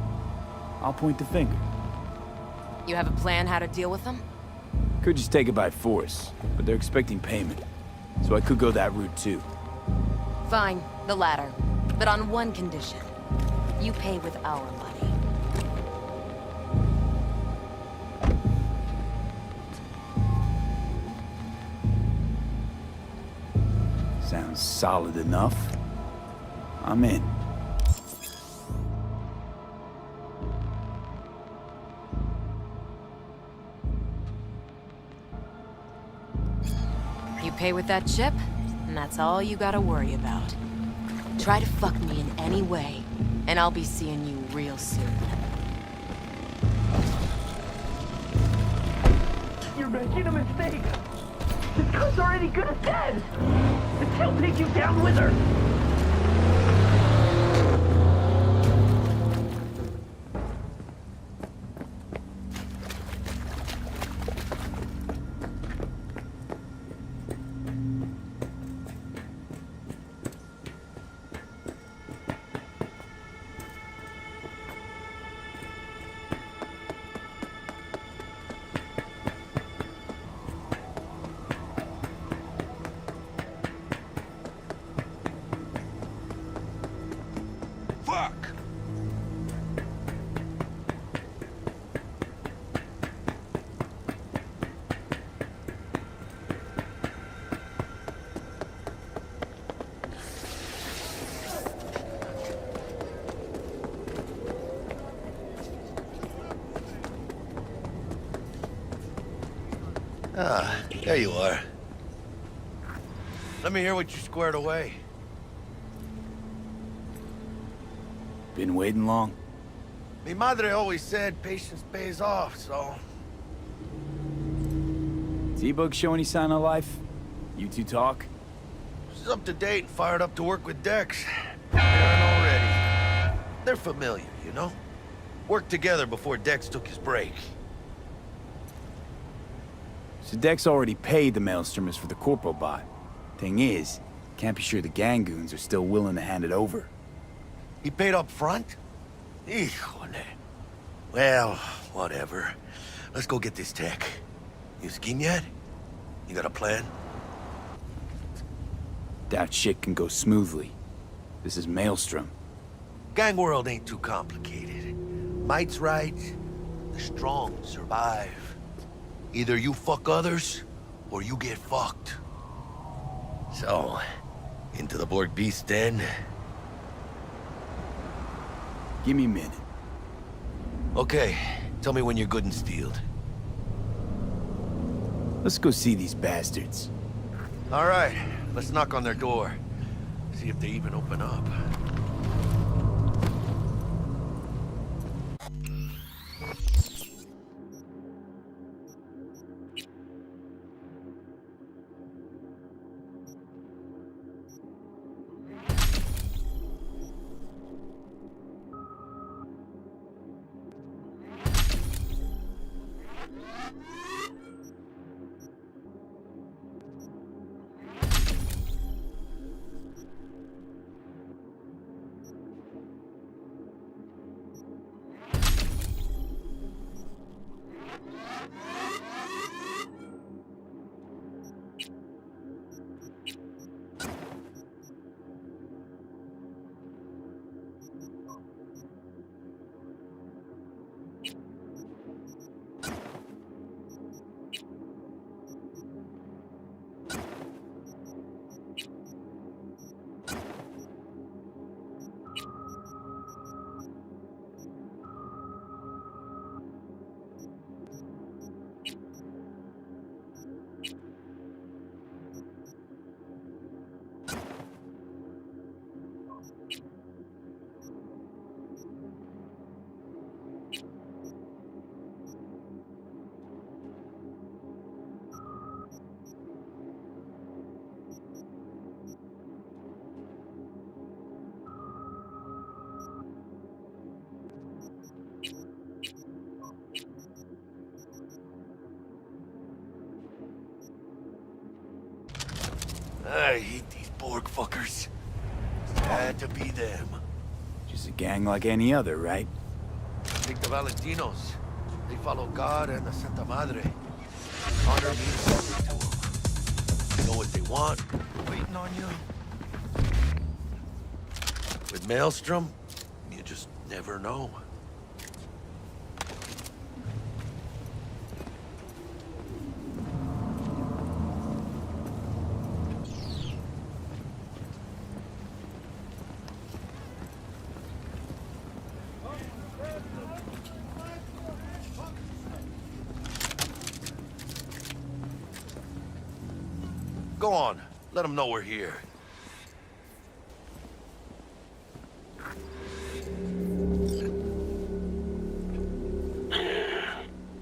I'll point the finger. You have a plan how to deal with them? Could just take it by force, but they're expecting payment. So I could go that route too. Fine, the latter. But on one condition. You pay with our money. Sounds solid enough. I'm in. You pay with that chip, and that's all you gotta worry about. Try to fuck me in any way, and I'll be seeing you real soon. You're making a mistake. This cunt's already good as dead. She'll take you down with her. Ah, there you are. Let me hear what you squared away. Been waiting long? Mi madre always said patience pays off, so... T-Bug show any sign of life? You two talk? She's up to date and fired up to work with Dex. They're already. They're familiar, you know? Worked together before Dex took his break. So Dex already paid the maelstromers for the corpo bot. Thing is, can't be sure the gang goons are still willing to hand it over. He paid up front? Híjole. Well, whatever. Let's go get this tech. You skiing yet? You got a plan? Doubt shit can go smoothly. This is Maelstrom. Gang world ain't too complicated. Might's right, the strong survive. Either you fuck others, or you get fucked. So, into the Borg Beast den? Give me a minute. Okay, tell me when you're good and steeled. Let's go see these bastards. All right, let's knock on their door. See if they even open up. I hate these Borg fuckers. Had to be them. Just a gang like any other, right? Take the Valentinos. They follow God and the Santa Madre. Honor means something to them. They know what they want, waiting on you. With Maelstrom, you just never know. Go on. Let them know we're here.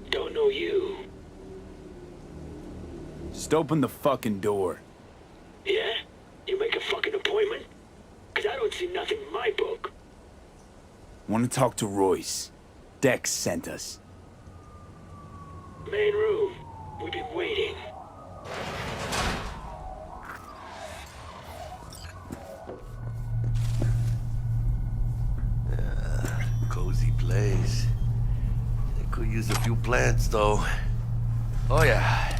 Don't know you. Just open the fucking door. Yeah? You make a fucking appointment? 'Cause I don't see nothing in my book. Want to talk to Royce. Dex sent us. Main room. We've been waiting. Cozy place. They could use a few plants, though. Oh, yeah.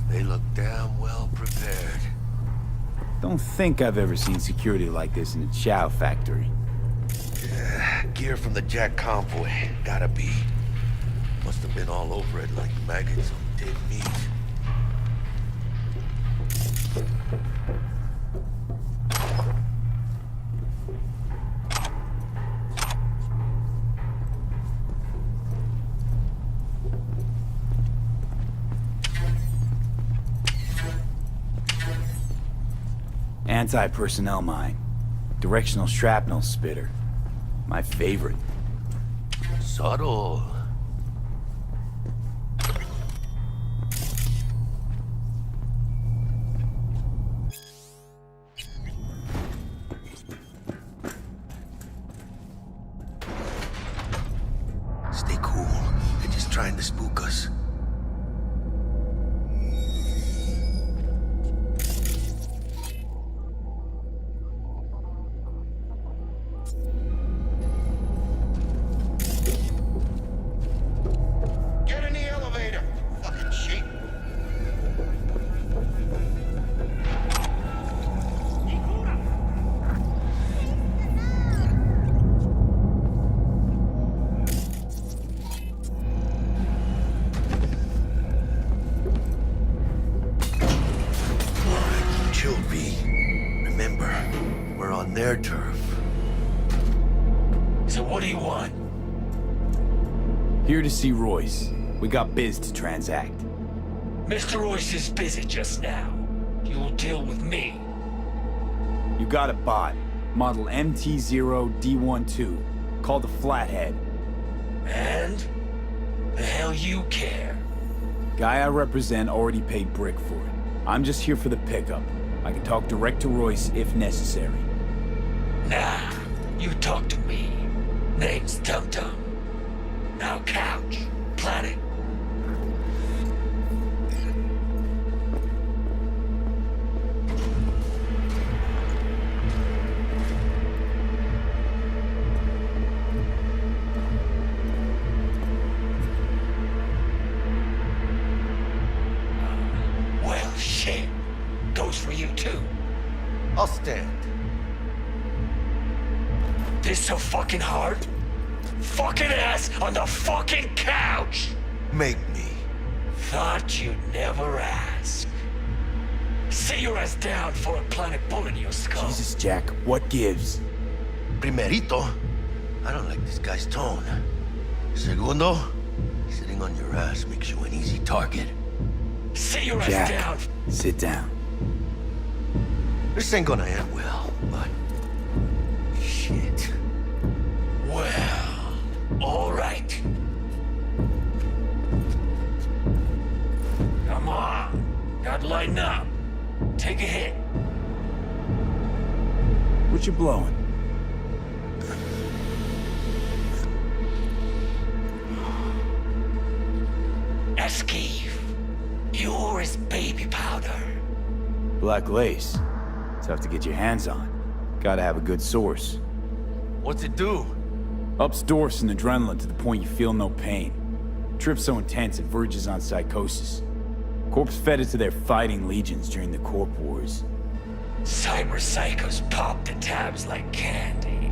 They look damn well prepared. Don't think I've ever seen security like this in a chow factory. Yeah, gear from the Jack convoy. Gotta be. Must have been all over it like maggots on dead meat. Anti-personnel mine. Directional shrapnel spitter. My favorite. Subtle. Stay cool. They're just trying to spook us. Get in the elevator, fucking sheep. Chill, V. Remember, we're on their turf. So what do you want? Here to see Royce. We got biz to transact. Mr. Royce is busy just now. You'll deal with me. You got a bot. Model MT0D12. Called the Flathead. And? The hell you care? Guy I represent already paid brick for it. I'm just here for the pickup. I can talk direct to Royce if necessary. Nah, you talk to me. Name's Dum Dum. Now couch, planet. Well, shit. Goes for you too. I'll stand. This so fucking hard? Fucking ass on the fucking couch! Make me. Thought you'd never ask. Sit your ass down for a planet bullet in your skull. Jesus, Jack, what gives? Primerito, I don't like this guy's tone. Segundo, sitting on your ass makes you an easy target. Sit your ass Jack, down. sit down. This ain't gonna end well, but... shit. Well, all right. Come on. Gotta lighten up. Take a hit. What you blowing? Esquive. You're his baby powder. Black lace. Tough to get your hands on. Gotta have a good source. What's it do? Ups Dorf's and adrenaline to the point you feel no pain. Trip's so intense it verges on psychosis. Corps fed it to their fighting legions during the Corp Wars. Cyber psychos pop the tabs like candy.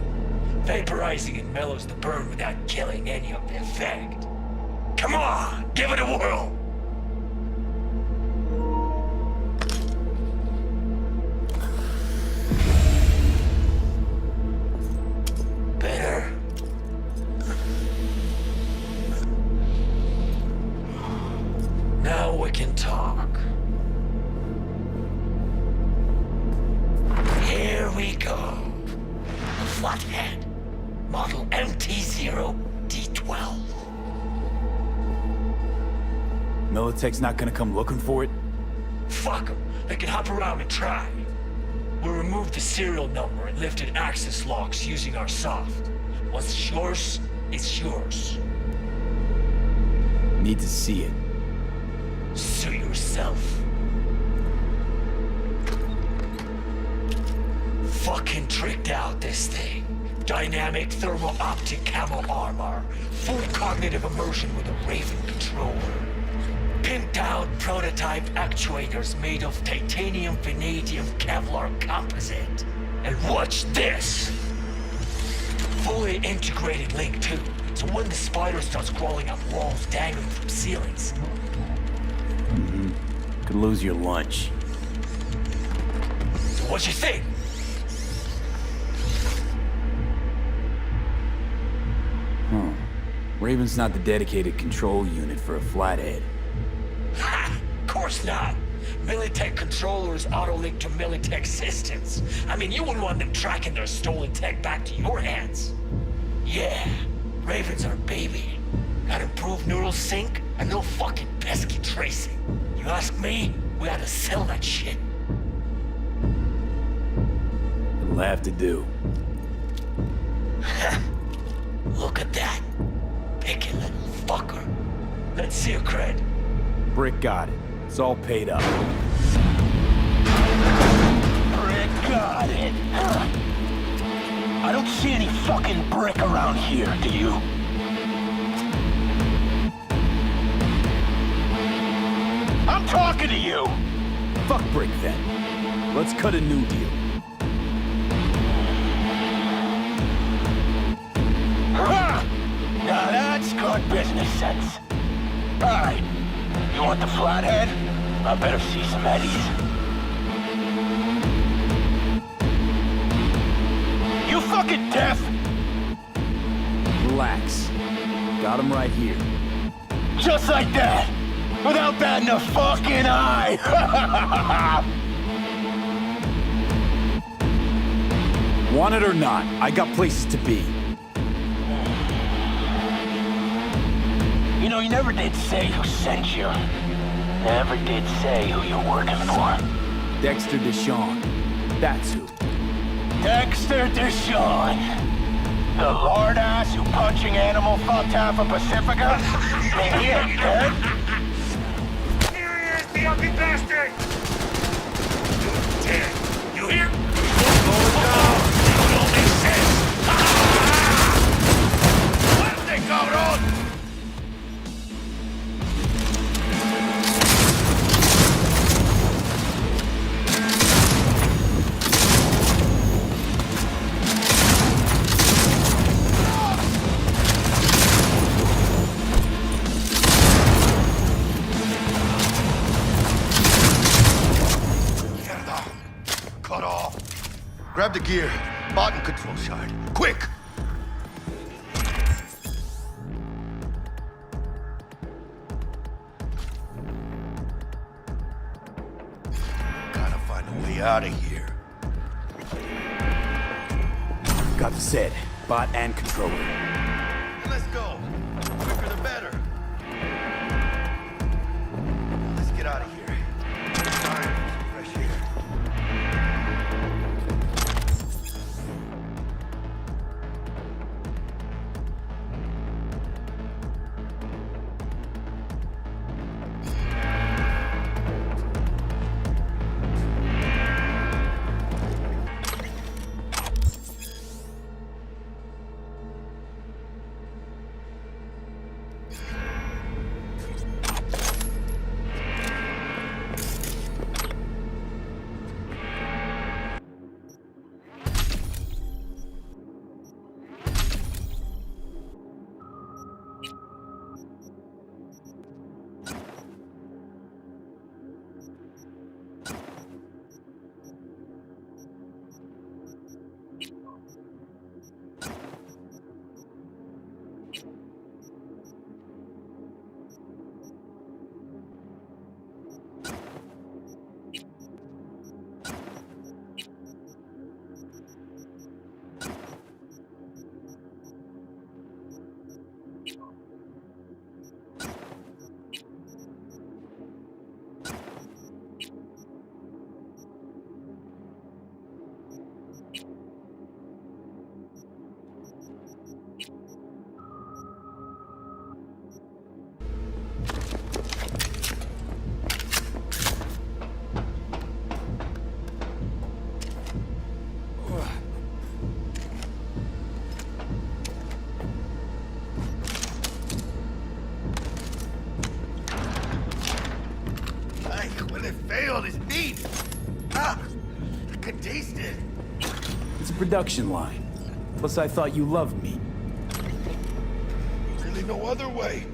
Vaporizing it mellows the burn without killing any of the effect. Come on, give it a whirl! Better. Now we can talk. Here we go. A flathead. Model MT-0D12. Militech's not gonna come looking for it? Fuck them. They can hop around and try. We'll remove the serial number and lifted access locks using our soft. What's yours, is yours. Need to see it. Sue yourself. Fucking tricked out this thing. Dynamic thermo-optic camo armor. Full cognitive immersion with a Raven controller. Pimped out prototype actuators made of titanium, vanadium, Kevlar composite. And watch this! Fully integrated link too, so when the spider starts crawling up walls dangling from ceilings. Could lose your lunch. So what you think? Raven's not the dedicated control unit for a flathead. Ha! Of course not. Militech controllers auto-link to Militech systems. I mean, you wouldn't want them tracking their stolen tech back to your hands. Yeah, Raven's our baby. Got improved neural sync and no fucking pesky tracing. You ask me, we ought to sell that shit. It'll have to do. Look at that. Picky little fucker. Let's see your cred. Brick got it. It's all paid up. Brick got it. I don't see any fucking brick around here, do you? I'm talking to you! Fuck brick then. Let's cut a new deal. Now that's good business sense. Alright, you want the flathead? I better see some eddies. You fucking deaf? Relax. Got him right here. Just like that! Without batting a fucking eye! Want it or not, I got places to be. You know, you never did say who sent you. Never did say who you're working for. Dexter Deshawn. That's who. Dexter Deshawn. The lord ass who punching animal fucked half of Pacifica? Man, he ain't dead. Here he is, the ugly bastard! Dead. You hear? Going down. It don't make sense. Fuerte, cabrón! Grab the gear. Button control shard. Quick! Gotta find a way out of here. Got the set. Bot and controller. Let's go. Quicker the better. Let's get out of here. Fresh air. production line. Plus, I thought you loved me. Really no other way.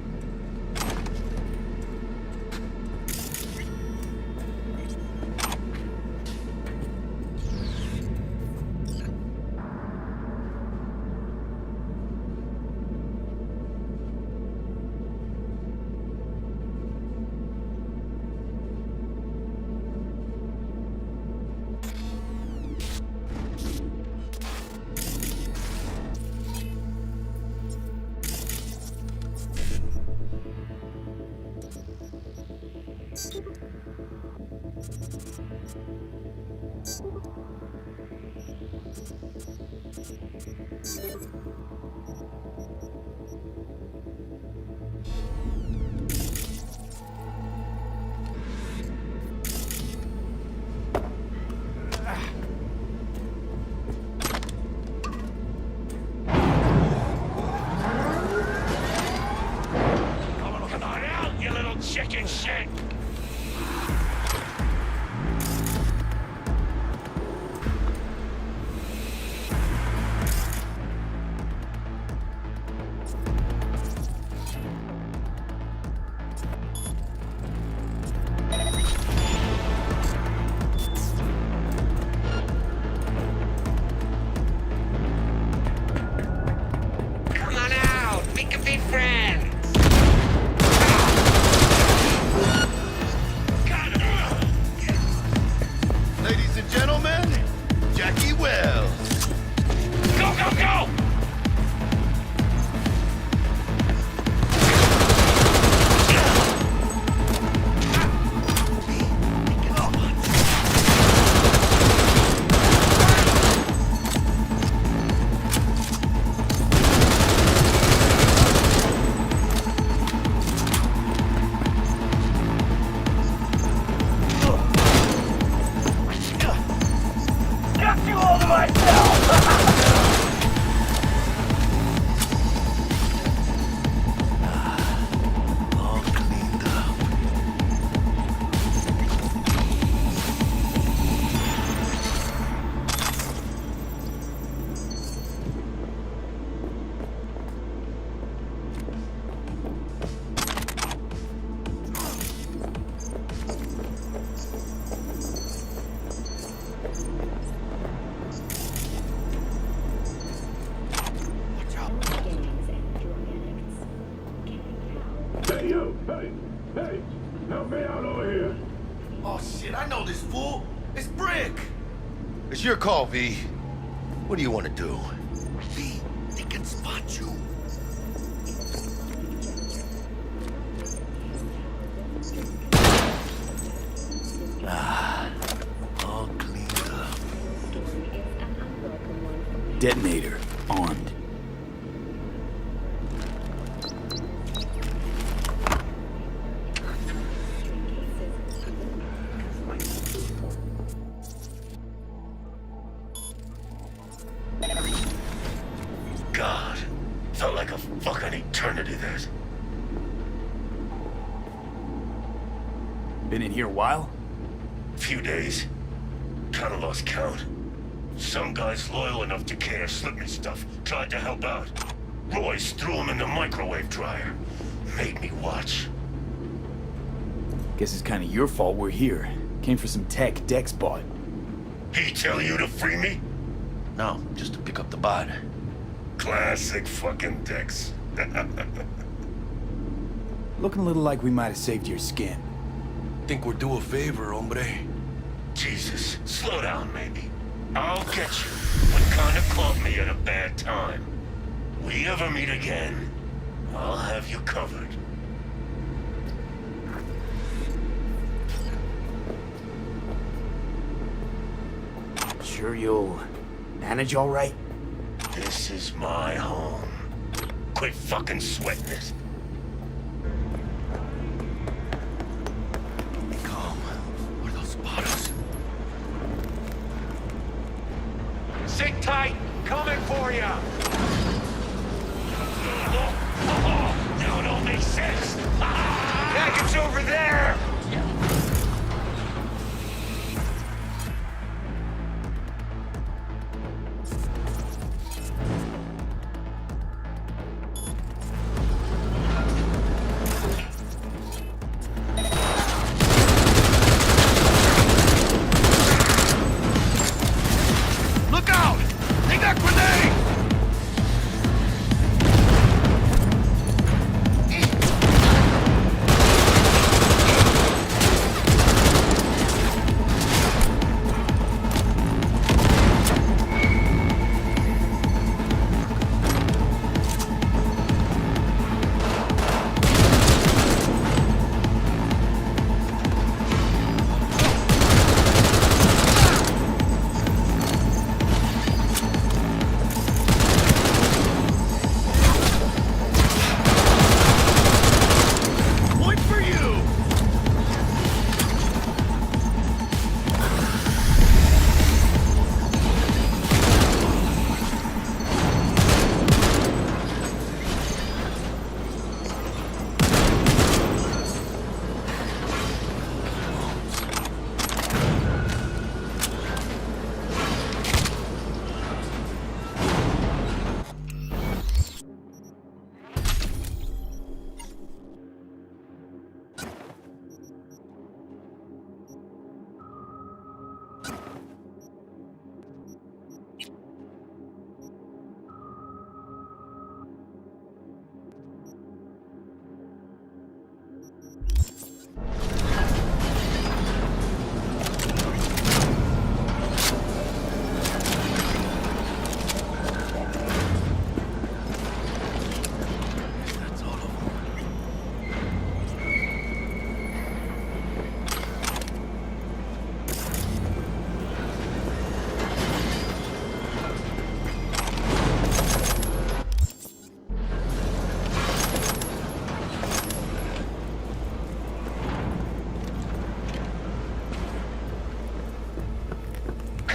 Chicken shit! Come on out! We can be friends! Ladies and gentlemen, Jackie Wells. Go, go, go! Got you all to myself! All cleaned up. Hey, you! Hey! Hey! Help me out over here! Oh shit, I know this fool. It's Brick. It's your call, V. What do you want to do? V, they can spot you. All cleaned up. Detonator armed. God, felt like a fucking eternity there. Been in here a while? Few days. Kinda lost count. Some guys loyal enough to care slipped me stuff. Tried to help out. Royce threw him in the microwave dryer. Made me watch. Guess it's kinda your fault we're here. Came for some tech Dex bought. He tell you to free me? No, just to pick up the bod. Classic fucking Dex. Looking a little like we might have saved your skin. Think we're due a favor, hombre. Jesus, slow down, maybe. I'll get you. What kinda caught me at a bad time. We ever meet again, I'll have you covered. Sure you'll manage all right? This is my home. Quit fucking sweating it. Calm. Where those spotters? Sit tight! Coming for ya! Now it all makes sense! Package over there!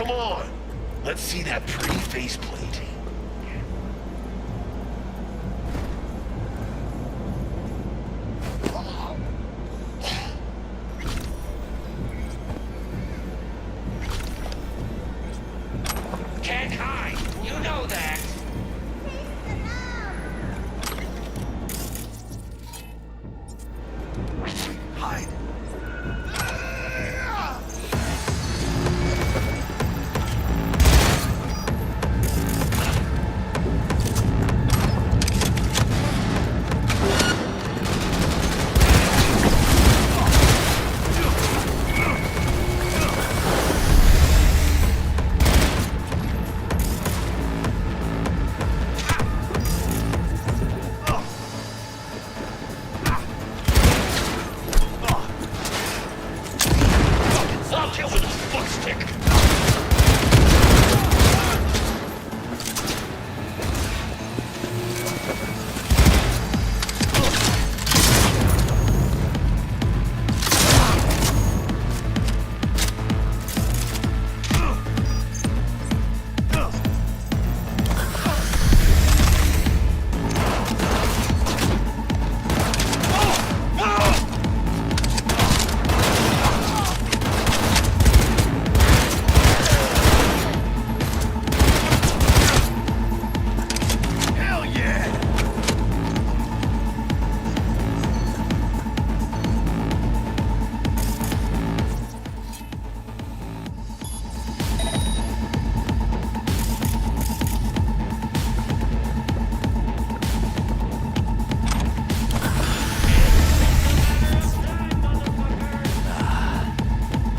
Come on. Let's see that pretty faceplate. Can't hide. You know that. Hide. I'll kill with a foot stick. Hell yeah!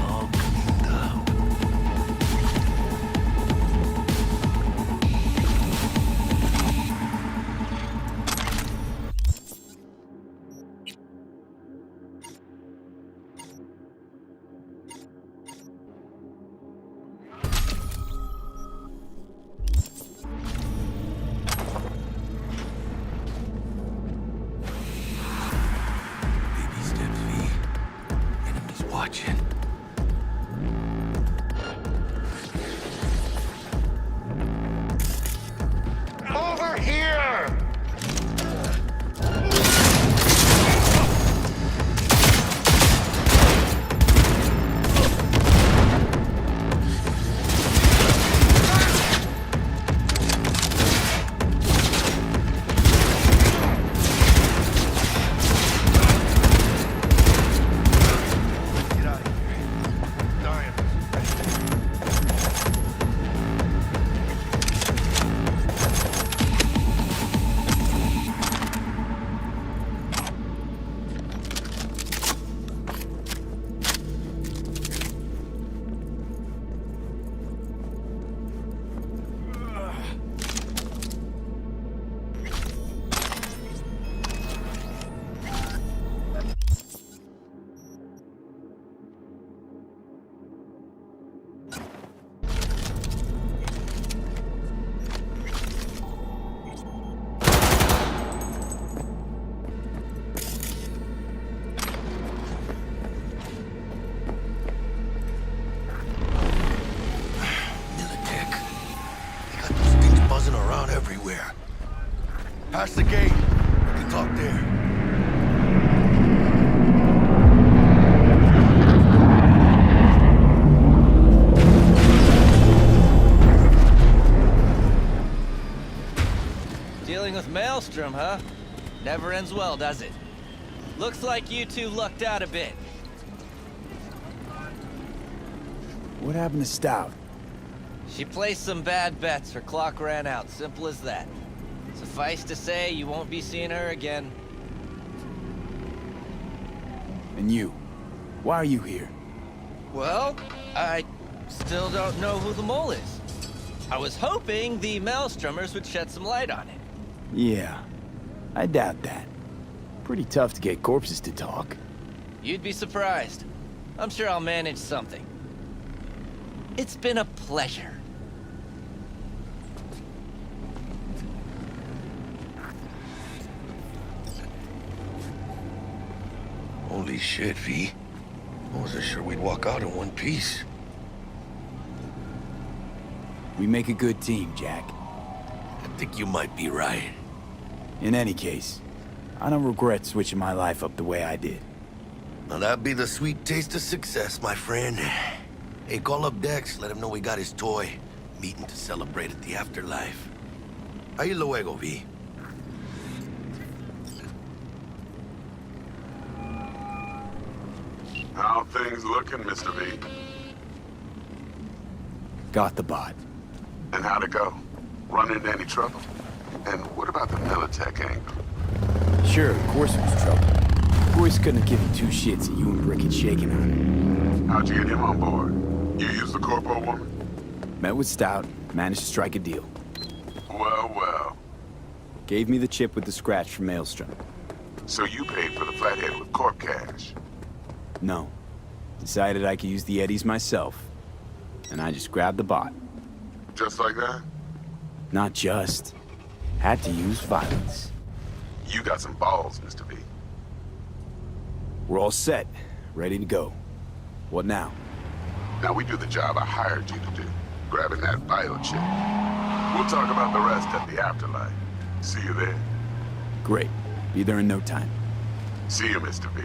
All cleaned up. Baby steps, V. Enemies watching. Over here! Get out of here. Dying. Buzzing around everywhere. Past the gate. We can talk there. Dealing with Maelstrom, huh? Never ends well, does it? Looks like you two lucked out a bit. What happened to Stout? She placed some bad bets, her clock ran out, simple as that. Suffice to say, you won't be seeing her again. And you? Why are you here? Well, I still don't know who the mole is. I was hoping the Maelstromers would shed some light on it. Yeah, I doubt that. Pretty tough to get corpses to talk. You'd be surprised. I'm sure I'll manage something. It's been a pleasure. Holy shit, V. I wasn't sure we'd walk out in one piece. We make a good team, Jack. I think you might be right. In any case, I don't regret switching my life up the way I did. Now that'd be the sweet taste of success, my friend. Hey, call up Dex, let him know we got his toy. Meeting to celebrate at the afterlife. Ahí luego, V. How things looking, Mr. V? Got the bot. And how'd it go? Run into any trouble? And what about the Militech angle? Sure, of course it was trouble. Royce couldn't have given two shits that you and Brick had shaken on him. How'd you get him on board? You used the corpo woman? Met with Stout, managed to strike a deal. Well, well. Gave me the chip with the scratch from Maelstrom. So you paid for the flathead with corp cash? No. Decided I could use the eddies myself. And I just grabbed the bot. Just like that? Not just. Had to use violence. You got some balls, Mr. V. We're all set. Ready to go. What now? Now we do the job I hired you to do. Grabbing that biochip. We'll talk about the rest at the afterlife. See you there. Great. Be there in no time. See you, Mr. V.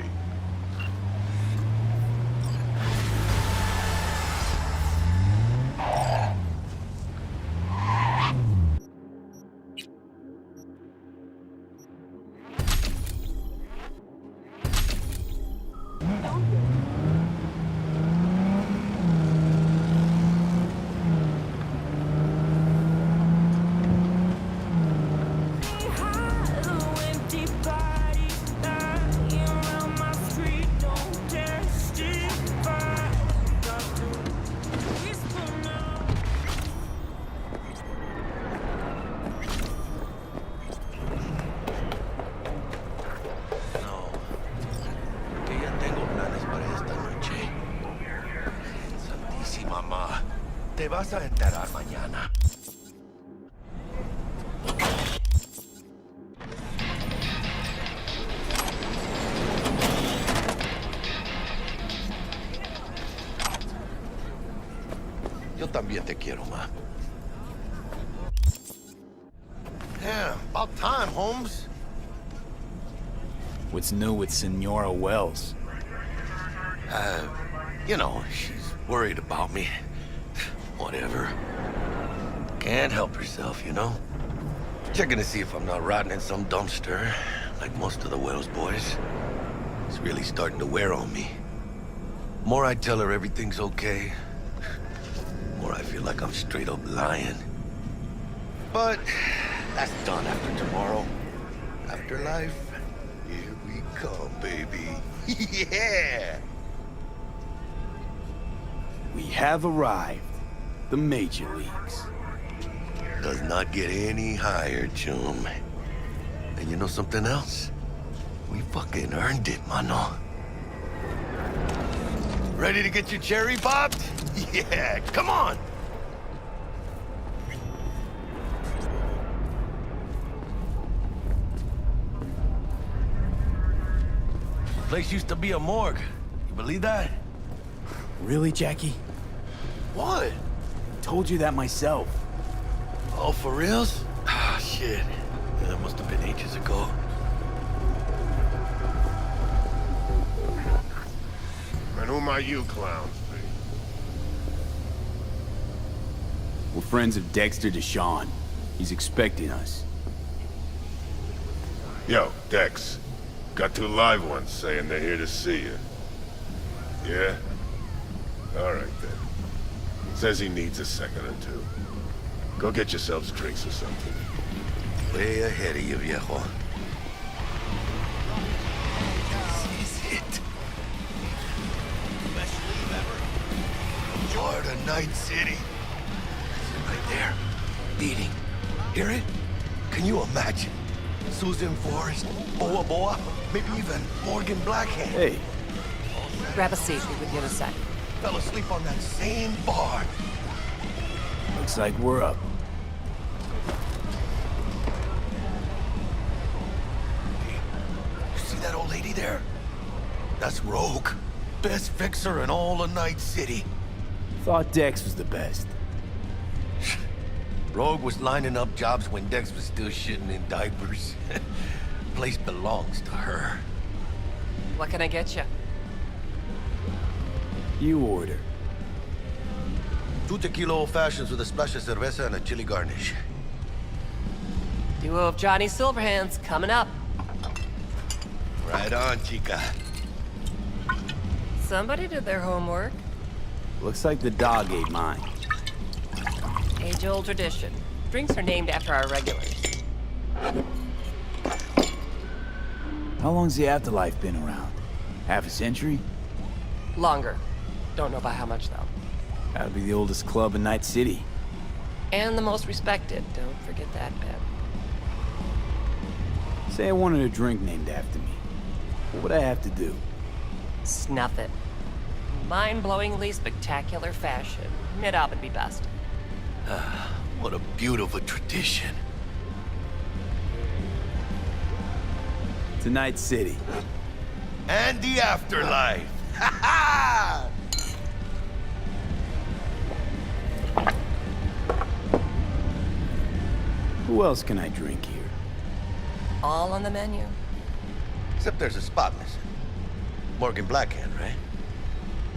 Te vas a enterar mañana. Yo también te quiero, ma. Yeah, about time, Holmes. What's new with Senora Wells? You know, she's worried about me. Whatever. Can't help herself, you know? Checking to see if I'm not rotting in some dumpster, like most of the Wells boys. It's really starting to wear on me. More I tell her everything's okay, more I feel like I'm straight up lying. But that's done after tomorrow. Afterlife, here we come, baby. Yeah! We have arrived. The major leagues. Does not get any higher, chum. And you know something else? We fucking earned it, mano. Ready to get your cherry popped? Yeah, come on! Place used to be a morgue. You believe that? Really, Jackie? What? Told you that myself. Oh, for reals? Ah, shit. Yeah, that must have been ages ago. And who are you clowns? We're friends of Dexter Deshawn. He's expecting us. Yo, Dex. Got two live ones saying they're here to see you. Yeah? All right, then. Says he needs a second or two. Go get yourselves drinks or something. Way ahead of you, viejo. This is it. Best leave ever. Florida Night City. Right there. Beating. Hear it? Can you imagine? Susan Forrest, Boa Boa, maybe even Morgan Blackhand. Hey. Grab a seat. Be with you in a sec. Fell asleep on that same bar. Looks like we're up. You see that old lady there? That's Rogue. Best fixer in all of Night City. Thought Dex was the best. Rogue was lining up jobs when Dex was still shitting in diapers. Place belongs to her. What can I get you? You order. 2 tequila old fashions with a splash of cerveza and a chili garnish. Duo of Johnny Silverhands coming up. Right on, chica. Somebody did their homework. Looks like the dog ate mine. Age-old tradition. Drinks are named after our regulars. How long's the afterlife been around? Half a century? Longer. Don't know by how much, though. Gotta be the oldest club in Night City. And the most respected. Don't forget that, Ben. Say I wanted a drink named after me. What would I have to do? Snuff it. Mind-blowingly spectacular fashion. Mid-op would be best. What a beautiful tradition. To Night City. And the afterlife. Ha ha! Who else can I drink here? All on the menu. Except there's a spot missing. Morgan Blackhand, right?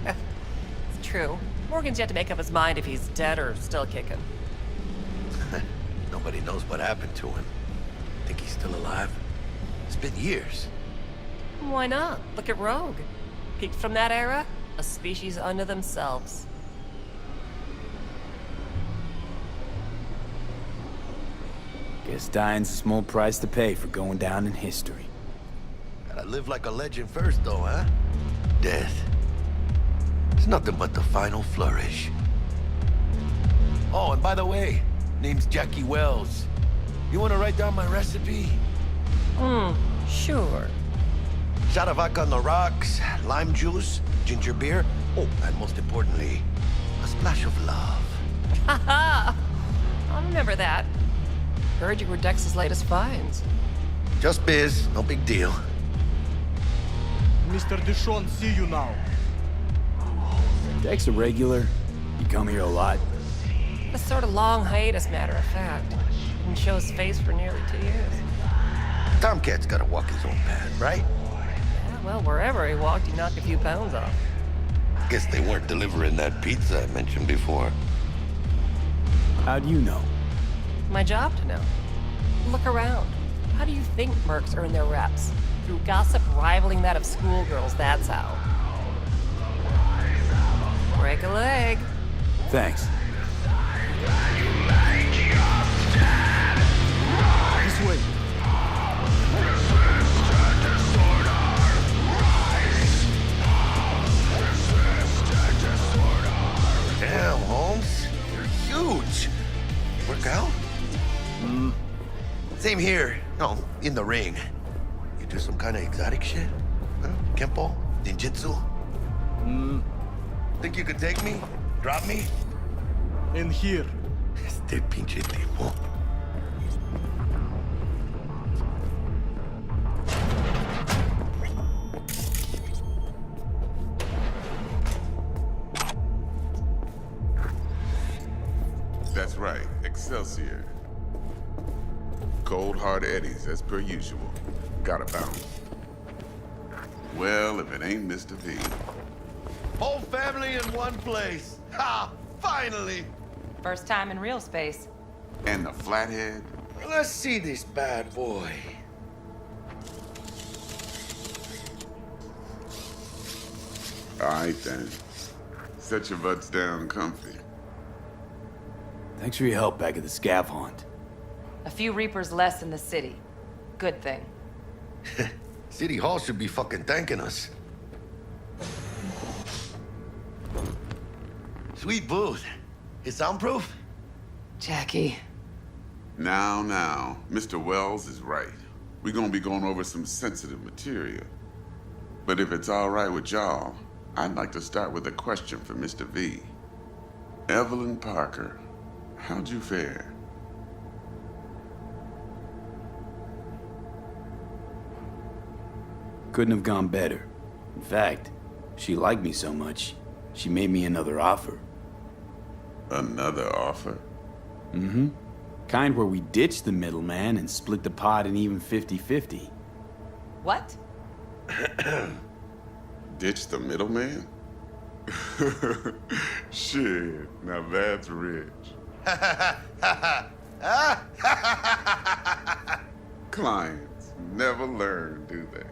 It's true. Morgan's yet to make up his mind if he's dead or still kicking. Nobody knows what happened to him. Think he's still alive? It's been years. Why not? Look at Rogue. Peaked from that era, a species unto themselves. Guess dying's a small price to pay for going down in history. Gotta live like a legend first, though, huh? Death. It's nothing but the final flourish. Oh, and by the way, name's Jackie Wells. You wanna write down my recipe? Sure. Shot of vodka on the rocks, lime juice, ginger beer. Oh, and most importantly, a splash of love. Haha! I'll remember that. Heard you were Dex's latest finds. Just biz, no big deal. Mr. Dishon, see you now. Dex a regular? You come here a lot? A sort of long hiatus, matter of fact. Didn't show his face for nearly 2 years. Tomcat's gotta walk his own path, right? Yeah, well, wherever he walked, he knocked a few pounds off. Guess they weren't delivering that pizza I mentioned before. How do you know? My job to know. Look around. How do you think mercs earn their reps? Through gossip rivaling that of schoolgirls, that's how. Break a leg. Thanks. This way. Damn, Holmes. You're huge. Work out? Same here. No, in the ring. You do some kind of exotic shit? Huh? Kempo? Ninjutsu? Think you could take me? Drop me? In here. Este pinche tipo. That's right, Excelsior. Cold hard eddies, as per usual. Gotta bounce. Well, if it ain't Mr. V. Whole family in one place. Ha! Finally! First time in real space. And the flathead? Let's see this bad boy. All right, then. Set your butts down comfy. Thanks for your help back at the scav haunt. A few Reapers less in the city. Good thing. City Hall should be fucking thanking us. Sweet booth. It's soundproof? Jackie. Now, Mr. Wells is right. We're gonna be going over some sensitive material. But if it's all right with y'all, I'd like to start with a question for Mr. V. Evelyn Parker, how'd you fare? Couldn't have gone better. In fact, she liked me so much, she made me another offer. Another offer? Mm-hmm. Kind where we ditch the middleman and split the pot in even 50-50. What? Ditch the middleman? Shit, now that's rich. Clients never learn, do they?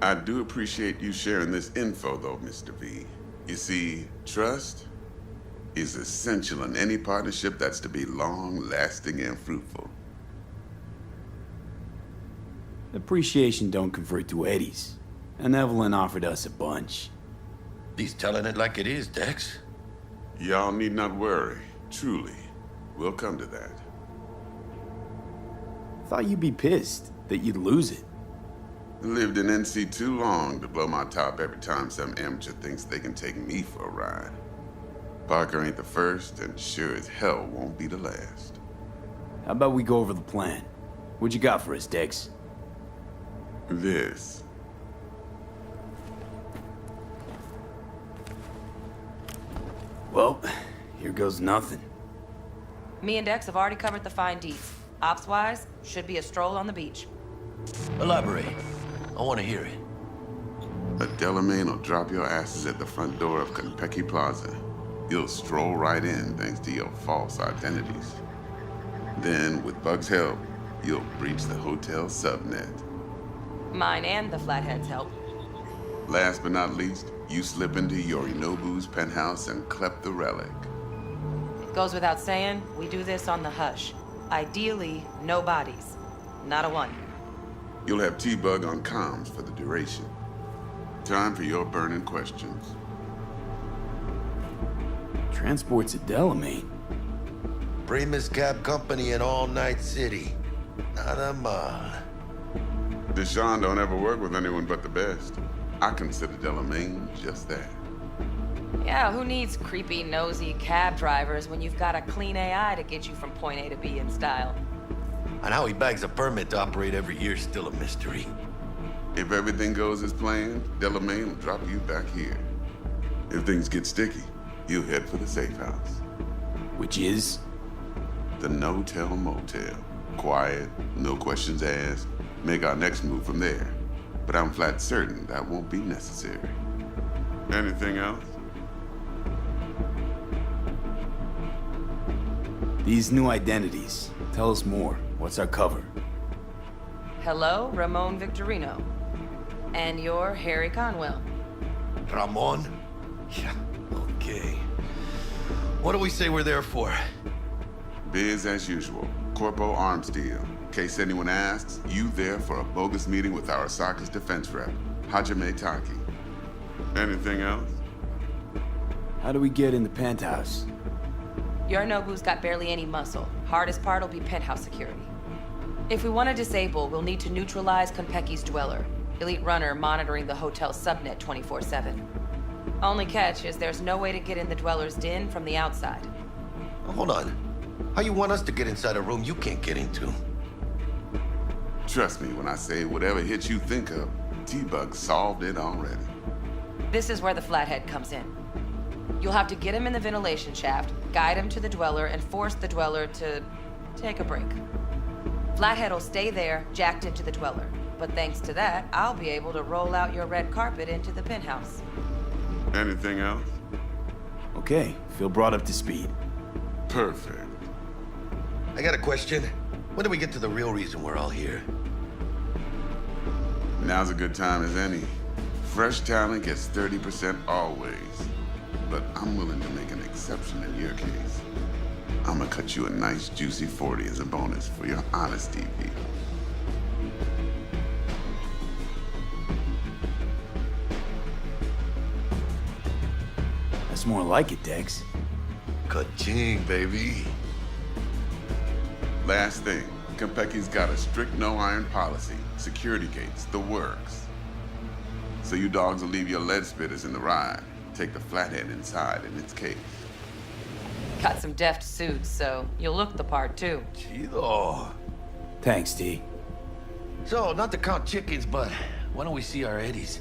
I do appreciate you sharing this info, though, Mr. V. You see, trust is essential in any partnership that's to be long-lasting and fruitful. Appreciation don't convert to eddies, and Evelyn offered us a bunch. He's telling it like it is, Dex. Y'all need not worry. Truly, we'll come to that. Thought you'd be pissed that you'd lose it. Lived in NC too long to blow my top every time some amateur thinks they can take me for a ride. Parker ain't the first, and sure as hell won't be the last. How about we go over the plan? What you got for us, Dex? This. Well, here goes nothing. Me and Dex have already covered the fine deeds. Ops-wise, should be a stroll on the beach. Elaborate. I want to hear it. A Delamain will drop your asses at the front door of Konpeki Plaza. You'll stroll right in thanks to your false identities. Then, with Bug's help, you'll breach the hotel subnet. Mine and the Flathead's help. Last but not least, you slip into Yorinobu's penthouse and clep the relic. It goes without saying, we do this on the hush. Ideally, no bodies. Not a one. You'll have T-Bug on comms for the duration. Time for your burning questions. Transport's a Delamain. Primus cab company in All Night City. Not a mile. Deshaun don't ever work with anyone but the best. I consider Delamain just that. Yeah, who needs creepy, nosy cab drivers when you've got a clean AI to get you from point A to B in style? And how he bags a permit to operate every year is still a mystery. If everything goes as planned, Delamain will drop you back here. If things get sticky, you head for the safe house. Which is? The no-tell motel. Quiet, no questions asked. Make our next move from there. But I'm flat certain that won't be necessary. Anything else? These new identities. Tell us more. What's our cover? Hello, Ramon Victorino. And you're Harry Conwell. Ramon? Yeah, okay. What do we say we're there for? Biz as usual. Corpo arms deal. In case anyone asks, you there for a bogus meeting with our Osaka's defense rep, Hajime Taki. Anything else? How do we get in the penthouse? Yorinobu's got barely any muscle. Hardest part will be penthouse security. If we want to disable, we'll need to neutralize Konpeki's dweller. Elite runner monitoring the hotel subnet 24/7. Only catch is there's no way to get in the dweller's den from the outside. Hold on. How you want us to get inside a room you can't get into? Trust me when I say whatever hit you think of, T-Bug solved it already. This is where the Flathead comes in. You'll have to get him in the ventilation shaft, guide him to the dweller, and force the dweller to take a break. Flathead will stay there, jacked into the dweller. But thanks to that, I'll be able to roll out your red carpet into the penthouse. Anything else? Okay, feel brought up to speed. Perfect. I got a question. When do we get to the real reason we're all here? Now's a good time as any. Fresh talent gets 30% always. But I'm willing to make an exception in your case. I'm gonna cut you a nice juicy 40 as a bonus for your honesty, V. That's more like it, Dex. Ka-ching, baby. Last thing, Konpeki's got a strict no-iron policy. Security gates, the works. So you dogs will leave your lead spitters in the ride. Take the Flathead inside in its case. Got some deft suits, so you'll look the part too. Chido. Thanks, T. So, not to count chickens, but why don't we see our eddies?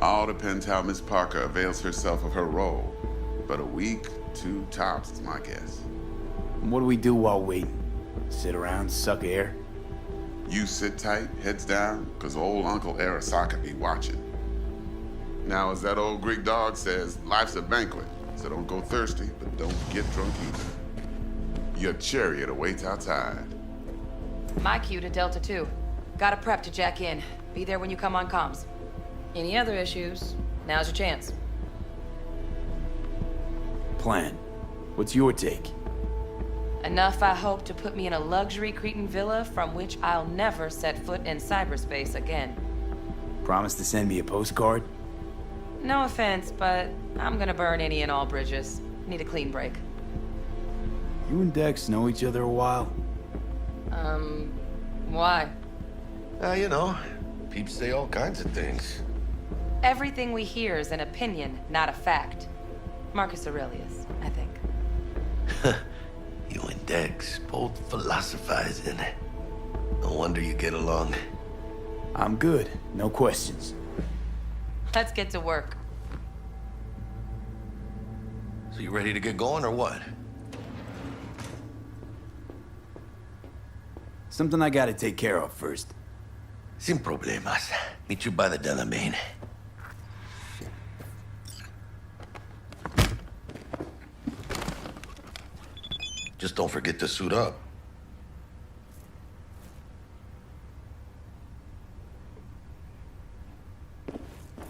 All depends how Miss Parker avails herself of her role. But a week, 2 tops is my guess. And what do we do while waiting? Sit around, suck air? You sit tight, heads down, because old Uncle Arasaka be watching. Now, as that old Greek dog says, life's a banquet, so don't go thirsty, but don't get drunk either. Your chariot awaits outside. My cue to Delta 2. Gotta prep to jack in. Be there when you come on comms. Any other issues, now's your chance. Plan. What's your take? Enough, I hope, to put me in a luxury Cretan villa from which I'll never set foot in cyberspace again. Promise to send me a postcard? No offense, but I'm gonna burn any and all bridges. Need a clean break. You and Dex know each other a while? Why? You know, peeps say all kinds of things. Everything we hear is an opinion, not a fact. Marcus Aurelius, I think. You and Dex both philosophizing. No wonder you get along. I'm good. No questions. Let's get to work. So you ready to get going or what? Something I gotta take care of first. Sin problemas. Meet you by the Delamain. Just don't forget to suit up.